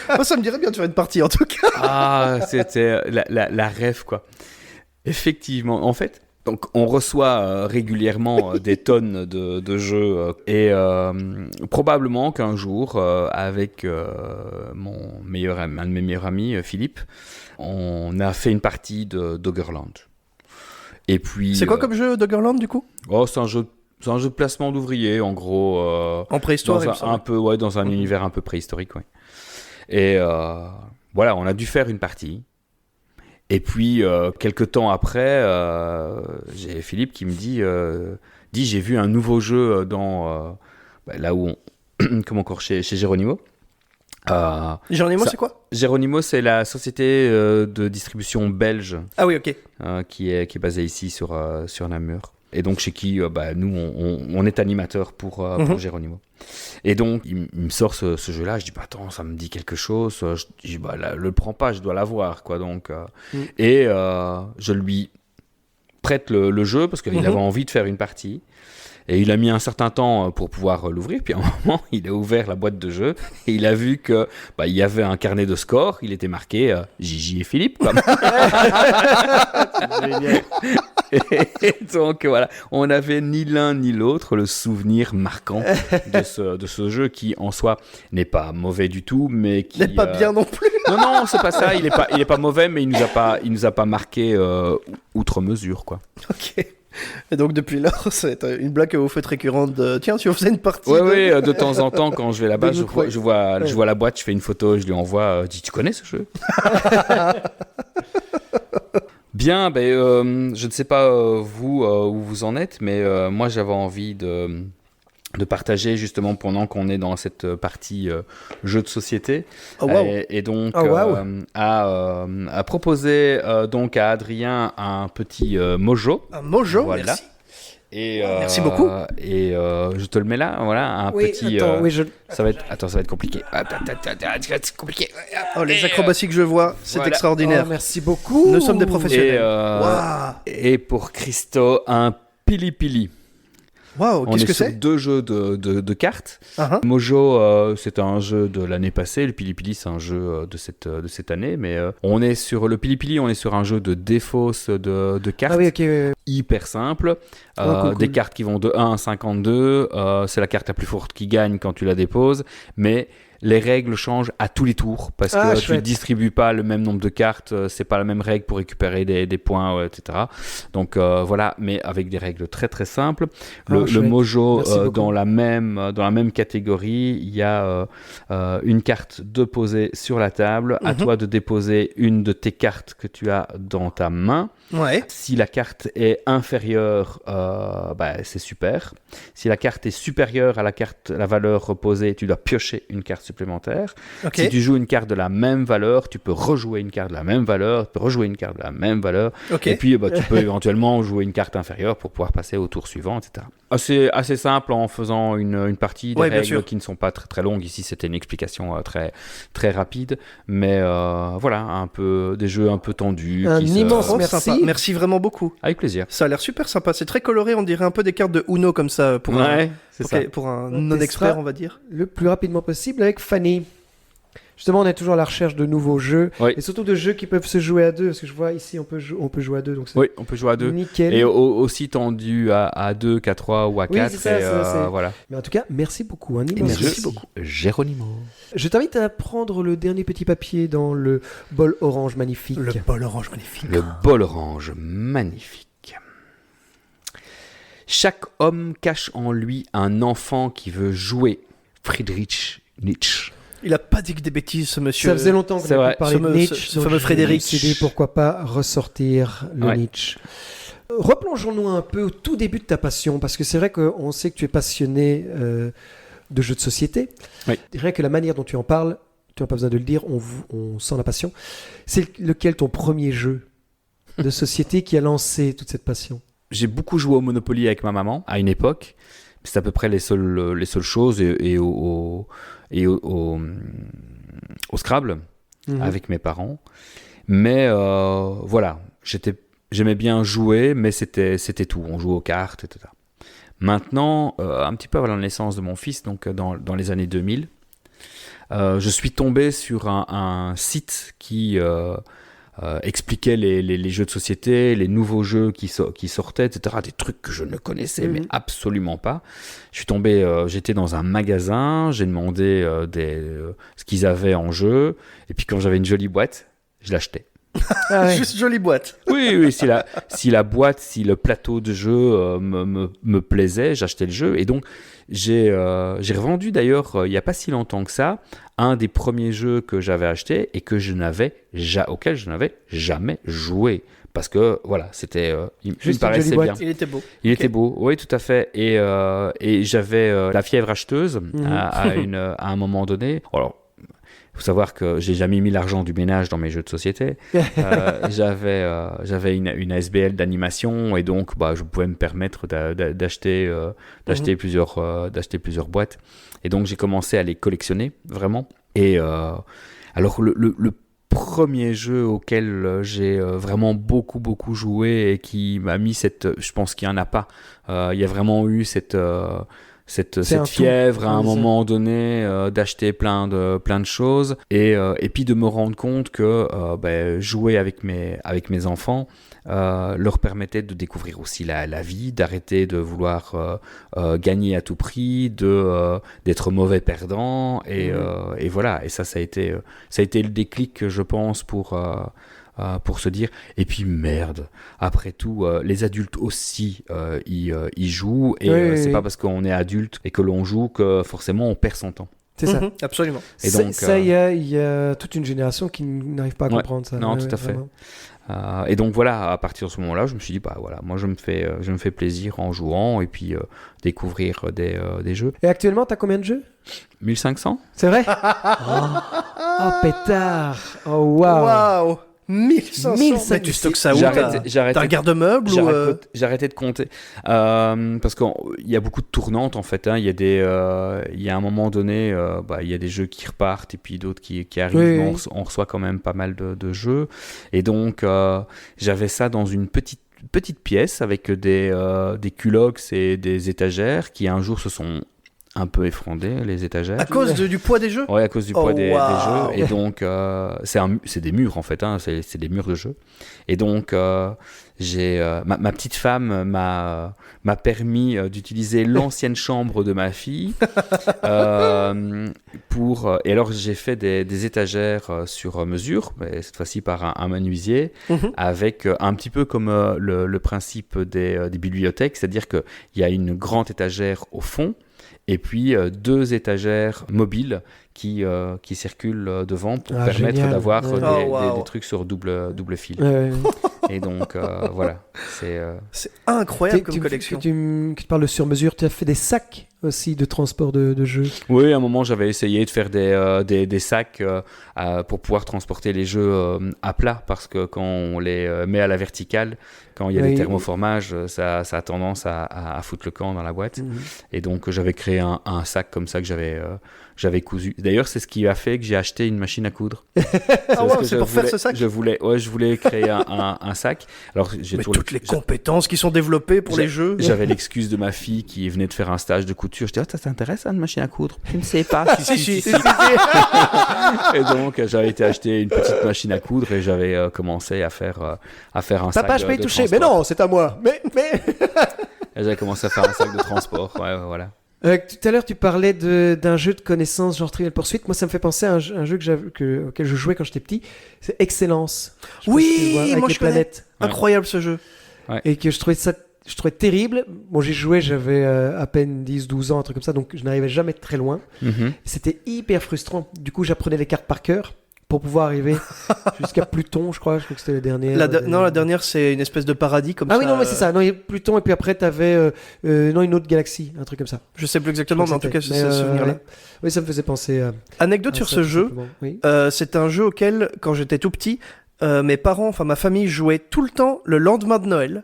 Moi, ça me dirait bien de faire une partie en tout cas. Ah, c'était la ref quoi. Effectivement, en fait, donc on reçoit régulièrement des tonnes de jeux et probablement qu'un jour avec un de mes meilleurs amis, Philippe, on a fait une partie de Doggerland. Et puis. C'est quoi comme jeu Doggerland du coup? C'est un jeu de placement d'ouvriers, en gros. En préhistoire, dans un univers un peu préhistorique, oui. Et voilà, on a dû faire une partie. Et puis, quelques temps après, j'ai Philippe qui me dit j'ai vu un nouveau jeu là où chez Geronimo. Geronimo, c'est quoi? Geronimo, c'est la société de distribution belge. Ah oui, ok. Qui est basée ici sur Namur. Et donc chez qui nous on est animateur pour Geronimo. Et donc il me sort ce jeu-là, je dis attends, ça me dit quelque chose, je dis le prends pas, je dois l'avoir quoi. Donc et je lui prête le jeu parce qu'il avait envie de faire une partie. Et il a mis un certain temps pour pouvoir l'ouvrir. Puis à un moment, il a ouvert la boîte de jeu et il a vu que il y avait un carnet de score. Il était marqué Gigi et Philippe. Quoi. Et donc voilà, on n'avait ni l'un ni l'autre le souvenir marquant de ce jeu qui en soi n'est pas mauvais du tout, mais qui n'est pas bien non plus. Non, c'est pas ça. Il est pas mauvais, mais il nous a pas marqué outre mesure quoi. Ok. Et donc depuis lors, c'est une blague que vous faites récurrente de tiens, tu faisais une partie. Oui, de temps en temps, quand je vais là-bas, je vois la boîte, je fais une photo, je lui envoie, je dis tu connais ce jeu? Bien, je ne sais pas vous où vous en êtes, mais moi j'avais envie de partager justement pendant qu'on est dans cette partie jeu de société. Oh, wow. Et donc Oh, wow. à proposer donc à Adrien un petit mojo. Un mojo, Voilà. merci. Et, Merci beaucoup. Et je te le mets là, voilà, un Oui, petit. attends, oui, je... Ça va être compliqué. C'est compliqué. Oh, les acrobaties que je vois, c'est voilà. extraordinaire. Oh, merci beaucoup. Nous sommes des professionnels. Waouh. Et pour Christo, un pili-pili. Waouh, On qu'est-ce est que sur c'est? 2 jeux de cartes. Uh-huh. Mojo, c'est un jeu de l'année passée. Le Pili-Pili, c'est un jeu de cette année. Mais on est sur le Pili-Pili, on est sur un jeu de défausse de cartes. Ah oui, ok. Hyper simple. Cool. Des cartes qui vont de 1 à 52. C'est la carte la plus forte qui gagne quand tu la déposes. Mais les règles changent à tous les tours parce que tu ne distribues pas le même nombre de cartes, c'est pas la même règle pour récupérer des points, etc. Donc voilà, mais avec des règles très très simples. Le Mojo, dans la même catégorie, il y a une carte de poser sur la table. À toi de déposer une de tes cartes que tu as dans ta main. Ouais. Si la carte est inférieure, c'est super. Si la carte est supérieure à la valeur reposée, tu dois piocher une carte supplémentaire. Ok. Si tu joues une carte de la même valeur, tu peux rejouer une carte de la même valeur, tu peux rejouer une carte de la même valeur. Ok. Et puis, tu peux éventuellement jouer une carte inférieure pour pouvoir passer au tour suivant, etc. Assez simple en faisant une partie des Ouais, bien règles sûr. qui ne sont pas très, très longues. Ici, c'était une explication très, très rapide. Mais voilà, un peu, des jeux un peu tendus. Un immense Oh, merci. sympa. Merci vraiment beaucoup. Avec plaisir. Ça a l'air super sympa. C'est très coloré. On dirait un peu des cartes de Uno comme ça pour C'est ça. pour un On non-expert, testera on va dire. le plus rapidement possible avec Fanny. Justement, on est toujours à la recherche de nouveaux jeux. Oui. Et surtout de jeux qui peuvent se jouer à deux. Parce que je vois ici, on peut jouer à deux. Donc c'est Oui, on peut jouer à 2. nickel. Et aussi tendu à 2 qu'à 3 ou à 4. c'est ça, c'est- Voilà. Mais en tout cas, merci beaucoup. Un Et immense merci merci. beaucoup. Géronimo. Je t'invite à prendre le dernier petit papier dans le bol orange magnifique. Le bol orange magnifique. Le bol orange magnifique. Chaque homme cache en lui un enfant qui veut jouer. Friedrich Nietzsche. Il a pas dit que des bêtises, ce monsieur. Ça faisait longtemps qu'on C'est n'a vrai. pas parlé de Ce Nietzsche. ce donc fameux je Frédéric. me suis dit, pourquoi pas ressortir le Ouais. Nietzsche. Replongeons-nous un peu au tout début de ta passion, parce que c'est vrai qu'on sait que tu es passionné de jeux de société. Oui. Rien que la manière dont tu en parles, tu n'as pas besoin de le dire, on sent la passion. C'est lequel ton premier jeu de société qui a lancé toute cette passion? J'ai beaucoup joué au Monopoly avec ma maman à une époque. C'est à peu près les seules choses et au Scrabble avec mes parents. Mais voilà, j'aimais bien jouer, mais c'était tout. On jouait aux cartes, etc. Maintenant, un petit peu avant la naissance de mon fils, donc dans les années 2000, je suis tombé sur un site qui expliquait les jeux de société, les nouveaux jeux qui sortaient, etc. Des trucs que je ne connaissais mais absolument pas. Je suis tombé, j'étais dans un magasin, j'ai demandé ce qu'ils avaient en jeu, et puis quand j'avais une jolie boîte, je l'achetais. Ah ouais. Juste jolie boîte. Oui, si la boîte, si le plateau de jeu me plaisait, j'achetais le jeu. Et donc, j'ai revendu d'ailleurs, il n'y a pas si longtemps que ça, un des premiers jeux que j'avais acheté et auquel je n'avais jamais joué. Parce que, voilà, c'était... il me Juste une paraissait jolie bien. boîte. Il était beau. Il Ok. était beau, oui, tout à fait. Et j'avais la fièvre acheteuse à un moment donné. Alors, il faut savoir que j'ai jamais mis l'argent du ménage dans mes jeux de société. J'avais une ASBL d'animation et donc je pouvais me permettre d'acheter plusieurs boîtes. Et donc j'ai commencé à les collectionner vraiment. Et alors le premier jeu auquel j'ai vraiment beaucoup joué et qui m'a mis je pense qu'il n'y en a pas. Il y a vraiment eu cette fièvre à un moment donné d'acheter plein de choses et puis de me rendre compte que jouer avec mes enfants leur permettait de découvrir aussi la vie, d'arrêter de vouloir gagner à tout prix, d'être mauvais perdant et voilà. Et ça a été le déclic, je pense, pour se dire, et puis merde, après tout, les adultes aussi y jouent, et c'est pas parce qu'on est adulte et que l'on joue que forcément on perd son temps. C'est ça. Absolument. Et donc, Ça, il y a toute une génération qui n'arrive pas à comprendre ça. non, Ouais, tout à fait. vraiment. Et donc voilà, à partir de ce moment-là, je me suis dit, bah voilà, moi je me fais plaisir en jouant et puis découvrir des jeux. Et actuellement, t'as combien de jeux? 1500 C'est vrai? Oh, pétard! Oh, waouh! Waouh 1500. 1500. Mais tu stockes ça où? J'ai arrêté T'as un garde-meuble ou j'ai arrêté de compter parce qu'il y a beaucoup de tournantes en fait. Hein. Il y a un moment donné, il y a des jeux qui repartent et puis d'autres qui arrivent. Oui, mais oui. on reçoit quand même pas mal de jeux. Et donc j'avais ça dans une petite pièce avec des culottes et des étagères qui un jour se sont un peu effondrées, les étagères. à cause du poids des jeux? Ouais, à cause du poids Oh, des waouh. jeux. Et donc, c'est des murs en fait, hein, c'est des murs de jeux. Et donc, ma petite femme m'a permis d'utiliser l'ancienne chambre de ma fille et alors j'ai fait des étagères sur mesure, mais cette fois-ci par un menuisier, avec un petit peu comme le principe des bibliothèques, c'est-à-dire qu'il y a une grande étagère au fond, et puis 2 étagères mobiles qui circulent devant pour permettre génial. d'avoir Ouais. des trucs sur double fil. Ouais. Et donc voilà, c'est C'est incroyable comme Tu collection. que tu parles de sur-mesure, tu as fait des sacs aussi de transport de jeux. oui, à un moment j'avais essayé de faire des sacs pour pouvoir transporter les jeux à plat, parce que quand on les met à la verticale, quand il y a Oui. des thermoformages, ça a tendance à foutre le camp dans la boîte. Et donc j'avais créé un sac comme ça que j'avais cousu. D'ailleurs, c'est ce qui a fait que j'ai acheté une machine à coudre. Ah ouais, c'est pour faire ce sac? Je voulais créer un sac. Alors j'ai Mais toujours toutes les compétences qui sont développées pour les jeux. J'avais l'excuse de ma fille qui venait de faire un stage de couture. Je dis, ça t'intéresse, une machine à coudre? Je ne sais pas. Si. Et donc, j'avais été acheter une petite machine à coudre et j'avais commencé à faire un sac. Papa, je peux y de toucher. transport. Mais non, c'est à moi. Mais... Et j'avais commencé à faire un sac de transport. Ouais, voilà. Tout à l'heure, tu parlais d'un jeu de connaissances genre Trivial Pursuit. Moi, ça me fait penser à un jeu auquel je jouais quand j'étais petit. C'est Excellence. Je sais pas si tu vois, avec moi les je connais. planètes. Incroyable ce jeu. Et que je trouvais terrible. Bon, j'y jouais, j'avais à peine 10-12 ans, un truc comme ça, donc je n'arrivais jamais très loin. C'était hyper frustrant. Du coup, j'apprenais les cartes par cœur pour pouvoir arriver jusqu'à Pluton, je crois. Je crois que c'était la dernière. Non, la dernière, c'est une espèce de paradis comme Ah ça. oui, non, mais c'est ça. Non, il y a Pluton, et puis après, t'avais une autre galaxie, un truc comme ça. Je sais plus exactement, mais en tout cas, c'est ce souvenir-là. ouais. Oui, ça me faisait penser à. Anecdote à sur ça, ce tout jeu. simplement. Oui. C'est un jeu auquel, quand j'étais tout petit, mes parents, enfin ma famille, jouait tout le temps le lendemain de Noël.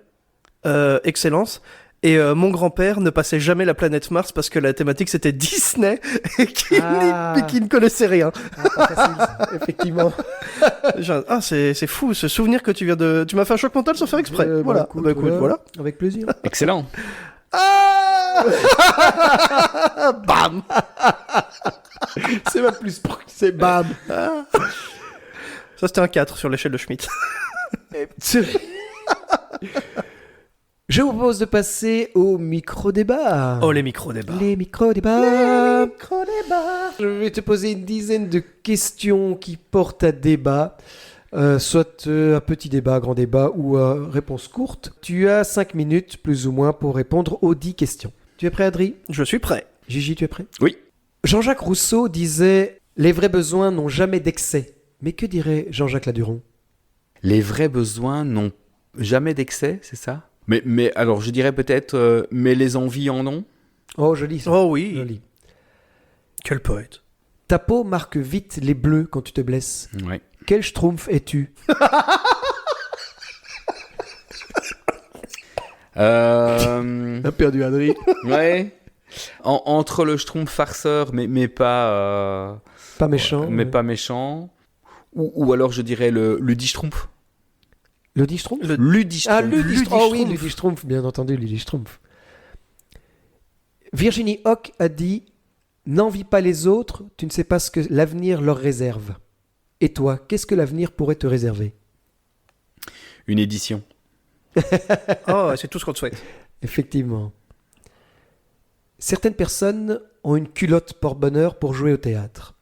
Excellence. Et mon grand-père ne passait jamais la planète Mars parce que la thématique c'était Disney et qu'il ne connaissait rien. Pas facile, effectivement. C'est fou ce souvenir que tu viens de. Tu m'as fait un choc mental sans faire exprès. Voilà. Écoute, Bah, écoute, voilà. Avec plaisir. Excellent. Ah Bam. C'est ma plus. C'est bam. Ça c'était un 4 sur l'échelle de Schmitt. Je vous propose de passer au micro-débat. Oh les micro-débats. Les micro-débats. Je vais te poser une dizaine de questions qui portent à débat. Soit un petit débat, grand débat ou réponse courte. Tu as 5 minutes plus ou moins pour répondre aux 10 questions. Tu es prêt, Adri? Je suis prêt. Gigi, tu es prêt? Oui. Jean-Jacques Rousseau disait « Les vrais besoins n'ont jamais d'excès ». Mais que dirait Jean-Jacques Laduron? Les vrais besoins n'ont jamais d'excès, c'est ça? Mais alors, je dirais peut-être, mais les envies en ont? Oh, joli ça. Oh oui. Joli. Quel poète. Ta peau marque vite les bleus quand tu te blesses. Ouais. Quel schtroumpf es-tu? A perdu Adri. Ouais. Entre le schtroumpf farceur, mais pas... Pas méchant. mais ouais. pas méchant. Ou alors, je dirais le dit-schtroumpf. Le dit-schtroumpf? Ludi-schtroumpf. Ah, Ludi-Schtroumpf. Oh oui, Ludi-Schtroumpf. Ludi-Schtroumpf, bien entendu, Ludi-Schtroumpf. Virginie Hoc a dit « N'envie pas les autres, tu ne sais pas ce que l'avenir leur réserve. » Et toi, qu'est-ce que l'avenir pourrait te réserver? Une édition. Oh, c'est tout ce qu'on te souhaite. Effectivement. Certaines personnes ont une culotte porte-bonheur pour jouer au théâtre.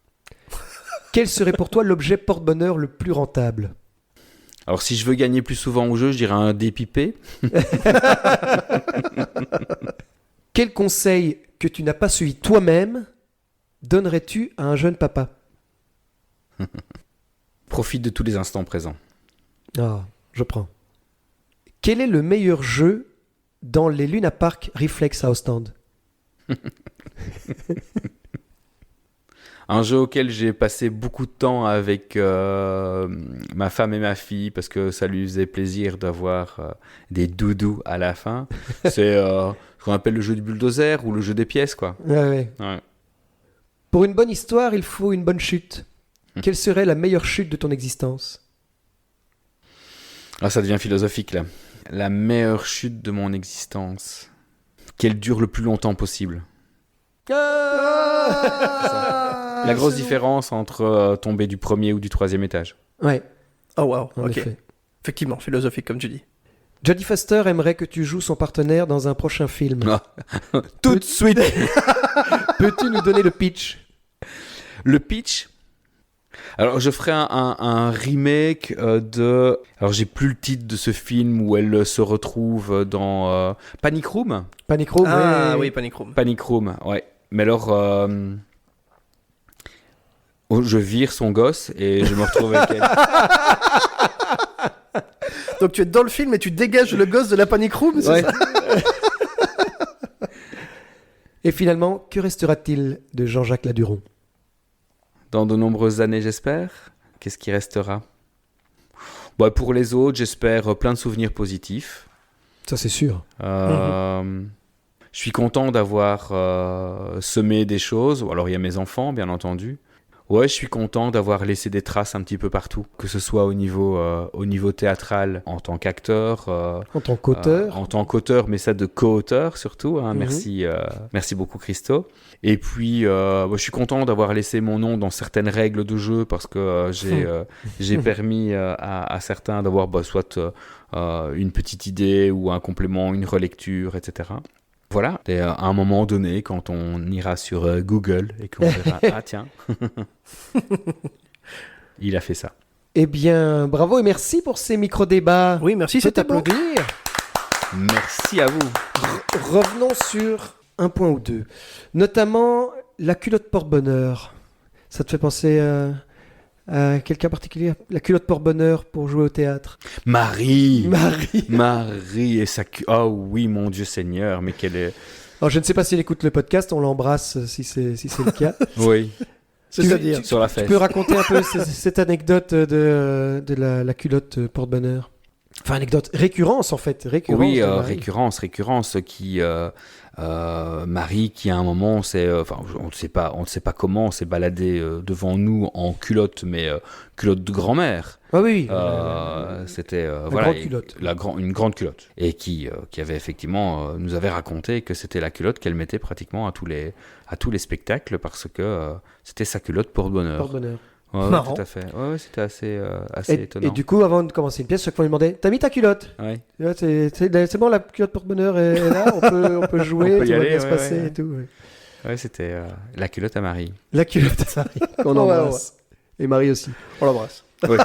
Quel serait pour toi l'objet porte-bonheur le plus rentable? Alors, si je veux gagner plus souvent au jeu, je dirais un dépipé. Quel conseil que tu n'as pas suivi toi-même donnerais-tu à un jeune papa? Profite de tous les instants présents. Ah, Je prends. Quel est le meilleur jeu dans les Luna Park Reflex House Stand? Un jeu auquel j'ai passé beaucoup de temps avec ma femme et ma fille parce que ça lui faisait plaisir d'avoir des doudous à la fin. C'est ce qu'on appelle le jeu du bulldozer ou le jeu des pièces, quoi. Ouais. Ouais. Pour une bonne histoire, il faut une bonne chute. Quelle serait la meilleure chute de ton existence? Ah, ça devient philosophique, là. La meilleure chute de mon existence. Qu'elle dure le plus longtemps possible. La grosse différence entre tomber du premier ou du troisième étage. Ouais, Oh wow, en ok. effet. Effectivement, philosophique comme tu dis. Jodie Foster aimerait que tu joues son partenaire dans un prochain film. Ah. Tout de suite. Peux-tu nous donner le pitch? Le pitch. Alors, je ferai un remake de... Alors, j'ai plus le titre de ce film où elle se retrouve dans Panic Room. Panic Room, Ah ouais. oui, Panic Room. Panic Room, ouais. Mais alors, je vire son gosse et je me retrouve avec elle. Donc tu es dans le film et tu dégages le gosse de la Panic Room, c'est Ouais. ça? Et finalement, que restera-t-il de Jean-Jacques Laduron? Dans de nombreuses années, j'espère. Qu'est-ce qui restera? Bah, pour les autres, j'espère plein de souvenirs positifs. Ça, c'est sûr. Je suis content d'avoir semé des choses. Alors, il y a mes enfants, bien entendu. Ouais, je suis content d'avoir laissé des traces un petit peu partout, que ce soit au niveau théâtral, en tant qu'acteur, En tant qu'auteur. en tant qu'auteur, mais ça de co-auteur surtout. Hein. Mhm. Merci beaucoup Christo. Et puis, je suis content d'avoir laissé mon nom dans certaines règles de jeu parce que j'ai permis à certains d'avoir soit une petite idée ou un complément, une relecture, etc. Voilà, et à un moment donné, quand on ira sur Google et qu'on verra, ah tiens, il a fait ça. Eh bien, bravo et merci pour ces micro-débats. Oui, merci, C'est c'était beau. applaudir. Merci à vous. Revenons sur un point ou deux. Notamment la culotte porte-bonheur. Ça te fait penser à quelqu'un particulier? La culotte porte-bonheur pour jouer au théâtre. Marie Marie. Marie et sa... Oh oui, mon Dieu Seigneur, mais quelle est... Alors, je ne sais pas si elle écoute le podcast, on l'embrasse si c'est le cas. Oui, C'est-à-dire, sur la Tu fesse. peux raconter un peu cette anecdote de la culotte porte-bonheur? Enfin, anecdote, récurrence en fait. Récurrence Oui, de Marie. récurrence qui... Marie qui à un moment on ne sait pas comment on s'est baladé devant nous en culotte, mais culotte de grand-mère. Ah oui, C'était grande et culotte. une grande culotte et qui avait effectivement nous avait raconté que c'était la culotte qu'elle mettait pratiquement à tous les spectacles parce que c'était sa culotte porte-bonheur. porte-bonheur. Ouais, Marrant. tout à fait. Ouais, c'était assez étonnant. Et du coup, avant de commencer une pièce, chaque fois on lui demandait: t'as mis ta culotte? Ouais. Là, c'est bon, la culotte porte-bonheur est là, on peut jouer, On peut y tout va aller, bien se ouais, passer ouais. et tout. ouais. Ouais, c'était la culotte à Marie. La culotte à Marie, qu'on Ouais, embrasse. Et Marie aussi. on l'embrasse. Ouais.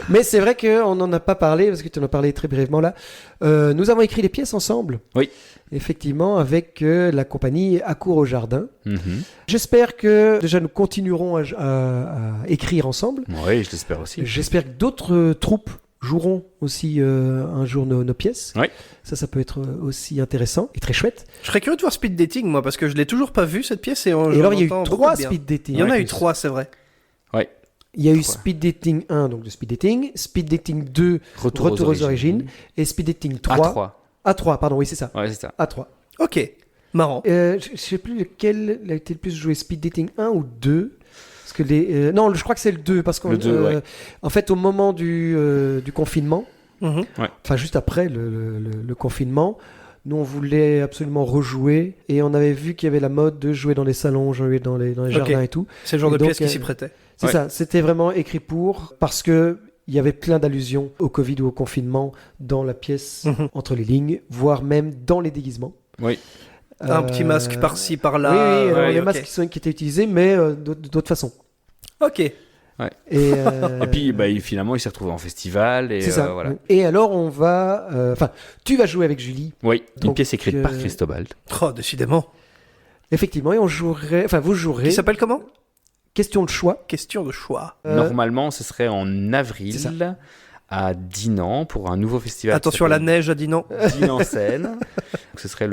Mais c'est vrai qu'on n'en a pas parlé, parce que tu en as parlé très brièvement là. Nous avons écrit des pièces ensemble. Oui. Effectivement, avec la compagnie À court au jardin. Mhm. J'espère que déjà nous continuerons à écrire ensemble. Oui, je l'espère aussi. J'espère que d'autres troupes joueront aussi un jour nos pièces. Oui. Ça peut être aussi intéressant et très chouette. Je serais curieux de voir Speed Dating, moi, parce que je l'ai toujours pas vu cette pièce et Et alors, il y a eu 3 speed dating. Il y en a en eu plus. 3, c'est vrai. Il y a eu 3. Speed Dating 1, donc de Speed Dating, Speed Dating 2, Retour aux origines, et Speed Dating 3. A3. A3, pardon, oui, c'est ça. Ouais, c'est ça. A3. Ok, marrant. Je sais plus lequel a été le plus joué, Speed Dating 1 ou 2. Parce que non, je crois que c'est le 2. Parce qu'en Le 2, ouais. en fait, au moment du confinement, Mhm. enfin juste après le confinement, nous on voulait absolument rejouer et on avait vu qu'il y avait la mode de jouer dans les salons, jouer dans les jardins et tout. C'est le genre Et de donc, pièce qui s'y prêtait. C'est Ouais. ça, c'était vraiment écrit pour, parce que il y avait plein d'allusions au Covid ou au confinement dans la pièce, Mhm. entre les lignes, voire même dans les déguisements. Oui. Un petit masque par-ci, Oui, par-là. oui, alors, il y a ok. des masques qui étaient utilisés, mais d'autres façons. Ok. Et, Et puis, finalement, il s'est retrouvé en festival. Et, c'est ça. voilà. Et alors, on va... Enfin, tu vas jouer avec Julie, Oui, une Donc, pièce écrite par Christobal. Oh, décidément. effectivement, et on jouerait... Enfin, vous jouerez... Qui s'appelle comment? question de choix. Question de choix. Normalement, ce serait en C'est ça. avril à Dinan pour un nouveau festival. Attention à la neige à Dinan. Dinan scène. Ce serait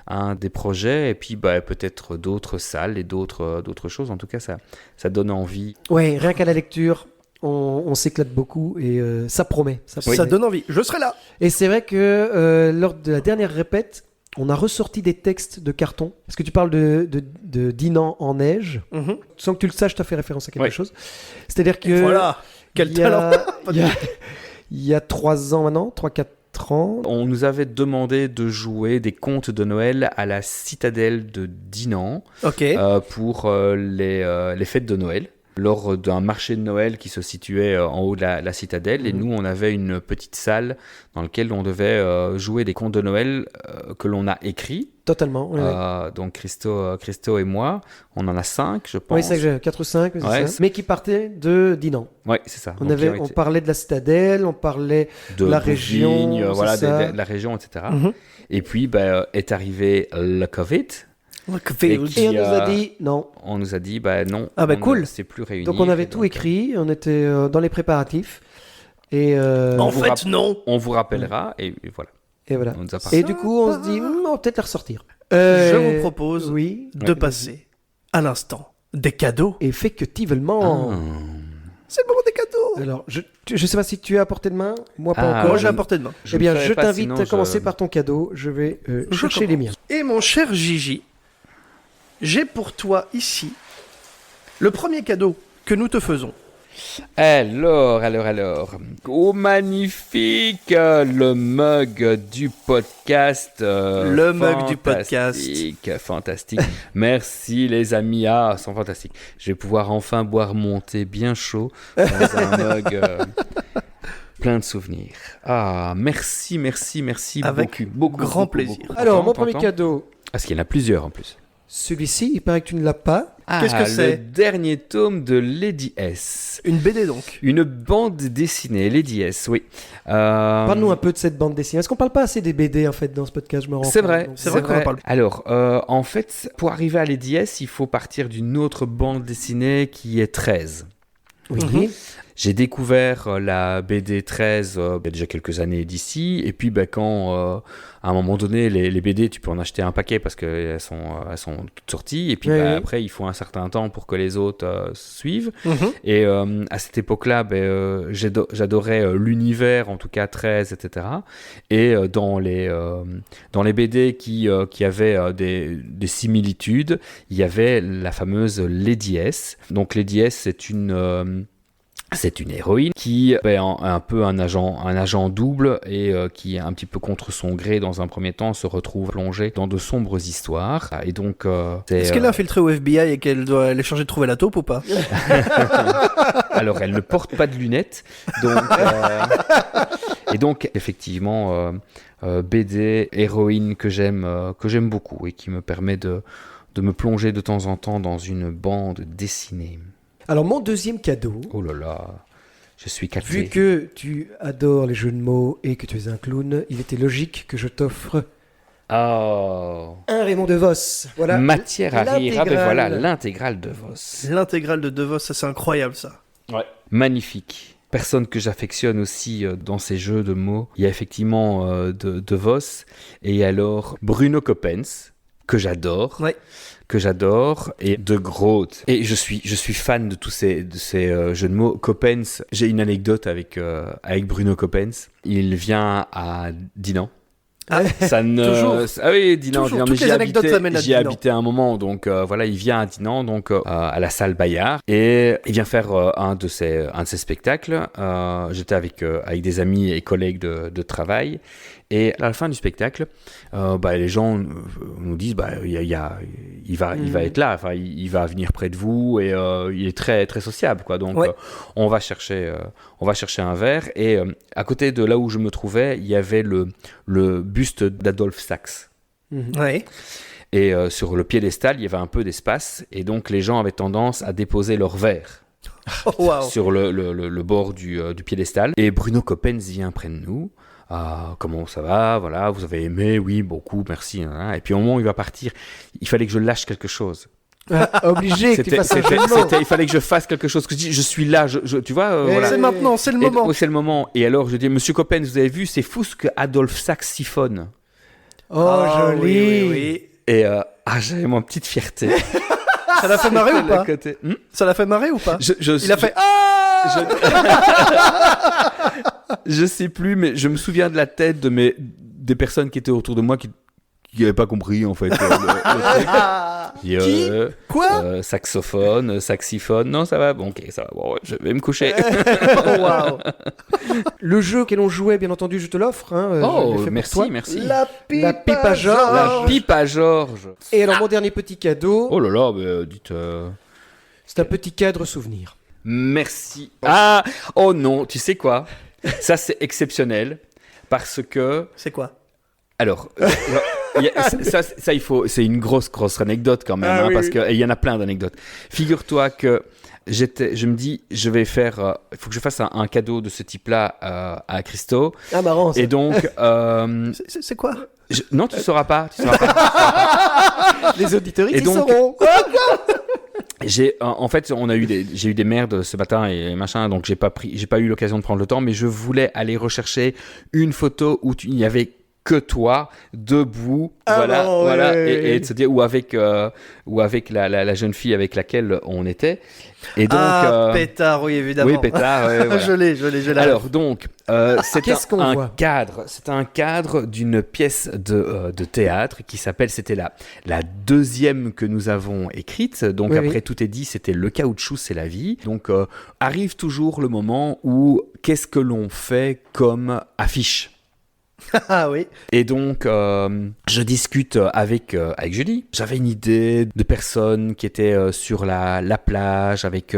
un des projets et puis peut-être d'autres salles et d'autres choses. En tout cas, ça donne envie. Ouais, rien qu'à la lecture, on s'éclate beaucoup et ça promet. Ça Ça promet. donne envie. Je serai là. Et c'est vrai que lors de la dernière répète, on a ressorti des textes de carton. Parce que tu parles de Dinan en neige. Mhm. Sans que tu le saches, tu as fait référence à quelque Ouais. chose. C'est-à-dire que... Et voilà. Quel il y a- talent. il y a 3 ans maintenant, 3-4 ans. On nous avait demandé de jouer des contes de Noël à la citadelle de Dinan Ok. pour les fêtes de Noël. Lors d'un marché de Noël qui se situait en haut de la citadelle. Et nous, on avait une petite salle dans laquelle on devait jouer des contes de Noël que l'on a écrits. Totalement. Ouais. Donc Christo et moi, on en a 5, je pense. Oui, c'est que j'ai 4 ou 5, c'est Ouais, ça. Mais qui partaient de Dinan. Ouais, c'est ça. On Donc, qui ont on été parlait de la citadelle, on parlait de la Bouvignes, région, voilà, c'est ça. de la région, etc. Mhm. Et puis, est arrivé le Covid. Et qui, on nous a dit non. On nous a dit, non, Ah, on cool. ne s'est plus réunis. Donc on avait Et tout donc, écrit, on était dans les préparatifs. Et, En vous fait, non. On vous rappellera, et voilà. et voilà. On nous a parlé. Et du coup, on se dit, on va peut-être la ressortir. Je vous propose Oui, de passer à l'instant des cadeaux. effectivement. Ah. C'est le moment des cadeaux. Alors, je sais pas si tu as à portée de main, moi pas Ah, encore. Moi, j'ai à portée de main. Eh bien, ne savais je pas, t'invite sinon à commencer je- par ton cadeau. Je vais Je chercher les commence. miens. Et mon cher Gigi, j'ai pour toi ici le premier cadeau que nous te faisons. Alors. Oh, magnifique, le mug du podcast. Le mug du podcast. Fantastique. Merci les amis. Ah, ils sont fantastiques. Je vais pouvoir enfin boire mon thé bien chaud dans un mug plein de souvenirs. Ah, merci Avec beaucoup. grand beaucoup, plaisir. beaucoup. Alors, mon T'entends, premier cadeau, Parce qu'il y en a plusieurs en plus. celui-ci, il paraît que tu ne l'as pas. Qu'est-ce que c'est Le dernier tome de Lady S. Une BD donc. Une bande dessinée, Lady S, oui. Parle-nous un peu de cette bande dessinée. Est-ce qu'on parle pas assez des BD en fait dans ce podcast, je me rends C'est compte. vrai, Donc, c'est vrai qu'on en parle. Alors, en fait, pour arriver à Lady S, il faut partir d'une autre bande dessinée qui est 13. Oui. Mhm. J'ai découvert la BD 13 il y a déjà quelques années d'ici, et puis quand à un moment donné les BD tu peux en acheter un paquet parce qu'elles sont toutes sorties, et puis Oui, oui. après il faut un certain temps pour que les autres suivent. Mhm. Et à cette époque-là, j'adorais l'univers, en tout cas 13, etc. Et dans les BD qui avaient des similitudes, il y avait la fameuse Lady S. Donc Lady S, c'est une héroïne qui est un peu un agent double et qui, un petit peu contre son gré dans un premier temps, se retrouve plongée dans de sombres histoires. Et donc, Est-ce qu'elle est infiltrée au FBI et qu'elle doit aller changer de trouver la taupe ou pas? alors, elle ne porte pas de lunettes. Donc, et donc, effectivement, BD, héroïne que j'aime beaucoup et qui me permet de me plonger de temps en temps dans une bande dessinée. Alors, mon deuxième cadeau, Oh là là, je suis capté. vu que tu adores les jeux de mots et que tu es un clown, il était logique que je t'offre Oh, un Raymond DeVos. Voilà. matière à rire. Ah ben l'intégrale. voilà, l'intégrale de Vos. L'intégrale de DeVos, ça c'est incroyable ça. Magnifique. Personne que j'affectionne aussi dans ces jeux de mots. Il y a effectivement de Vos et alors Bruno Coppens, que j'adore. Ouais. Et de Groot. Et je suis fan de tous ces jeux de mots. Coppens, j'ai une anecdote avec Bruno Coppens. Il vient à Dinan. Ça ne... Toujours. Ah oui, Dinan, Toujours. Dinan. Toutes les anecdotes s'amènent à j'y ai Dinan. habité un moment, donc voilà, il vient à Dinan, donc à la salle Bayard, et il vient faire un de ses spectacles. J'étais avec des amis et collègues de travail, et à la fin du spectacle, les gens nous disent, il va être là, enfin, il va venir près de vous, et il est très très sociable, quoi. Donc Ouais. on va chercher un verre, et à côté de là où je me trouvais, il y avait le buste d'Adolphe Sax. Ouais. Et sur le piédestal, il y avait un peu d'espace, et donc les gens avaient tendance à déposer leur verre Oh, waouh. sur le bord du piédestal. Et Bruno Coppens vient près de nous. Comment ça va? Voilà, vous avez aimé? Oui, beaucoup, merci. Hein. Et puis au moment où il va partir, il fallait que je lâche quelque chose. Obligé que tu fasses un jeu de mots. il fallait que je fasse quelque chose. Que je suis là, tu vois, voilà. C'est maintenant, c'est le moment. C'est le moment. Et alors, je dis, Monsieur Coppens, vous avez vu, c'est fou ce que Adolphe saxophone. Oh, Ah, joli. oui, oui. Et j'avais mon petite fierté. Ça l'a fait marrer ou pas? Côté. Ça l'a fait marrer ou pas? Il a fait je sais plus, mais je me souviens de la tête des personnes qui étaient autour de moi qui n'avaient pas compris en fait. Qui? Quoi? Saxophone, saxiphone. Non, ça va. Bon, ok, ça va. Bon, ouais, je vais me coucher. Oh, waouh. Le jeu auquel on jouait, bien entendu, je te l'offre. Hein, je l'ai Oh, fait pour merci, toi. merci. La pipe, La pipe à Georges. La pipe à Georges. Et alors, mon dernier petit cadeau, Oh là là, mais dites. c'est un petit cadre souvenir. Merci. Ah, oh non, tu sais quoi? Ça, c'est exceptionnel parce que. C'est quoi? Alors, ça, il faut. C'est une grosse anecdote quand même, Ah, oui, parce oui. qu'il y en a plein d'anecdotes. Figure-toi que je me dis, je vais faire. Il faut que je fasse un cadeau de ce type-là à Christo. Ah, marrant, ça. Et donc. C'est quoi? Non, tu sauras pas. Les auditeurs, Et ils donc- sauront. En fait, j'ai eu des merdes ce matin et machin, donc j'ai pas eu l'occasion de prendre le temps, mais je voulais aller rechercher une photo où il n'y avait que toi debout, Ah voilà, bon, voilà, ouais. et de se dire ou avec la jeune fille avec laquelle on était. Et donc, Pétard, oui, évidemment. oui, pétard, ouais, voilà. Je l'ai. Alors donc, c'est Qu'est-ce qu'on un voit cadre. C'est un cadre d'une pièce de théâtre qui s'appelle. C'était la deuxième que nous avons écrite. Donc Oui, après oui. tout est dit, c'était le caoutchouc, c'est la vie. Donc arrive toujours le moment où qu'est-ce que l'on fait comme affiche. Ah oui. Et donc, je discute avec Julie. J'avais une idée de personnes qui étaient sur la plage avec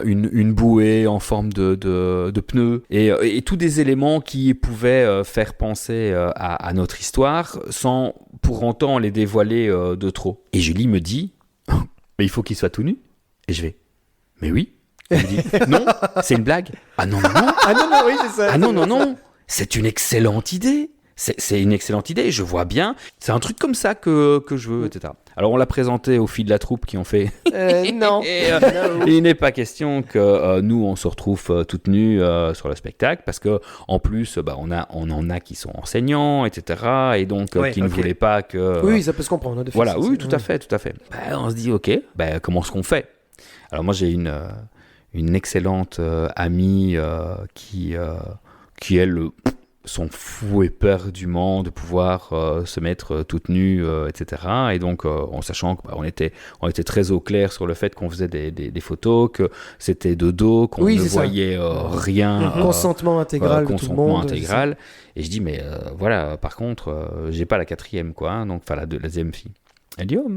une bouée en forme de pneu et tous des éléments qui pouvaient faire penser à notre histoire sans pour autant les dévoiler de trop. Et Julie me dit, mais il faut qu'il soit tout nu. Et je vais, mais oui. Elle me dit, non, c'est une blague. Ah non, non, non. Ah non, non, oui, c'est ça. Ah non, non, non, c'est une excellente idée. C'est une excellente idée, je vois bien. C'est un truc comme ça que je veux, etc. Alors on l'a présenté aux filles de la troupe qui ont fait... Non. Et il n'est pas question que nous, on se retrouve toutes nues sur le spectacle, parce que en plus, on en a qui sont enseignants, etc. Et donc Ouais, qui ne ok. voulaient pas que... Oui, ça peut se comprendre. de fait, Voilà, ça, oui, c'est- tout à fait, tout à fait. On se dit, ok, comment est-ce qu'on fait? Alors moi, j'ai une excellente amie qui elle, s'en fout éperdument de pouvoir se mettre toute nue, etc. Et donc, en sachant qu'on était très au clair sur le fait qu'on faisait des photos, que c'était de dos, qu'on Oui, ne c'est ça. voyait rien. Consentement intégral de tout le Consentement monde. intégral. Et je dis, mais voilà, par contre, j'ai pas la quatrième, quoi. Hein, donc, enfin, la deuxième fille. Elle dit, oh,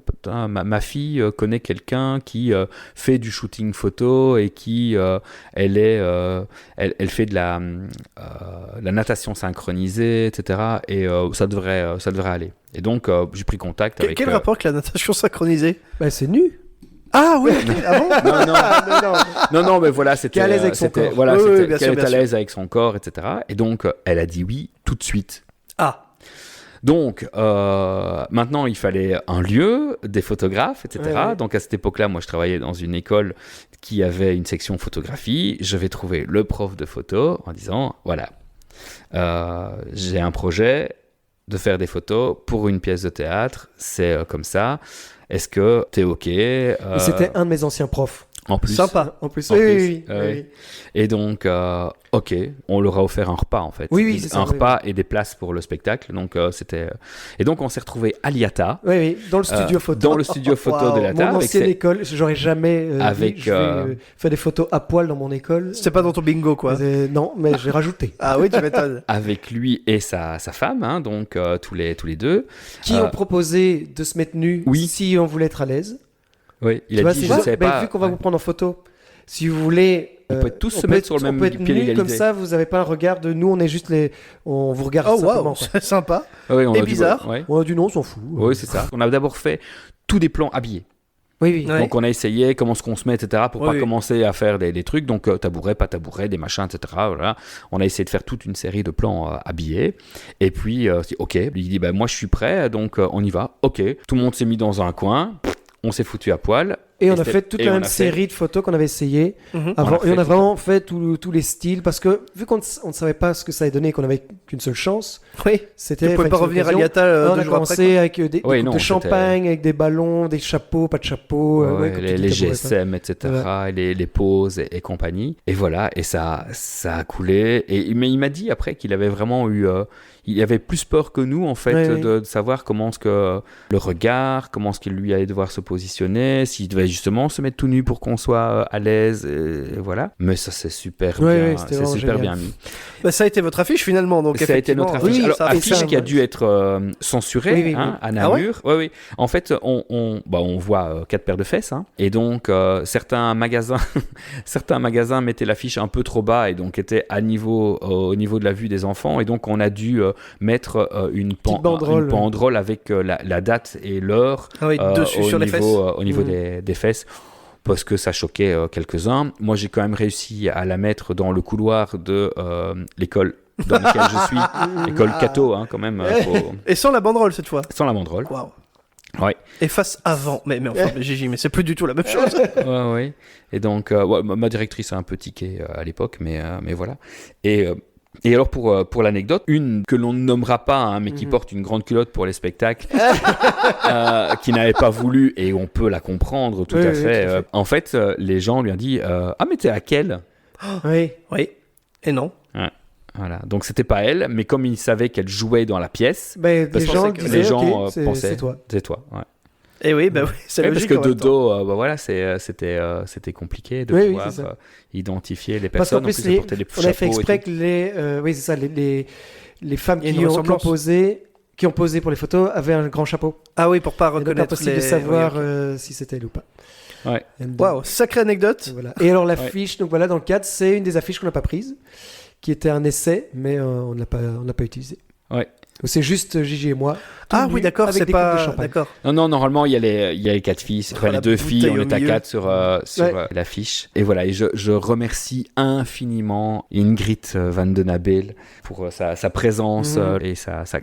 putain, ma fille connaît quelqu'un qui fait du shooting photo et qui, elle fait de la natation synchronisée, etc. Et ça devrait aller. Et donc, j'ai pris contact avec... Quel rapport avec la natation synchronisée? Bah, c'est nu. Ah oui, ok. Ah bon? Non, non. Non, mais voilà, c'était... Qui est à l'aise avec son c'était- corps. Voilà, Oui, oui, c'était bien qu'elle sûr, est bien à sûr. l'aise avec son corps, etc. Et donc, elle a dit oui tout de suite. Ah. Donc, maintenant, il fallait un lieu, des photographes, etc. Ouais, ouais. Donc, à cette époque-là, moi, je travaillais dans une école qui avait une section photographie. Je vais trouver le prof de photo en disant, voilà, j'ai un projet de faire des photos pour une pièce de théâtre. C'est comme ça. Est-ce que t'es OK? Et c'était un de mes anciens profs. En plus. Sympa. En plus, En oui, plus, oui, oui, ouais. oui. Et donc, ok, on leur a offert un repas en fait. Oui, oui, c'est ça, un oui, repas et des places pour le spectacle. Donc, c'était. Et donc, on s'est retrouvé à l'IATA. Oui, oui, dans le studio photo. Dans le studio photo Waouh, de l'IATA. Mon avec ancienne ses- école, j'aurais jamais Avec, dit, je vais faire des photos à poil dans mon école. C'était pas dans ton bingo, quoi. Non, mais j'ai rajouté. Ah oui, tu m'étonnes. avec lui et sa femme, hein, donc tous les deux. Qui ont proposé de se mettre nu oui. si on voulait être à l'aise. Oui, il Tu a vois, dit, c'est je juste- sais ben, pas. vu qu'on va vous prendre en photo, si vous voulez... On peut tous se peut mettre sur le on même peut être pied nus, d'égalité. comme ça, vous n'avez pas un regard de nous, on est juste les... On vous regarde Oh simplement. waouh, quoi. c'est sympa. Ah oui, on Et a dit, bizarre. ouais. On a dit non, on s'en fout. Oui, c'est ça. On a d'abord fait tous des plans habillés. Oui, oui. Ouais. Donc on a essayé comment est-ce qu'on se met, etc. pour Oui, pas oui. commencer à faire des trucs. Donc tabouret, pas tabouret, des machins, etc. Voilà. On a essayé de faire toute une série de plans habillés. Et puis, ok, il dit, bah, moi je suis prêt, donc on y va. Ok, tout le monde s'est mis dans un coin. on s'est foutu à poil. Et on a c'était- fait toute et la on même a fait- série de photos qu'on avait essayé Mhm. avant. On a Et on fait a tout vraiment fait tous les styles parce que vu qu'on ne savait pas ce que ça allait donner et qu'on avait qu'une seule chance, Oui. c'était. Tu pouvais pas enfin, revenir à l'occasion. Liata On 2 a jours après. commencé avec des Oui, coupes non, de c'était- champagne, avec des ballons, des chapeaux, pas de chapeaux. Ouais, comme tu les dis, tabouret, GSM, etc., et les poses et compagnie. Et voilà, et ça a coulé. Mais il m'a dit après qu'il avait vraiment eu... il avait plus peur que nous, en fait, Ouais, ouais. de savoir comment est-ce que le regard, comment est-ce qu'il lui allait devoir se positionner, s'il devait justement se mettre tout nu pour qu'on soit à l'aise, et voilà. Mais ça, c'est super Ouais, bien, ouais, c'était c'est vraiment super génial. bien mis. Bah, ça a été votre affiche finalement. Donc Ça a été notre affiche. Oui, Alors, ça a fait affiche ça, qui a ouais. dû être censurée, Oui, oui, hein, oui. à Ah ouais Namur. Oui. En fait, on voit 4 paires de fesses, hein, et donc certains magasins mettaient l'affiche un peu trop bas et donc étaient au niveau de la vue des enfants, et donc on a dû mettre une banderole avec la date et l'heure Ah oui, dessus sur les fesses. au niveau Mhm. des fesses. Parce que ça choquait quelques-uns. Moi, j'ai quand même réussi à la mettre dans le couloir de l'école dans laquelle je suis, école Cato, hein, quand même, Et sans la banderole cette fois. sans la banderole. Waouh. Ouais. Et face avant. Mais enfin, mais Gigi, mais c'est plus du tout la même chose. Ouais. Et donc, ouais, ma directrice a un peu tiqué à l'époque, mais voilà. Et alors, pour l'anecdote, une que l'on ne nommera pas, hein, mais qui porte une grande culotte pour les spectacles, qui n'avait pas voulu, et on peut la comprendre tout Oui, à oui, fait. tout à fait. En fait, les gens lui ont dit ah, mais t'es à quelle? Oui. Oui. Et non. Voilà. Donc, c'était pas elle, mais comme ils savaient qu'elle jouait dans la pièce, Ben, parce les qu'on gens sait que disaient, les gens ok, pensaient c'est toi. c'est toi. Ouais. Et oui, bah oui, c'est Oui, parce logique. que en de même temps. dos, voilà, c'était compliqué de Oui, oui, pouvoir c'est ça. identifier les Parce qu'en personnes. En plus, plus, ils portaient des on a fait chapeaux et exprès tout. que les c'est ça, les femmes Il y a une qui ont ressemblance. posé pour les photos avaient un grand chapeau. Ah oui, pour pas Et donc, reconnaître impossible les... de savoir oui, ok. si c'était elle ou pas. Ouais. Waouh, sacrée anecdote. Voilà. Et alors l'affiche, donc voilà, dans le cadre, c'est une des affiches qu'on n'a pas prise, qui était un essai, mais on n'a pas utilisé. Ouais. C'est juste Gigi et moi. Ah tout oui, nus, d'accord, avec c'est des coupes de pas... champagne. D'accord. Non, normalement, il y a les 4 filles, enfin la les 2 filles, bouteille on au est à milieu. 4 sur Ouais. l'affiche. Et voilà, et je remercie infiniment Ingrid Van den Abel pour sa présence et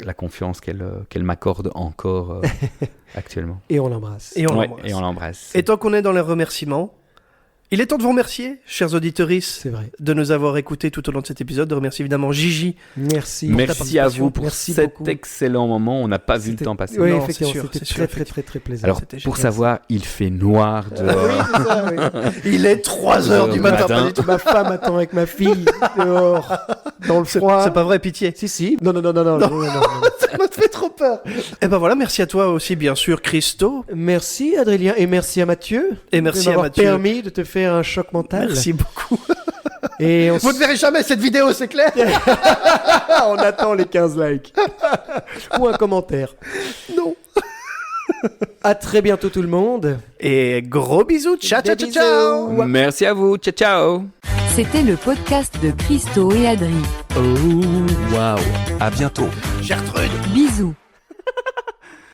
la confiance qu'elle m'accorde encore actuellement. Et on l'embrasse. Et on Ouais, l'embrasse. et on l'embrasse. Et tant qu'on est dans les remerciements, il est temps de vous remercier, chers auditeurs, C'est vrai. de nous avoir écoutés tout au long de cet épisode. De remercier évidemment Gigi. Merci. Merci à vous pour Merci cet beaucoup. excellent moment. On n'a pas vu le C'était- temps passer. Oui, Non, effectivement, c'est sûr, c'était c'est sûr, très plaisant. Alors, c'était pour génial. savoir, il fait noir dehors. Oui, c'est ça, oui. Il est 3h du matin. matin. pas du tout. Ma femme attend avec ma fille dehors, dans le C'est froid. c'est pas vrai, pitié. Si. Non. Ça m'a fait trop peur. Et ben voilà, merci à toi aussi, bien sûr, Christo. Merci Adrien et merci à Mathieu. Et merci de à m'avoir Mathieu. permis de te faire un choc mental. Merci beaucoup. Et on, Vous ne verrez jamais cette vidéo, c'est clair. on attend les 15 likes. Ou un commentaire. Non. À très bientôt tout le monde. Et gros bisous. Ciao, ciao, Des ciao, ciao. bisous. Merci à vous. Ciao, ciao. C'était le podcast de Christo et Adri. Waouh. À bientôt. Gertrude. Bisous.